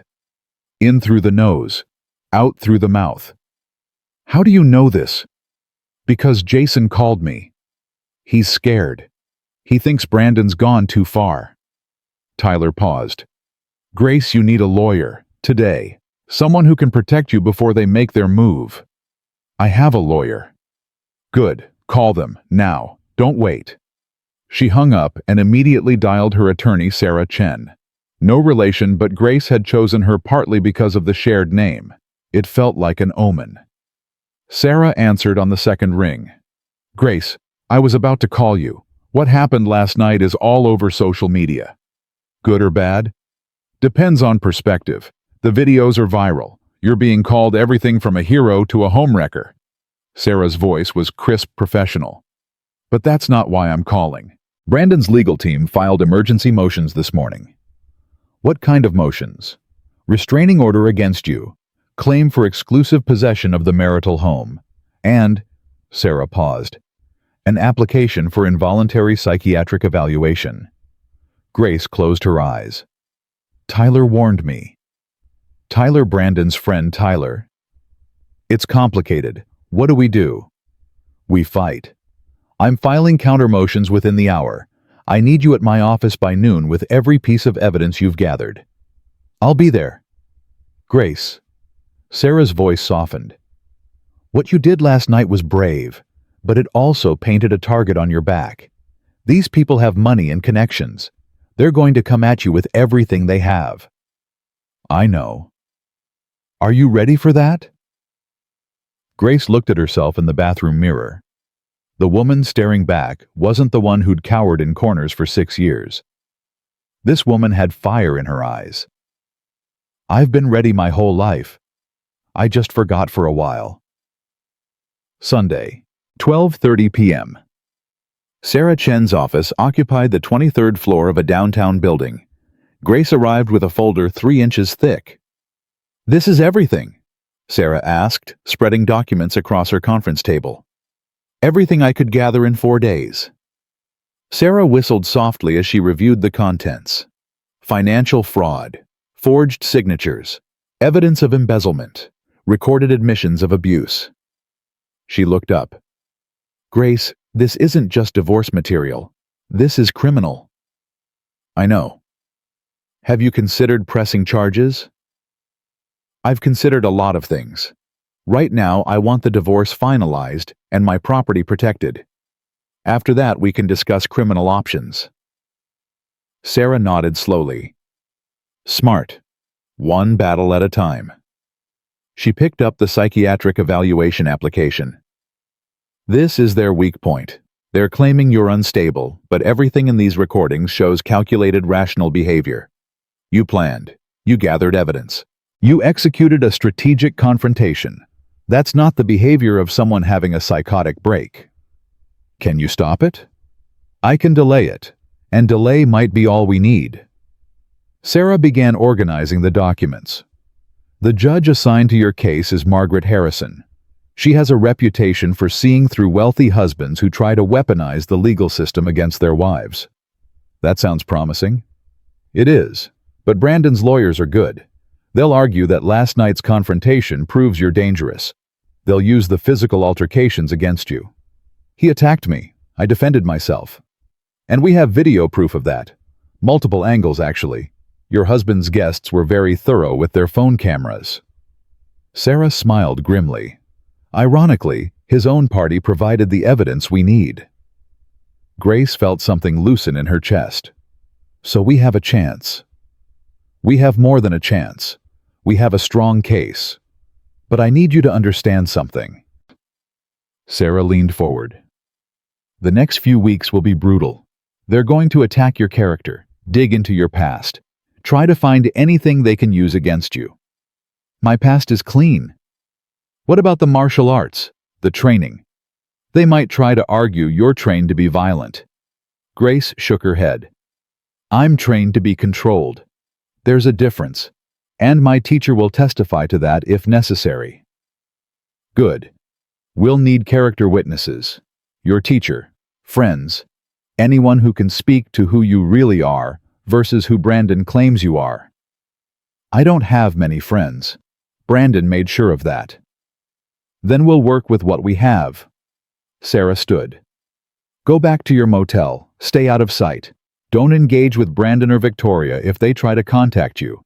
In through the nose, out through the mouth. How do you know this? Because Jason called me. He's scared. He thinks Brandon's gone too far. Tyler paused. Grace, you need a lawyer, today. Someone who can protect you before they make their move. I have a lawyer. Good, call them, now, don't wait. She hung up and immediately dialed her attorney, Sarah Chen. No relation, but Grace had chosen her partly because of the shared name. It felt like an omen. Sarah answered on the second ring. Grace, I was about to call you. What happened last night is all over social media. Good or bad? Depends on perspective. The videos are viral. You're being called everything from a hero to a homewrecker. Sarah's voice was crisp, professional. But that's not why I'm calling. Brandon's legal team filed emergency motions this morning. What kind of motions? Restraining order against you, claim for exclusive possession of the marital home, and, Sarah paused, an application for involuntary psychiatric evaluation. Grace closed her eyes. Tyler warned me. Tyler, Brandon's friend Tyler. It's complicated. What do? We fight. I'm filing counter motions within the hour. I need you at my office by noon with every piece of evidence you've gathered. I'll be there. Grace. Sarah's voice softened. What you did last night was brave, but it also painted a target on your back. These people have money and connections. They're going to come at you with everything they have. I know. Are you ready for that? Grace looked at herself in the bathroom mirror. The woman staring back wasn't the one who'd cowered in corners for 6 years. This woman had fire in her eyes. I've been ready my whole life. I just forgot for a while. Sunday, 12:30 p.m. Sarah Chen's office occupied the 23rd floor of a downtown building. Grace arrived with a folder 3 inches thick. This is everything, Sarah asked, spreading documents across her conference table. Everything I could gather in 4 days. Sarah whistled softly as she reviewed the contents. Financial fraud, forged signatures, evidence of embezzlement, recorded admissions of abuse. She looked up. Grace, this isn't just divorce material. This is criminal. I know. Have you considered pressing charges? I've considered a lot of things. Right now, I want the divorce finalized and my property protected. After that, we can discuss criminal options. Sarah nodded slowly. Smart. One battle at a time. She picked up the psychiatric evaluation application. This is their weak point. They're claiming you're unstable, but everything in these recordings shows calculated, rational behavior. You planned. You gathered evidence. You executed a strategic confrontation. That's not the behavior of someone having a psychotic break. Can you stop it? I can delay it, and delay might be all we need. Sarah began organizing the documents. The judge assigned to your case is Margaret Harrison. She has a reputation for seeing through wealthy husbands who try to weaponize the legal system against their wives. That sounds promising. It is, but Brandon's lawyers are good. They'll argue that last night's confrontation proves you're dangerous. They'll use the physical altercations against you. He attacked me. I defended myself. And we have video proof of that. Multiple angles, actually. Your husband's guests were very thorough with their phone cameras. Sarah smiled grimly. Ironically, his own party provided the evidence we need. Grace felt something loosen in her chest. So we have a chance. We have more than a chance. We have a strong case. But I need you to understand something. Sarah leaned forward. The next few weeks will be brutal. They're going to attack your character, dig into your past, try to find anything they can use against you. My past is clean. What about the martial arts, the training? They might try to argue you're trained to be violent. Grace shook her head. I'm trained to be controlled. There's a difference, and my teacher will testify to that if necessary. Good. We'll need character witnesses. Your teacher, friends, anyone who can speak to who you really are versus who Brandon claims you are. I don't have many friends. Brandon made sure of that. Then we'll work with what we have. Sarah stood. Go back to your motel. Stay out of sight. Don't engage with Brandon or Victoria if they try to contact you.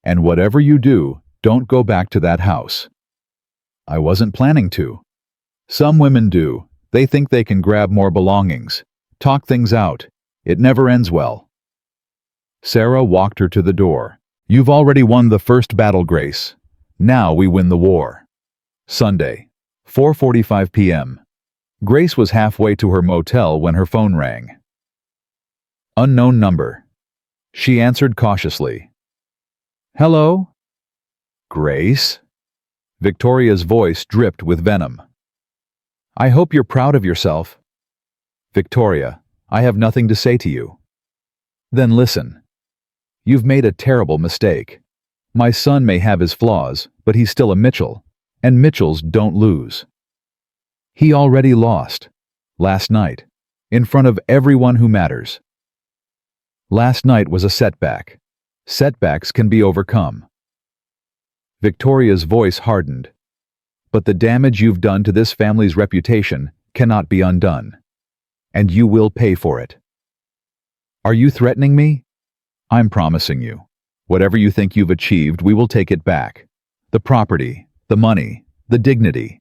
And whatever you do, don't go back to that house. I wasn't planning to. Some women do. They think they can grab more belongings, talk things out. It never ends well. Sarah walked her to the door. You've already won the first battle, Grace. Now we win the war. Sunday, 4:45 p.m. Grace was halfway to her motel when her phone rang. Unknown number. She answered cautiously. Hello? Grace? Victoria's voice dripped with venom. I hope you're proud of yourself. Victoria, I have nothing to say to you. Then listen. You've made a terrible mistake. My son may have his flaws, but he's still a Mitchell, and Mitchells don't lose. He already lost. Last night. In front of everyone who matters. Last night was a setback. Setbacks can be overcome. Victoria's voice hardened. But the damage you've done to this family's reputation cannot be undone. And you will pay for it. Are you threatening me? I'm promising you. Whatever you think you've achieved, we will take it back. The property, the money, the dignity.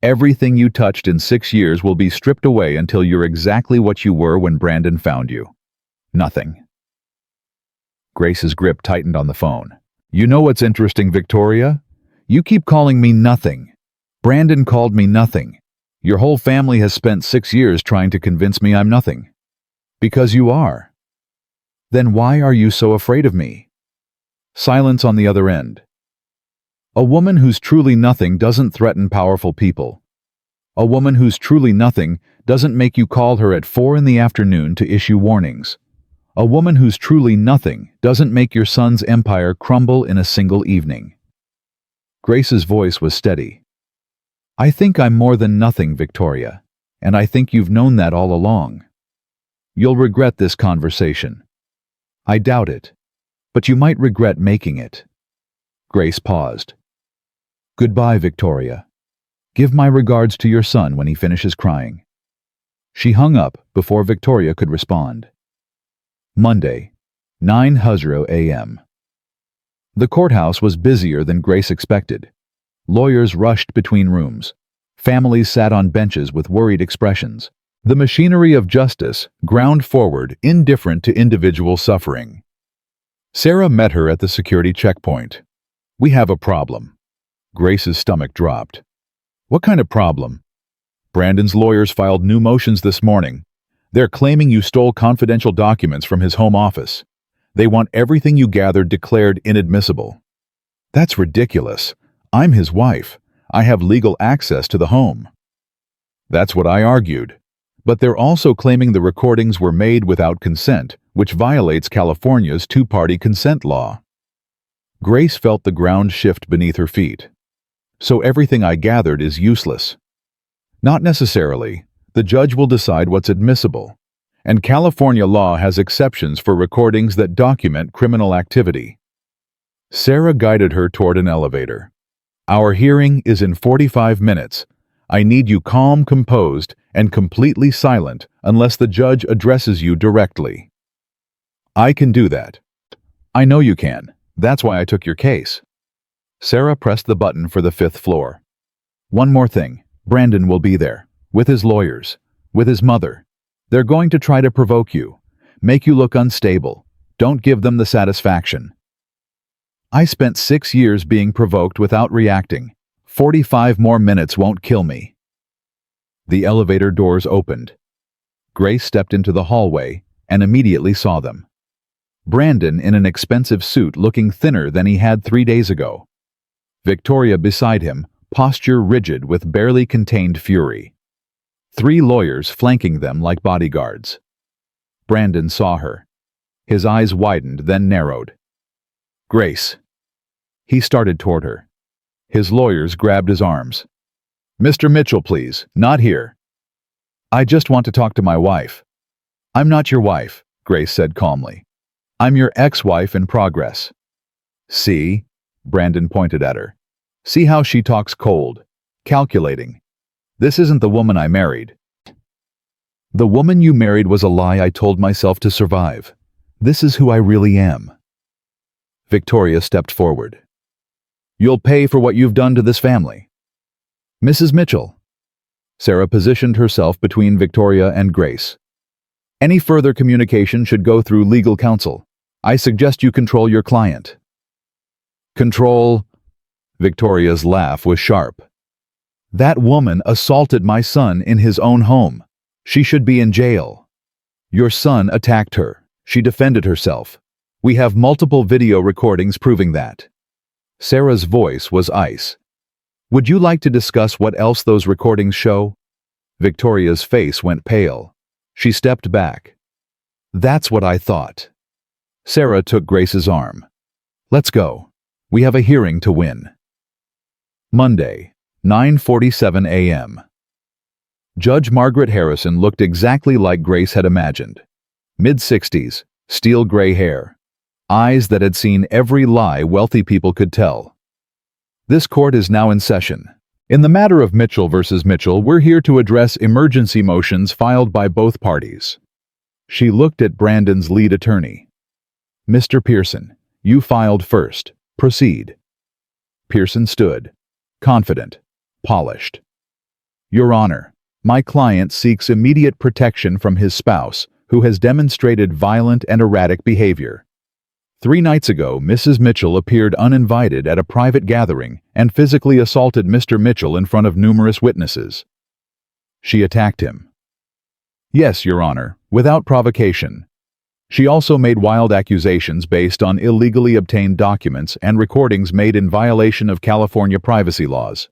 Everything you touched in 6 years will be stripped away until you're exactly what you were when Brandon found you. Nothing. Grace's grip tightened on the phone. You know what's interesting, Victoria? You keep calling me nothing. Brandon called me nothing. Your whole family has spent 6 years trying to convince me I'm nothing. Because you are. Then why are you so afraid of me? Silence on the other end. A woman who's truly nothing doesn't threaten powerful people. A woman who's truly nothing doesn't make you call her at 4 in the afternoon to issue warnings. A woman who's truly nothing doesn't make your son's empire crumble in a single evening. Grace's voice was steady. I think I'm more than nothing, Victoria, and I think you've known that all along. You'll regret this conversation. I doubt it, but you might regret making it. Grace paused. Goodbye, Victoria. Give my regards to your son when he finishes crying. She hung up before Victoria could respond. Monday, 9:00 a.m. The courthouse was busier than Grace expected. Lawyers rushed between rooms. Families sat on benches with worried expressions. The machinery of justice ground forward, indifferent to individual suffering. Sarah met her at the security checkpoint. We have a problem. Grace's stomach dropped. What kind of problem? Brandon's lawyers filed new motions this morning. They're claiming you stole confidential documents from his home office. They want everything you gathered declared inadmissible. That's ridiculous. I'm his wife. I have legal access to the home. That's what I argued. But they're also claiming the recordings were made without consent, which violates California's two-party consent law. Grace felt the ground shift beneath her feet. So everything I gathered is useless. Not necessarily. The judge will decide what's admissible. And California law has exceptions for recordings that document criminal activity. Sarah guided her toward an elevator. Our hearing is in 45 minutes. I need you calm, composed, and completely silent unless the judge addresses you directly. I can do that. I know you can. That's why I took your case. Sarah pressed the button for the 5th floor. One more thing. Brandon will be there. With his lawyers. With his mother. They're going to try to provoke you. Make you look unstable. Don't give them the satisfaction. I spent 6 years being provoked without reacting. 45 more minutes won't kill me. The elevator doors opened. Grace stepped into the hallway and immediately saw them. Brandon in an expensive suit looking thinner than he had 3 days ago. Victoria beside him, posture rigid with barely contained fury. 3 lawyers flanking them like bodyguards. Brandon saw her. His eyes widened, then narrowed. Grace. He started toward her. His lawyers grabbed his arms. Mr. Mitchell, please, not here. I just want to talk to my wife. I'm not your wife, Grace said calmly. I'm your ex-wife in progress. See? Brandon pointed at her. See how she talks cold, calculating. This isn't the woman I married. The woman you married was a lie I told myself to survive. This is who I really am. Victoria stepped forward. You'll pay for what you've done to this family. Mrs. Mitchell. Sarah positioned herself between Victoria and Grace. Any further communication should go through legal counsel. I suggest you control your client. Control? Victoria's laugh was sharp. That woman assaulted my son in his own home. She should be in jail. Your son attacked her. She defended herself. We have multiple video recordings proving that. Sarah's voice was ice. Would you like to discuss what else those recordings show? Victoria's face went pale. She stepped back. That's what I thought. Sarah took Grace's arm. Let's go. We have a hearing to win. Monday, 9:47 a.m. Judge Margaret Harrison looked exactly like Grace had imagined. Mid-60s, steel gray hair. Eyes that had seen every lie wealthy people could tell. This court is now in session. In the matter of Mitchell versus Mitchell, we're here to address emergency motions filed by both parties. She looked at Brandon's lead attorney. Mr. Pearson, you filed first. Proceed. Pearson stood, confident, polished. Your Honor, my client seeks immediate protection from his spouse, who has demonstrated violent and erratic behavior. 3 nights ago, Mrs. Mitchell appeared uninvited at a private gathering and physically assaulted Mr. Mitchell in front of numerous witnesses. She attacked him. Yes, Your Honor, without provocation. She also made wild accusations based on illegally obtained documents and recordings made in violation of California privacy laws.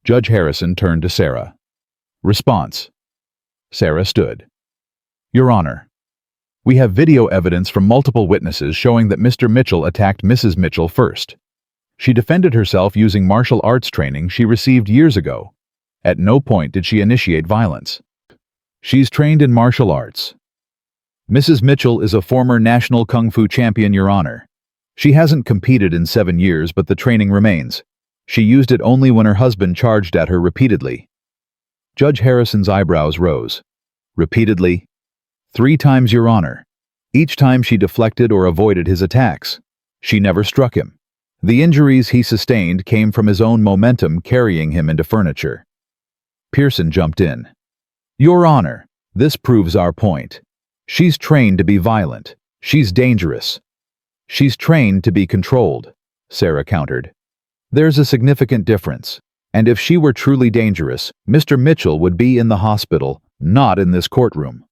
Judge Harrison turned to Sarah. Response. Sarah stood. Your Honor, we have video evidence from multiple witnesses showing that Mr. Mitchell attacked Mrs. Mitchell first. She defended herself using martial arts training she received years ago. At no point did she initiate violence. She's trained in martial arts. Mrs. Mitchell is a former national Kungfu champion, Your Honor. She hasn't competed in 7 years, but the training remains. She used it only when her husband charged at her repeatedly. Judge Harrison's eyebrows rose. Repeatedly? 3 times, Your Honor. Each time she deflected or avoided his attacks. She never struck him. The injuries he sustained came from his own momentum carrying him into furniture. Pearson jumped in. Your Honor, this proves our point. She's trained to be violent. She's dangerous. She's trained to be controlled, Sarah countered. There's a significant difference, and if she were truly dangerous, Mr. Mitchell would be in the hospital, not in this courtroom.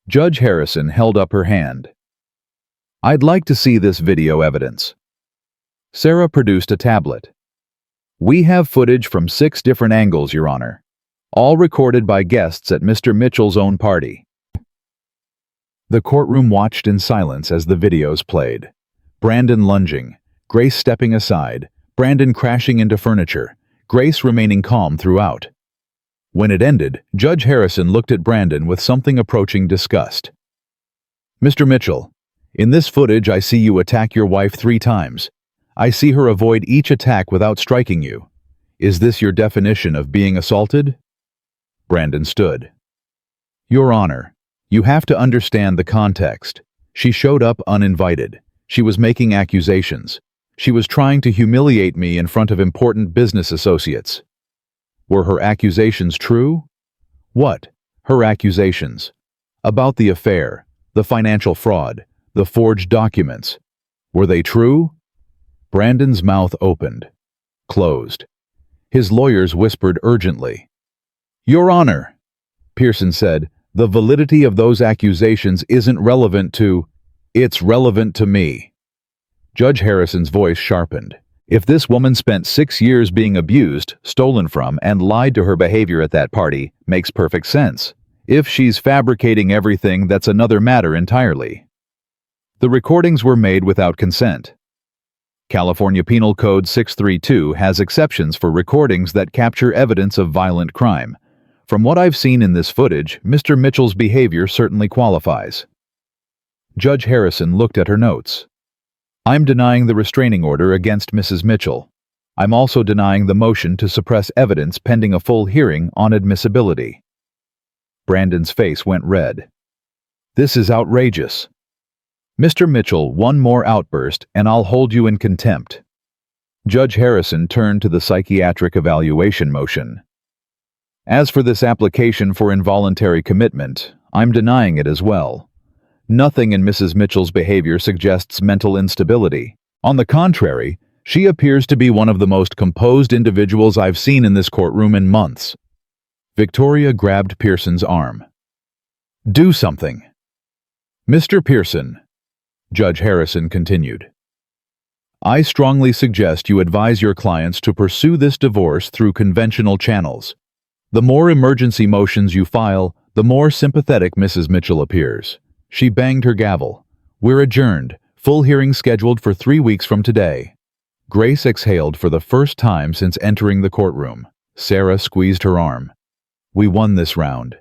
Judge Harrison held up her hand. I'd like to see this video evidence. Sarah produced a tablet. We have footage from 6 different angles, Your Honor, all recorded by guests at Mr. Mitchell's own party. The courtroom watched in silence as the videos played. Brandon lunging, Grace stepping aside, Brandon crashing into furniture, Grace remaining calm throughout. When it ended, Judge Harrison looked at Brandon with something approaching disgust. Mr. Mitchell, in this footage I see you attack your wife 3 times. I see her avoid each attack without striking you. Is this your definition of being assaulted? Brandon stood. Your Honor, you have to understand the context. She showed up uninvited. She was making accusations. She was trying to humiliate me in front of important business associates. Were her accusations true? What? Her accusations. About the affair, the financial fraud, the forged documents. Were they true? Brandon's mouth opened, closed. His lawyers whispered urgently. Your Honor, Pearson said, the validity of those accusations isn't relevant to... It's relevant to me. Judge Harrison's voice sharpened. If this woman spent 6 years being abused, stolen from, and lied to her behavior at that party, makes perfect sense. If she's fabricating everything, that's another matter entirely. The recordings were made without consent. California Penal Code 632 has exceptions for recordings that capture evidence of violent crime. From what I've seen in this footage, Mr. Mitchell's behavior certainly qualifies. Judge Harrison looked at her notes. I'm denying the restraining order against Mrs. Mitchell. I'm also denying the motion to suppress evidence pending a full hearing on admissibility. Brandon's face went red. This is outrageous. Mr. Mitchell, one more outburst and I'll hold you in contempt. Judge Harrison turned to the psychiatric evaluation motion. As for this application for involuntary commitment, I'm denying it as well. Nothing in Mrs. Mitchell's behavior suggests mental instability. On the contrary, she appears to be one of the most composed individuals I've seen in this courtroom in months. Victoria grabbed Pearson's arm. Do something. Mr. Pearson, Judge Harrison continued, I strongly suggest you advise your clients to pursue this divorce through conventional channels. The more emergency motions you file, the more sympathetic Mrs. Mitchell appears. She banged her gavel. We're adjourned. Full hearing scheduled for 3 weeks from today. Grace exhaled for the first time since entering the courtroom. Sarah squeezed her arm. We won this round.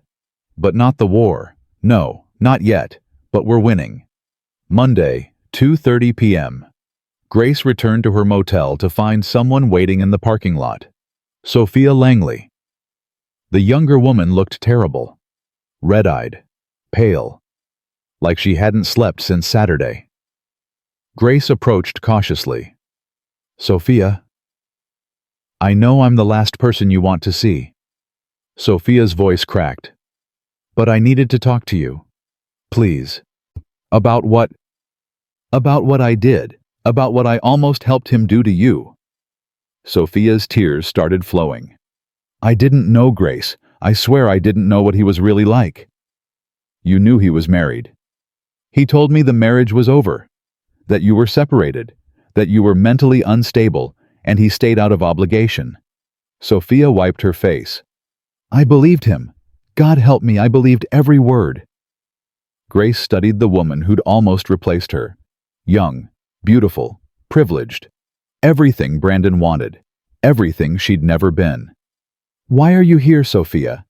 But not the war. No, not yet. But we're winning. Monday, 2:30 p.m. Grace returned to her motel to find someone waiting in the parking lot. Sophia Langley. The younger woman looked terrible. Red-eyed. Pale. Like she hadn't slept since Saturday. Grace approached cautiously. Sophia. I know I'm the last person you want to see. Sophia's voice cracked. But I needed to talk to you. Please. About what? About what I did. About what I almost helped him do to you. Sophia's tears started flowing. I didn't know, Grace. I swear I didn't know what he was really like. You knew he was married. He told me the marriage was over, that you were separated, that you were mentally unstable, and he stayed out of obligation. Sophia wiped her face. I believed him. God help me, I believed every word. Grace studied the woman who'd almost replaced her. Young, beautiful, privileged. Everything Brandon wanted. Everything she'd never been. Why are you here, Sophia?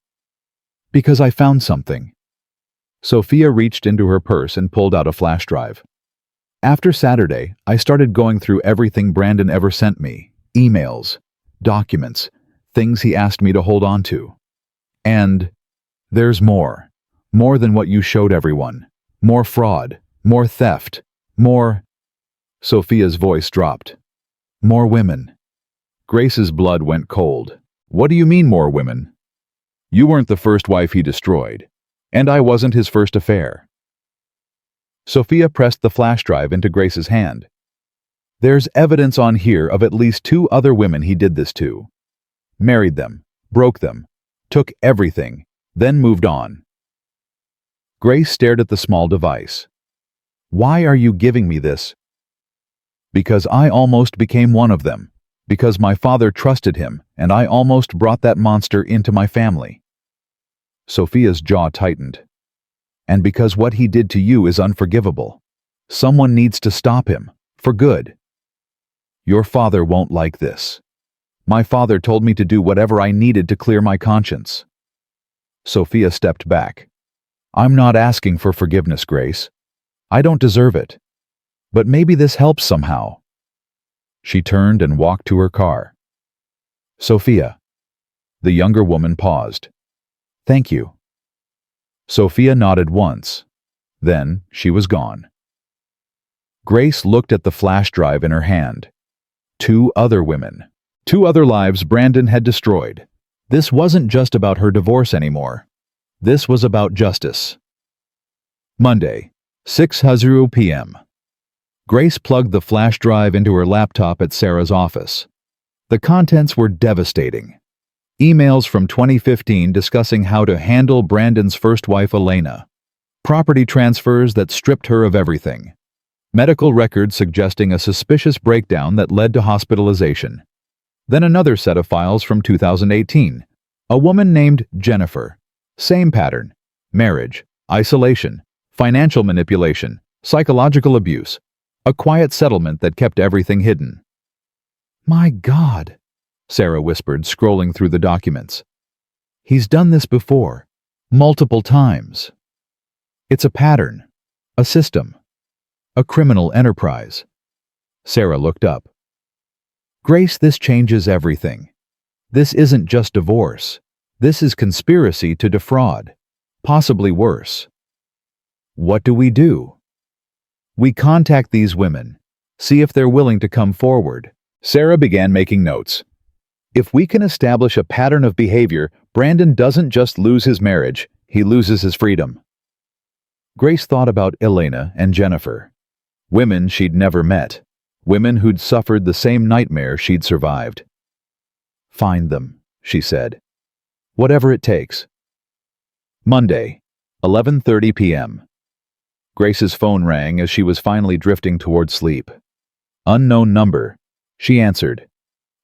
Because I found something. Sophia reached into her purse and pulled out a flash drive. After Saturday, I started going through everything Brandon ever sent me. Emails, documents, things he asked me to hold on to. And there's more. More than what you showed everyone. More fraud. More theft. More... Sophia's voice dropped. More women. Grace's blood went cold. What do you mean more women? You weren't the first wife he destroyed. And I wasn't his first affair. Sophia pressed the flash drive into Grace's hand. There's evidence on here of at least 2 other women he did this to. Married them, broke them, took everything, then moved on. Grace stared at the small device. Why are you giving me this? Because I almost became one of them. Because my father trusted him, and I almost brought that monster into my family. Sophia's jaw tightened. And because what he did to you is unforgivable. Someone needs to stop him, for good. Your father won't like this. My father told me to do whatever I needed to clear my conscience. Sophia stepped back. I'm not asking for forgiveness, Grace. I don't deserve it. But maybe this helps somehow. She turned and walked to her car. Sophia. The younger woman paused. Thank you. Sophia nodded once. Then she was gone. Grace looked at the flash drive in her hand. 2 other women. 2 other lives Brandon had destroyed. This wasn't just about her divorce anymore. This was about justice. Monday, 6:00 p.m. Grace plugged the flash drive into her laptop at Sarah's office. The contents were devastating. Emails from 2015 discussing how to handle Brandon's first wife Elena. Property transfers that stripped her of everything. Medical records suggesting a suspicious breakdown that led to hospitalization. Then another set of files from 2018. A woman named Jennifer. Same pattern. Marriage, isolation, financial manipulation, psychological abuse. A quiet settlement that kept everything hidden. "My God," Sarah whispered, scrolling through the documents. "He's done this before. Multiple times. It's a pattern. A system. A criminal enterprise." Sarah looked up. "Grace, this changes everything. This isn't just divorce. This is conspiracy to defraud. Possibly worse. What do? We contact these women, see if they're willing to come forward." Sarah began making notes. "If we can establish a pattern of behavior, Brandon doesn't just lose his marriage, he loses his freedom." Grace thought about Elena and Jennifer. Women she'd never met. Women who'd suffered the same nightmare she'd survived. "Find them," she said. "Whatever it takes." Monday, 11:30 p.m. Grace's phone rang as she was finally drifting toward sleep. Unknown number. She answered.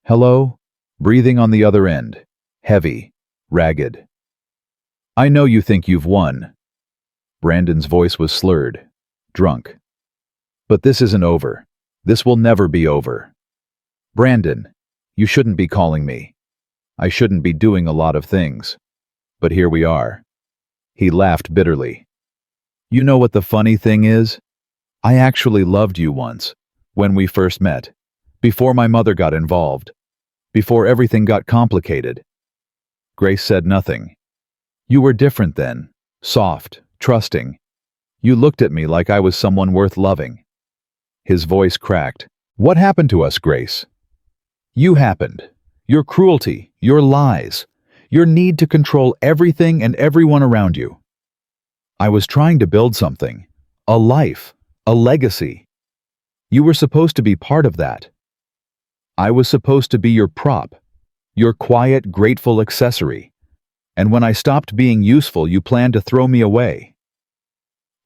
"Hello?" Breathing on the other end. Heavy. Ragged. "I know you think you've won." Brandon's voice was slurred. Drunk. "But this isn't over. This will never be over. Brandon, you shouldn't be calling me. I shouldn't be doing a lot of things. But here we are." He laughed bitterly. "You know what the funny thing is? I actually loved you once, when we first met, before my mother got involved, before everything got complicated." Grace said nothing. "You were different then, soft, trusting. You looked at me like I was someone worth loving." His voice cracked. "What happened to us, Grace?" "You happened. Your cruelty, your lies, your need to control everything and everyone around you. I was trying to build something, a life, a legacy. You were supposed to be part of that. I was supposed to be your prop, your quiet, grateful accessory. And when I stopped being useful, you planned to throw me away."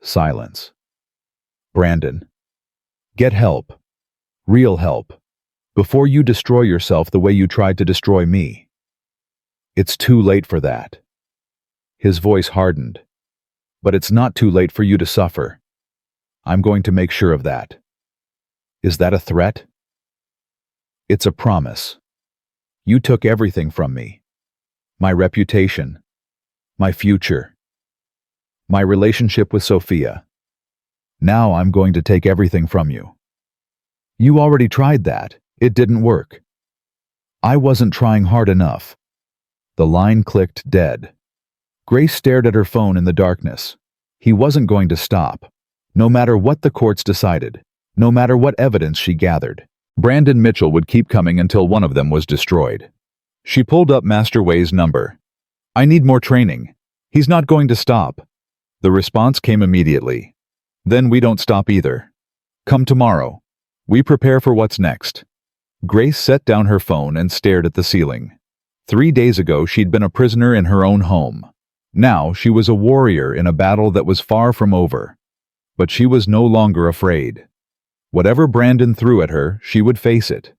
Silence. "Brandon, get help. Real help. Before you destroy yourself the way you tried to destroy me. It's too late for that." His voice hardened. "But it's not too late for you to suffer. I'm going to make sure of that." "Is that a threat?" "It's a promise. You took everything from me. My reputation. My future. My relationship with Sophia. Now I'm going to take everything from you. You already tried that. It didn't work. I wasn't trying hard enough." The line clicked dead. Grace stared at her phone in the darkness. He wasn't going to stop. No matter what the courts decided, no matter what evidence she gathered, Brandon Mitchell would keep coming until one of them was destroyed. She pulled up Master Wei's number. "I need more training. He's not going to stop." The response came immediately. "Then we don't stop either. Come tomorrow. We prepare for what's next." Grace set down her phone and stared at the ceiling. 3 days ago, she'd been a prisoner in her own home. Now she was a warrior in a battle that was far from over. But she was no longer afraid. Whatever Brandon threw at her, she would face it.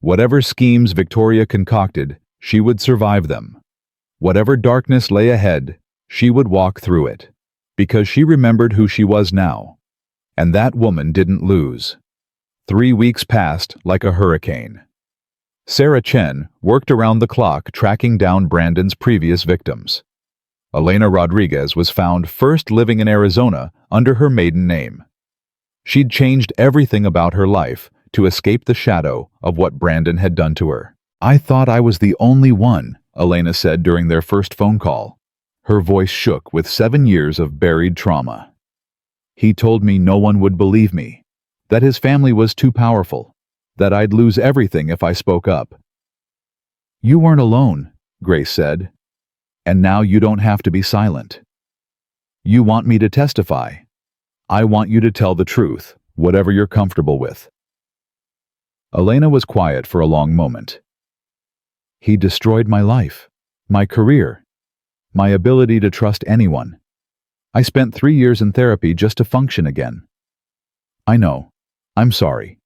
Whatever schemes Victoria concocted, she would survive them. Whatever darkness lay ahead, she would walk through it. Because she remembered who she was now. And that woman didn't lose. 3 weeks passed like a hurricane. Sarah Chen worked around the clock tracking down Brandon's previous victims. Elena Rodriguez was found first living in Arizona under her maiden name. She'd changed everything about her life to escape the shadow of what Brandon had done to her. "I thought I was the only one," Elena said during their first phone call. Her voice shook with 7 years of buried trauma. "He told me no one would believe me, that his family was too powerful. that I'd lose everything if I spoke up. You weren't alone, Grace said, and now you don't have to be silent. You want me to testify. I want you to tell the truth, whatever you're comfortable with. Elena was quiet for a long moment. He destroyed my life, my career, my ability to trust anyone. I spent 3 years in therapy just to function again. I know. I'm sorry.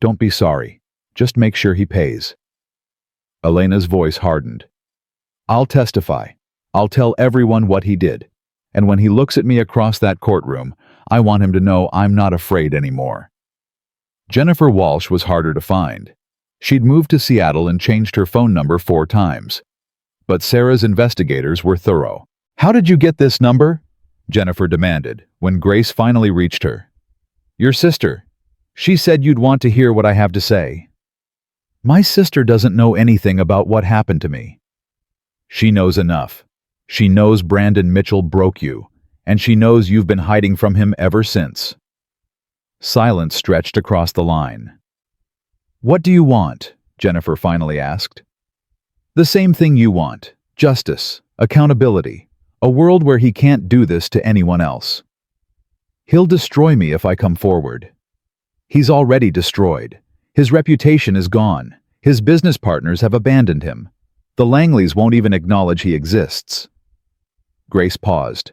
Don't be sorry. Just make sure he pays. Elena's voice hardened. I'll testify. I'll tell everyone what he did. And when he looks at me across that courtroom, I want him to know I'm not afraid anymore. Jennifer Walsh was harder to find. She'd moved to Seattle and changed her phone number 4 times. But Sarah's investigators were thorough. How did you get this number? Jennifer demanded, when Grace finally reached her. Your sister. She said you'd want to hear what I have to say. My sister doesn't know anything about what happened to me. She knows enough. She knows Brandon Mitchell broke you, and she knows you've been hiding from him ever since. Silence stretched across the line. What do you want? Jennifer finally asked. The same thing you want. Justice, accountability, a world where he can't do this to anyone else. He'll destroy me if I come forward. He's already destroyed. His reputation is gone. His business partners have abandoned him. The Langleys won't even acknowledge he exists. Grace paused.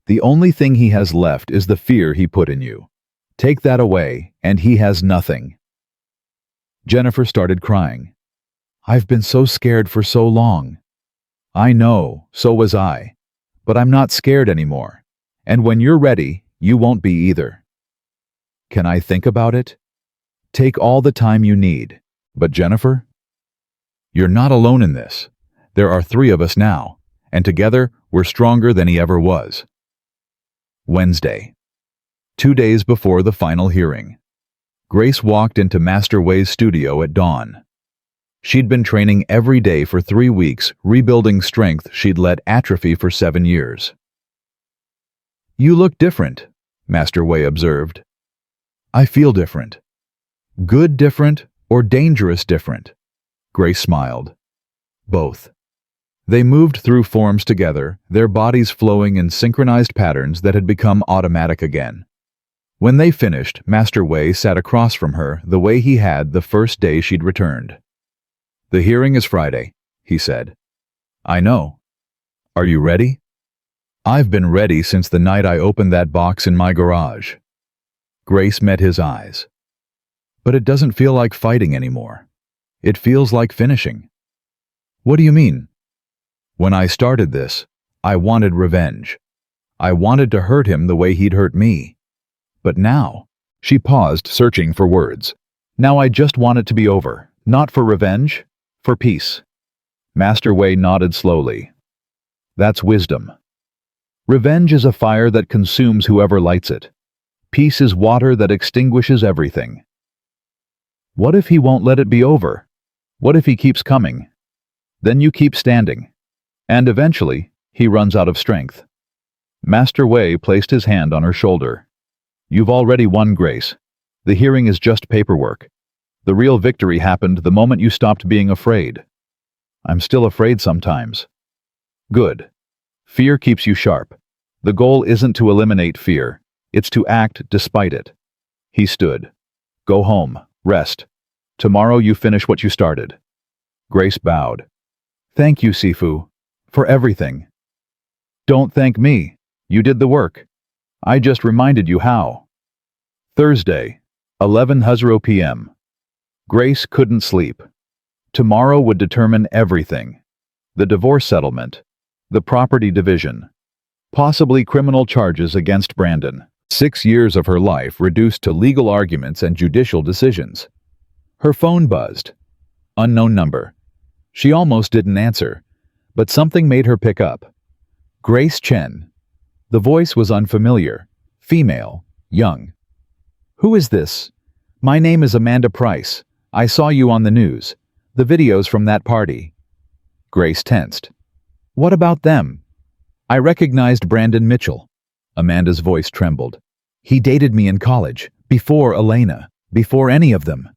The only thing he has left is the fear he put in you. Take that away, and he has nothing. Jennifer started crying. I've been so scared for so long. I know, so was I. But I'm not scared anymore. And when you're ready, you won't be either. Can I think about it? Take all the time you need. But Jennifer? You're not alone in this. There are 3 of us now, and together we're stronger than he ever was. Wednesday. 2 days before the final hearing. Grace walked into Master Way's studio at dawn. She'd been training every day for 3 weeks, rebuilding strength she'd let atrophy for 7 years. You look different, Master Way observed. I feel different. Good different or dangerous different? Grace smiled. Both. They moved through forms together, their bodies flowing in synchronized patterns that had become automatic again. When they finished, Master Way sat across from her the way he had the first day she'd returned. The hearing is Friday, he said. I know. Are you ready? I've been ready since the night I opened that box in my garage. Grace met his eyes. But it doesn't feel like fighting anymore. It feels like finishing. What do you mean? When I started this, I wanted revenge. I wanted to hurt him the way he'd hurt me. But now, she paused, searching for words. Now I just want it to be over, not for revenge, for peace. Master Way nodded slowly. That's wisdom. Revenge is a fire that consumes whoever lights it. Peace is water that extinguishes everything. What if he won't let it be over? What if he keeps coming? Then you keep standing. And eventually, he runs out of strength. Master Way placed his hand on her shoulder. You've already won, Grace. The hearing is just paperwork. The real victory happened the moment you stopped being afraid. I'm still afraid sometimes. Good. Fear keeps you sharp. The goal isn't to eliminate fear. It's to act despite it. He stood. Go home. Rest. Tomorrow you finish what you started. Grace bowed. Thank you, Sifu. For everything. Don't thank me. You did the work. I just reminded you how. Thursday, 11:00 p.m. Grace couldn't sleep. Tomorrow would determine everything. The divorce settlement. The property division. Possibly criminal charges against Brandon. 6 years of her life reduced to legal arguments and judicial decisions. Her phone buzzed. Unknown number. She almost didn't answer, but something made her pick up. Grace Chen. The voice was unfamiliar. Female. Young. Who is this? My name is Amanda Price. I saw you on the news. The videos from that party. Grace tensed. What about them? I recognized Brandon Mitchell. Amanda's voice trembled. He dated me in college, before Elena, before any of them.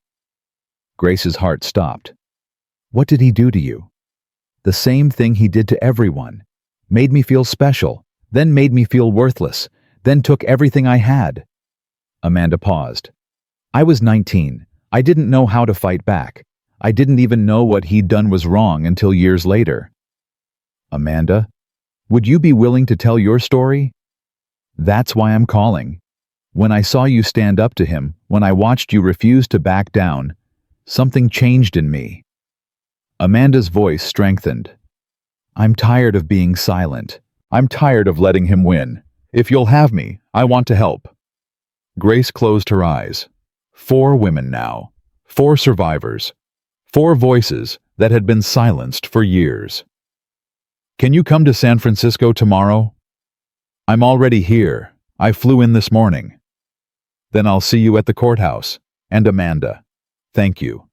Grace's heart stopped. What did he do to you? The same thing he did to everyone. Made me feel special, then made me feel worthless, then took everything I had. Amanda paused. I was 19. I didn't know how to fight back. I didn't even know what he'd done was wrong until years later. Amanda, would you be willing to tell your story? That's why I'm calling. When I saw you stand up to him, when I watched you refuse to back down, something changed in me. Amanda's voice strengthened. I'm tired of being silent. I'm tired of letting him win. If you'll have me, I want to help. Grace closed her eyes. 4 women now. 4 survivors. 4 voices that had been silenced for years. Can you come to San Francisco tomorrow? I'm already here. I flew in this morning. Then I'll see you at the courthouse. And Amanda, thank you.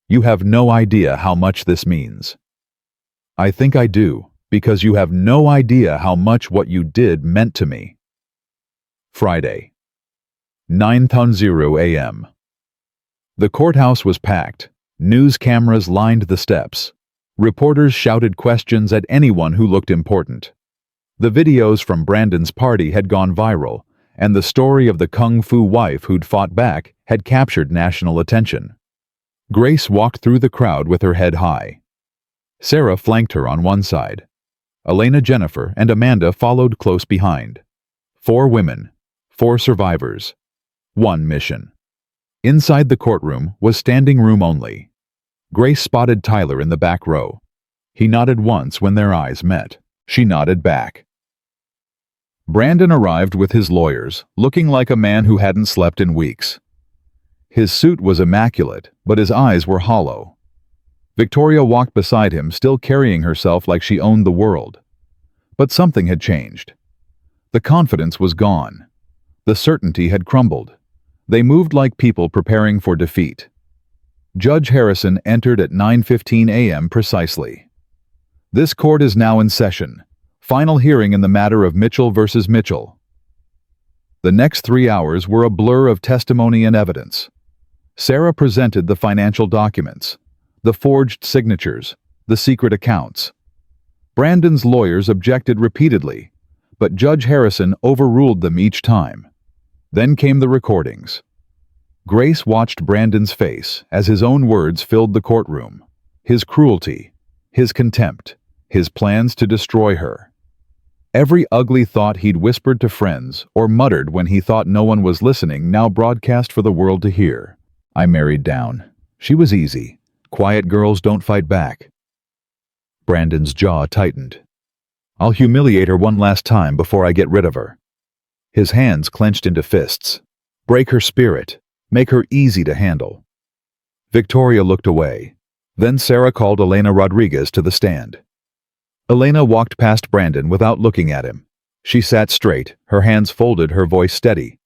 You have no idea how much this means. I think I do, because you have no idea how much what you did meant to me. Friday, 9:00 a.m. The courthouse was packed. News cameras lined the steps. Reporters shouted questions at anyone who looked important. The videos from Brandon's party had gone viral, and the story of the Kungfu wife who'd fought back had captured national attention. Grace walked through the crowd with her head high. Sarah flanked her on one side. Elena, Jennifer, and Amanda followed close behind. 4 women, 4 survivors, 1 mission. Inside the courtroom was standing room only. Grace spotted Tyler in the back row. He nodded once when their eyes met. She nodded back. Brandon arrived with his lawyers, looking like a man who hadn't slept in weeks. His suit was immaculate, but his eyes were hollow. Victoria walked beside him, still carrying herself like she owned the world. But something had changed. The confidence was gone. The certainty had crumbled. They moved like people preparing for defeat. Judge Harrison entered at 9:15 a.m. precisely. This court is now in session. Final hearing in the matter of Mitchell versus Mitchell. The next 3 hours were a blur of testimony and evidence. Sarah presented the financial documents, the forged signatures, the secret accounts. Brandon's lawyers objected repeatedly, but Judge Harrison overruled them each time. Then came the recordings. Grace watched Brandon's face as his own words filled the courtroom. His cruelty, his contempt, his plans to destroy her. Every ugly thought he'd whispered to friends or muttered when he thought no one was listening now broadcast for the world to hear. I married down. She was easy. Quiet girls don't fight back. Brandon's jaw tightened. I'll humiliate her one last time before I get rid of her. His hands clenched into fists. Break her spirit. Make her easy to handle. Victoria looked away. Then Sarah called Elena Rodriguez to the stand. Elena walked past Brandon without looking at him. She sat straight, her hands folded, her voice steady.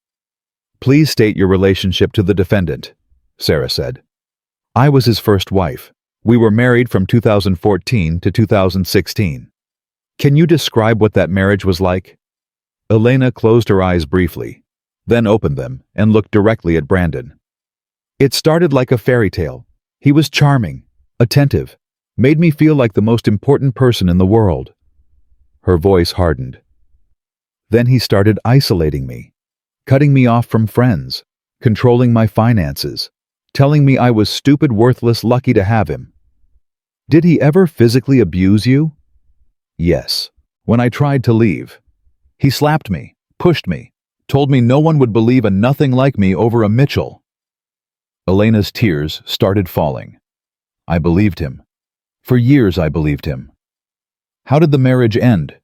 Please state your relationship to the defendant, Sarah said. I was his first wife. We were married from 2014 to 2016. Can you describe what that marriage was like? Elena closed her eyes briefly, then opened them and looked directly at Brandon. It started like a fairy tale. He was charming, attentive, made me feel like the most important person in the world. Her voice hardened. Then he started isolating me, cutting me off from friends, controlling my finances, telling me I was stupid, worthless, lucky to have him. Did he ever physically abuse you? Yes, when I tried to leave. He slapped me, pushed me, told me no one would believe a nothing like me over a Mitchell. Elena's tears started falling. I believed him. For years I believed him. How did the marriage end?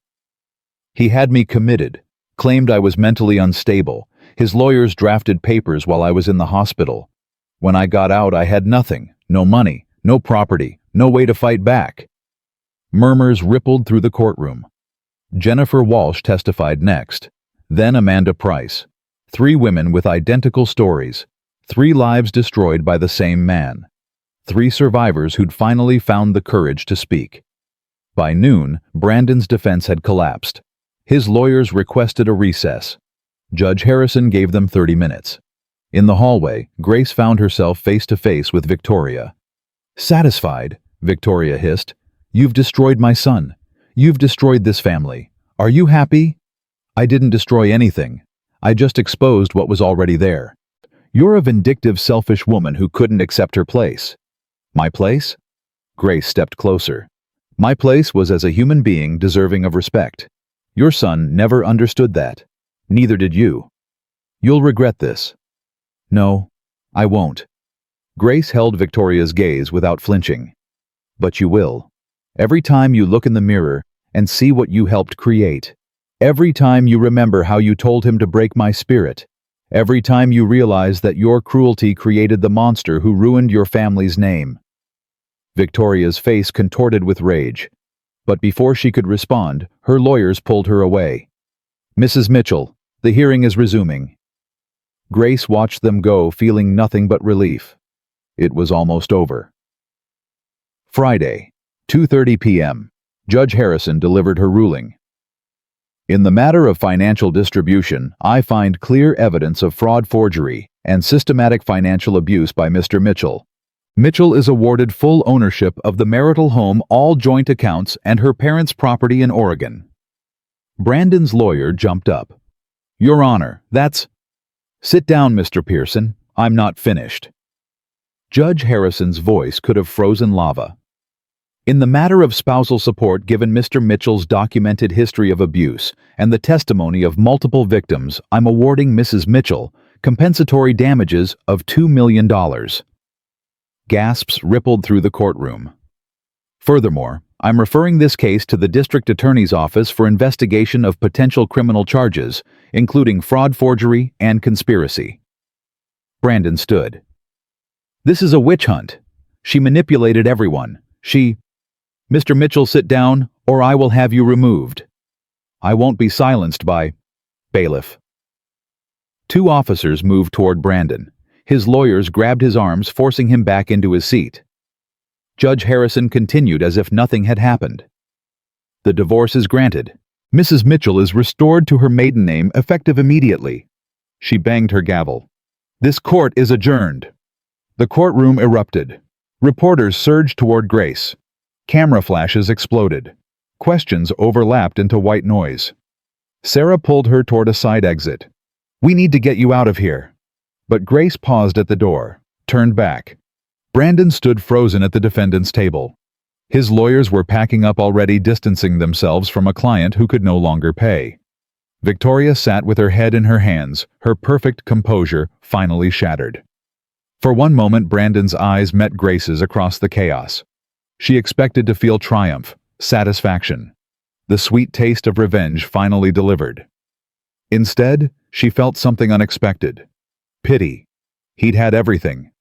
He had me committed, claimed I was mentally unstable. His lawyers drafted papers while I was in the hospital. When I got out, I had nothing, no money, no property, no way to fight back. Murmurs rippled through the courtroom. Jennifer Walsh testified next, then Amanda Price. 3 women with identical stories, 3 lives destroyed by the same man. 3 survivors who'd finally found the courage to speak. By noon, Brandon's defense had collapsed. His lawyers requested a recess. Judge Harrison gave them 30 minutes. In the hallway, Grace found herself face to face with Victoria. "Satisfied?" Victoria hissed. "You've destroyed my son. You've destroyed this family. Are you happy?" "I didn't destroy anything. I just exposed what was already there. You're a vindictive, selfish woman who couldn't accept her place." "My place?" Grace stepped closer. "My place was as a human being deserving of respect. Your son never understood that. Neither did you. You'll regret this." "No, I won't." Grace held Victoria's gaze without flinching. "But you will. Every time you look in the mirror and see what you helped create. Every time you remember how you told him to break my spirit. Every time you realize that your cruelty created the monster who ruined your family's name." Victoria's face contorted with rage. But before she could respond, her lawyers pulled her away. "Mrs. Mitchell, the hearing is resuming." Grace watched them go, feeling nothing but relief. It was almost over. Friday, 2:30 p.m. Judge Harrison delivered her ruling. "In the matter of financial distribution, I find clear evidence of fraud, forgery, and systematic financial abuse by Mr. Mitchell. Mitchell is awarded full ownership of the marital home, all joint accounts, and her parents' property in Oregon." Brandon's lawyer jumped up. "Your Honor, that's—" "Sit down, Mr. Pearson. I'm not finished." Judge Harrison's voice could have frozen lava. "In the matter of spousal support, given Mr. Mitchell's documented history of abuse and the testimony of multiple victims, I'm awarding Mrs. Mitchell compensatory damages of $2 million. Gasps rippled through the courtroom. "Furthermore, I'm referring this case to the District Attorney's Office for investigation of potential criminal charges, including fraud, forgery, and conspiracy." Brandon stood. "This is a witch hunt. She manipulated everyone. Mr. Mitchell, sit down, or I will have you removed." "I won't be silenced by—" "Bailiff." Two officers moved toward Brandon. His lawyers grabbed his arms, forcing him back into his seat. Judge Harrison continued as if nothing had happened. "The divorce is granted. Mrs. Mitchell is restored to her maiden name effective immediately." She banged her gavel. "This court is adjourned." The courtroom erupted. Reporters surged toward Grace. Camera flashes exploded. Questions overlapped into white noise. Sarah pulled her toward a side exit. "We need to get you out of here." But Grace paused at the door, turned back. Brandon stood frozen at the defendant's table. His lawyers were packing up already, distancing themselves from a client who could no longer pay. Victoria sat with her head in her hands, her perfect composure finally shattered. For one moment, Brandon's eyes met Grace's across the chaos. She expected to feel triumph, satisfaction, the sweet taste of revenge finally delivered. Instead, she felt something unexpected. Pity. He'd had everything.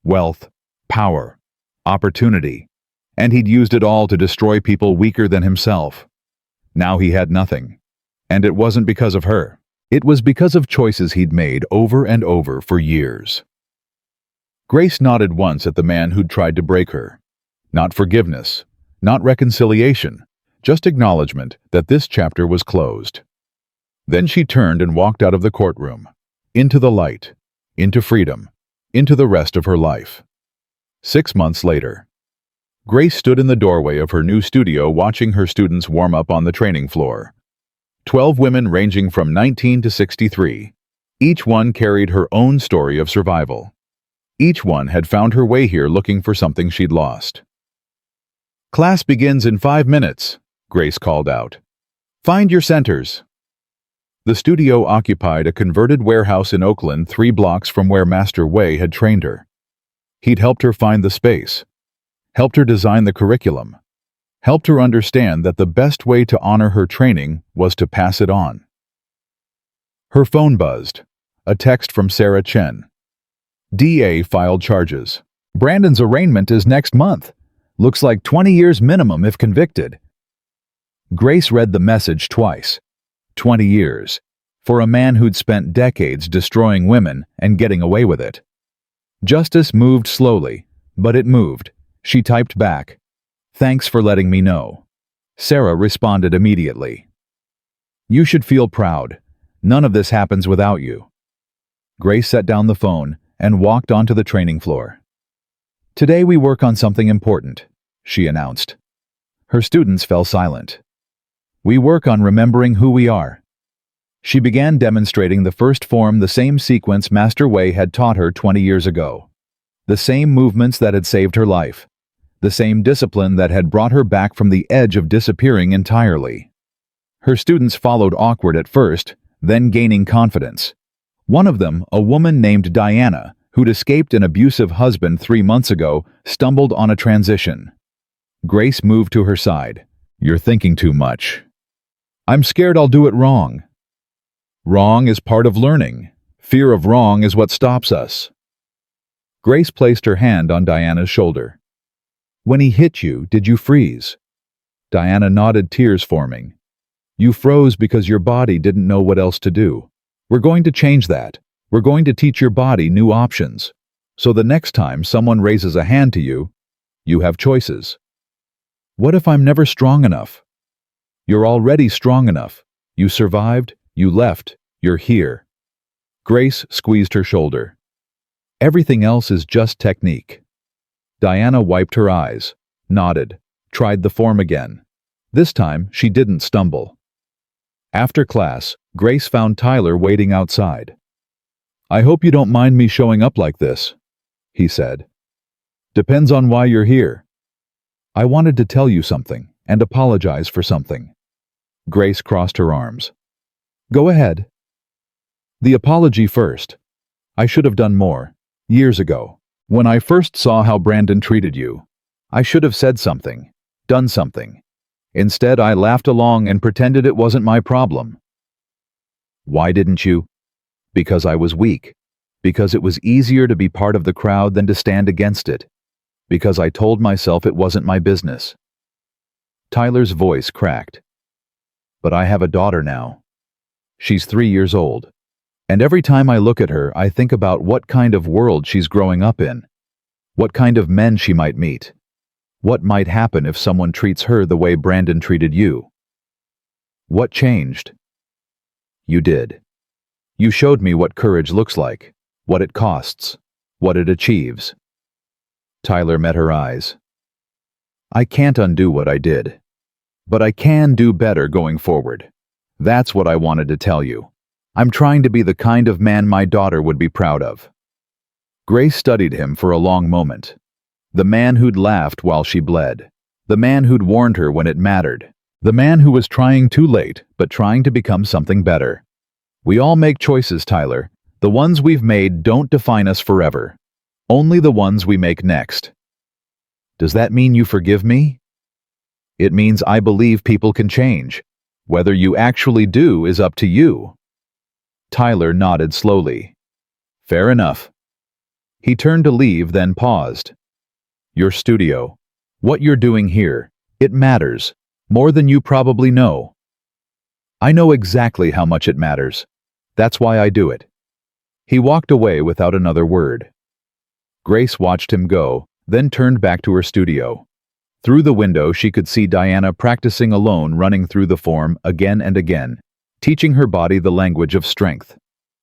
Wealth, power, opportunity, and he'd used it all to destroy people weaker than himself. Now he had nothing. And it wasn't because of her. It was because of choices he'd made over and over for years. Grace nodded once at the man who'd tried to break her. Not forgiveness, not reconciliation, just acknowledgement that this chapter was closed. Then she turned and walked out of the courtroom, into the light, into freedom, into the rest of her life. 6 months later, Grace stood in the doorway of her new studio watching her students warm up on the training floor. 12 women ranging from 19 to 63. Each one carried her own story of survival. Each one had found her way here looking for something she'd lost. "Class begins in 5 minutes, Grace called out. "Find your centers." The studio occupied a converted warehouse in Oakland, 3 blocks from where Master Wei had trained her. He'd helped her find the space, helped her design the curriculum, helped her understand that the best way to honor her training was to pass it on. Her phone buzzed. A text from Sarah Chen. DA filed charges. "Brandon's arraignment is next month. Looks like 20 years minimum if convicted." Grace read the message twice. 20 years. For a man who'd spent decades destroying women and getting away with it. Justice moved slowly, but it moved. She typed back, "Thanks for letting me know." Sarah responded immediately. "You should feel proud. None of this happens without you." Grace set down the phone and walked onto the training floor. "Today we work on something important," she announced. Her students fell silent. "We work on remembering who we are." She began demonstrating the first form, the same sequence Master Wei had taught her 20 years ago. The same movements that had saved her life. The same discipline that had brought her back from the edge of disappearing entirely. Her students followed, awkward at first, then gaining confidence. One of them, a woman named Diana, who'd escaped an abusive husband 3 months ago, stumbled on a transition. Grace moved to her side. "You're thinking too much." "I'm scared I'll do it wrong." "Wrong is part of learning. Fear of wrong is what stops us." Grace placed her hand on Diana's shoulder. "When he hit you, did you freeze?" Diana nodded, tears forming. "You froze because your body didn't know what else to do. We're going to change that. We're going to teach your body new options. So the next time someone raises a hand to you, you have choices." "What if I'm never strong enough?" "You're already strong enough. You survived, you left, you're here." Grace squeezed her shoulder. "Everything else is just technique." Diana wiped her eyes, nodded, tried the form again. This time, she didn't stumble. After class, Grace found Tyler waiting outside. "I hope you don't mind me showing up like this," he said. "Depends on why you're here." "I wanted to tell you something and apologize for something." Grace crossed her arms. "Go ahead." "The apology first. I should have done more. Years ago, when I first saw how Brandon treated you, I should have said something, done something. Instead, I laughed along and pretended it wasn't my problem." "Why didn't you?" "Because I was weak. Because it was easier to be part of the crowd than to stand against it. Because I told myself it wasn't my business." Tyler's voice cracked. "But I have a daughter now. She's 3 years old. And every time I look at her, I think about what kind of world she's growing up in. What kind of men she might meet. What might happen if someone treats her the way Brandon treated you." "What changed?" "You did. You showed me what courage looks like, what it costs, what it achieves." Tyler met her eyes. "I can't undo what I did. But I can do better going forward. That's what I wanted to tell you. I'm trying to be the kind of man my daughter would be proud of." Grace studied him for a long moment. The man who'd laughed while she bled. The man who'd warned her when it mattered. The man who was trying too late, but trying to become something better. "We all make choices, Tyler. The ones we've made don't define us forever. Only the ones we make next." "Does that mean you forgive me?" "It means I believe people can change. Whether you actually do is up to you." Tyler nodded slowly. "Fair enough." He turned to leave, then paused. "Your studio. What you're doing here. It matters. More than you probably know." "I know exactly how much it matters. That's why I do it." He walked away without another word. Grace watched him go, then turned back to her studio. Through the window, she could see Diana practicing alone, running through the form again and again, teaching her body the language of strength.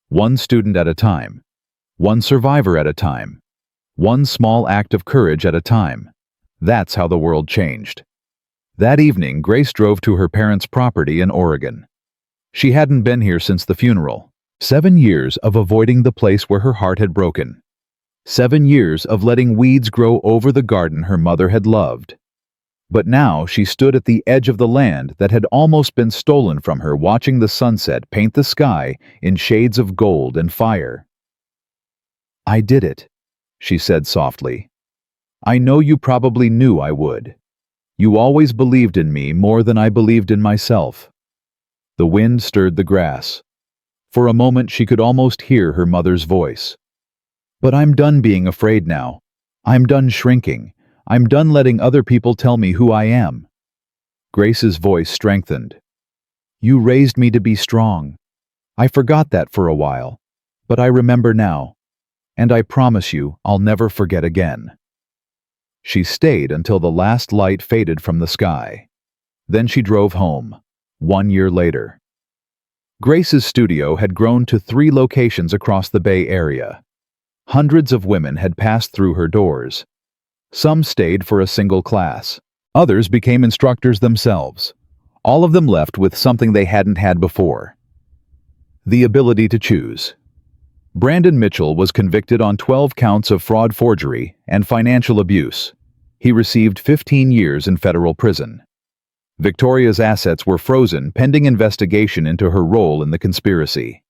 One student at a time. One survivor at a time. One small act of courage at a time. That's how the world changed. That evening, Grace drove to her parents' property in Oregon. She hadn't been here since the funeral. 7 years of avoiding the place where her heart had broken. 7 years of letting weeds grow over the garden her mother had loved. But now she stood at the edge of the land that had almost been stolen from her, watching the sunset paint the sky in shades of gold and fire. "I did it," she said softly. "I know you probably knew I would. You always believed in me more than I believed in myself." The wind stirred the grass. For a moment she could almost hear her mother's voice. "But I'm done being afraid now. I'm done shrinking. I'm done letting other people tell me who I am." Grace's voice strengthened. "You raised me to be strong. I forgot that for a while, but I remember now. And I promise you I'll never forget again." She stayed until the last light faded from the sky. Then she drove home, 1 year later. Grace's studio had grown to 3 locations across the Bay Area. Hundreds of women had passed through her doors. Some stayed for a single class. Others became instructors themselves. All of them left with something they hadn't had before: the ability to choose. Brandon Mitchell was convicted on 12 counts of fraud, forgery, and financial abuse. He received 15 years in federal prison. Victoria's assets were frozen pending investigation into her role in the conspiracy.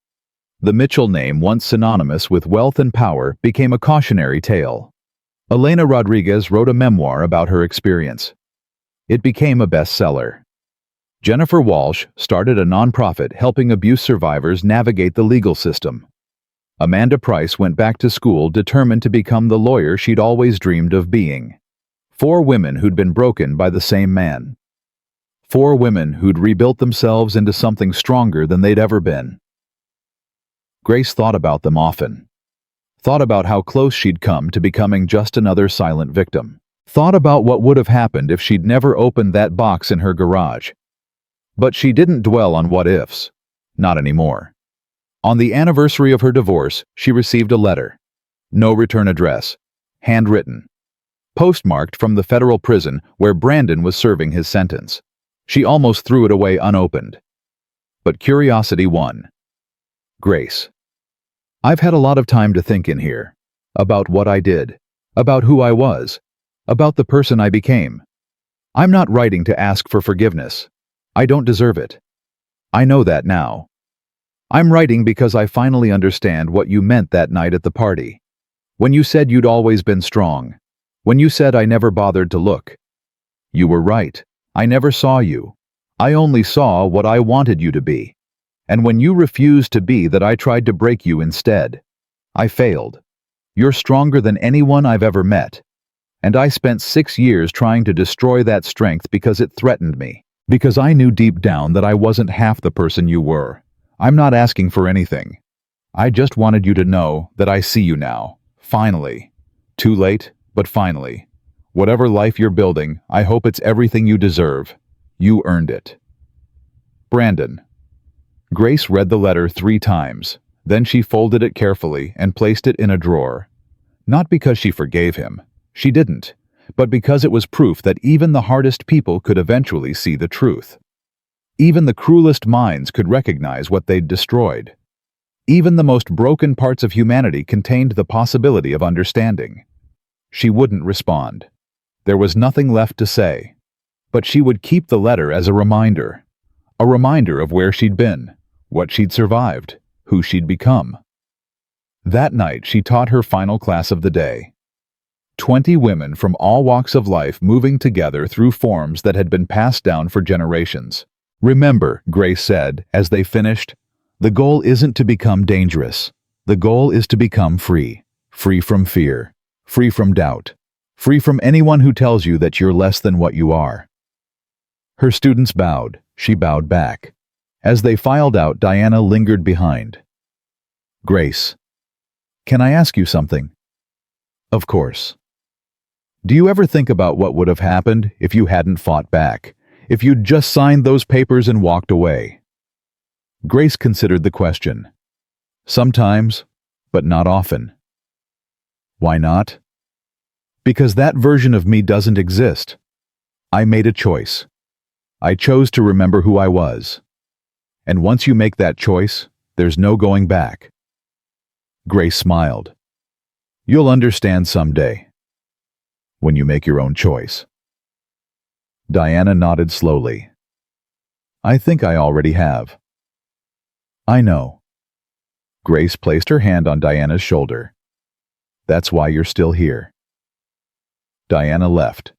The Mitchell name, once synonymous with wealth and power, became a cautionary tale. Elena Rodriguez wrote a memoir about her experience. It became a bestseller. Jennifer Walsh started a nonprofit helping abuse survivors navigate the legal system. Amanda Price went back to school determined to become the lawyer she'd always dreamed of being. 4 women who'd been broken by the same man. 4 women who'd rebuilt themselves into something stronger than they'd ever been. Grace thought about them often. Thought about how close she'd come to becoming just another silent victim. Thought about what would have happened if she'd never opened that box in her garage. But she didn't dwell on what-ifs. Not anymore. On the anniversary of her divorce, she received a letter. No return address. Handwritten. Postmarked from the federal prison where Brandon was serving his sentence. She almost threw it away unopened. But curiosity won. Grace. I've had a lot of time to think in here. About what I did. About who I was. About the person I became. I'm not writing to ask for forgiveness. I don't deserve it. I know that now. I'm writing because I finally understand what you meant that night at the party. When you said you'd always been strong. When you said I never bothered to look. You were right. I never saw you. I only saw what I wanted you to be. And when you refused to be that, I tried to break you instead. I failed. You're stronger than anyone I've ever met. And I spent 6 years trying to destroy that strength because it threatened me. Because I knew deep down that I wasn't half the person you were. I'm not asking for anything. I just wanted you to know that I see you now. Finally. Too late, but finally. Whatever life you're building, I hope it's everything you deserve. You earned it. Brandon. Grace read the letter 3 times. Then she folded it carefully and placed it in a drawer. Not because she forgave him. She didn't. But because it was proof that even the hardest people could eventually see the truth. Even the cruelest minds could recognize what they'd destroyed. Even the most broken parts of humanity contained the possibility of understanding. She wouldn't respond. There was nothing left to say. But she would keep the letter as a reminder. A reminder of where she'd been, what she'd survived, who she'd become. That night she taught her final class of the day. 20 women from all walks of life moving together through forms that had been passed down for generations. Remember, Grace said as they finished, the goal isn't to become dangerous. The goal is to become free. Free from fear. Free from doubt. Free from anyone who tells you that you're less than what you are. Her students bowed. She bowed back. As they filed out, Diana lingered behind. Grace. Can I ask you something? Of course. Do you ever think about what would have happened if you hadn't fought back? If you'd just signed those papers and walked away? Grace considered the question. Sometimes, but not often. Why not? Because that version of me doesn't exist. I made a choice. I chose to remember who I was. And once you make that choice, there's no going back. Grace smiled. You'll understand someday. When you make your own choice. Diana nodded slowly. I think I already have. I know. Grace placed her hand on Diana's shoulder. That's why you're still here. Diana left.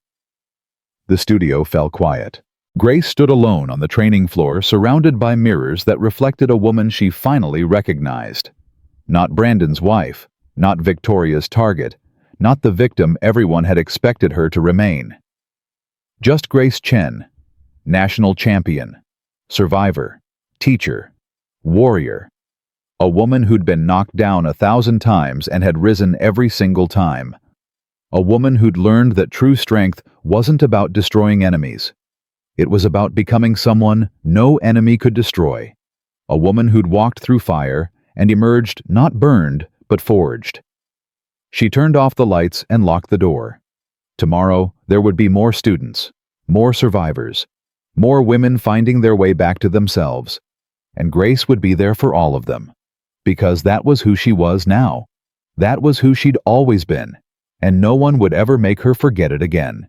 The studio fell quiet. Grace stood alone on the training floor, surrounded by mirrors that reflected a woman she finally recognized. Not Brandon's wife, not Victoria's target, not the victim everyone had expected her to remain. Just Grace Chen, national champion, survivor, teacher, warrior, a woman who'd been knocked down 1,000 times and had risen every single time. A woman who'd learned that true strength wasn't about destroying enemies. It was about becoming someone no enemy could destroy. a woman who'd walked through fire and emerged not burned, but forged. She turned off the lights and locked the door. Tomorrow, there would be more students, more survivors, more women finding their way back to themselves, and Grace would be there for all of them. Because that was who she was now. That was who she'd always been, and no one would ever make her forget it again.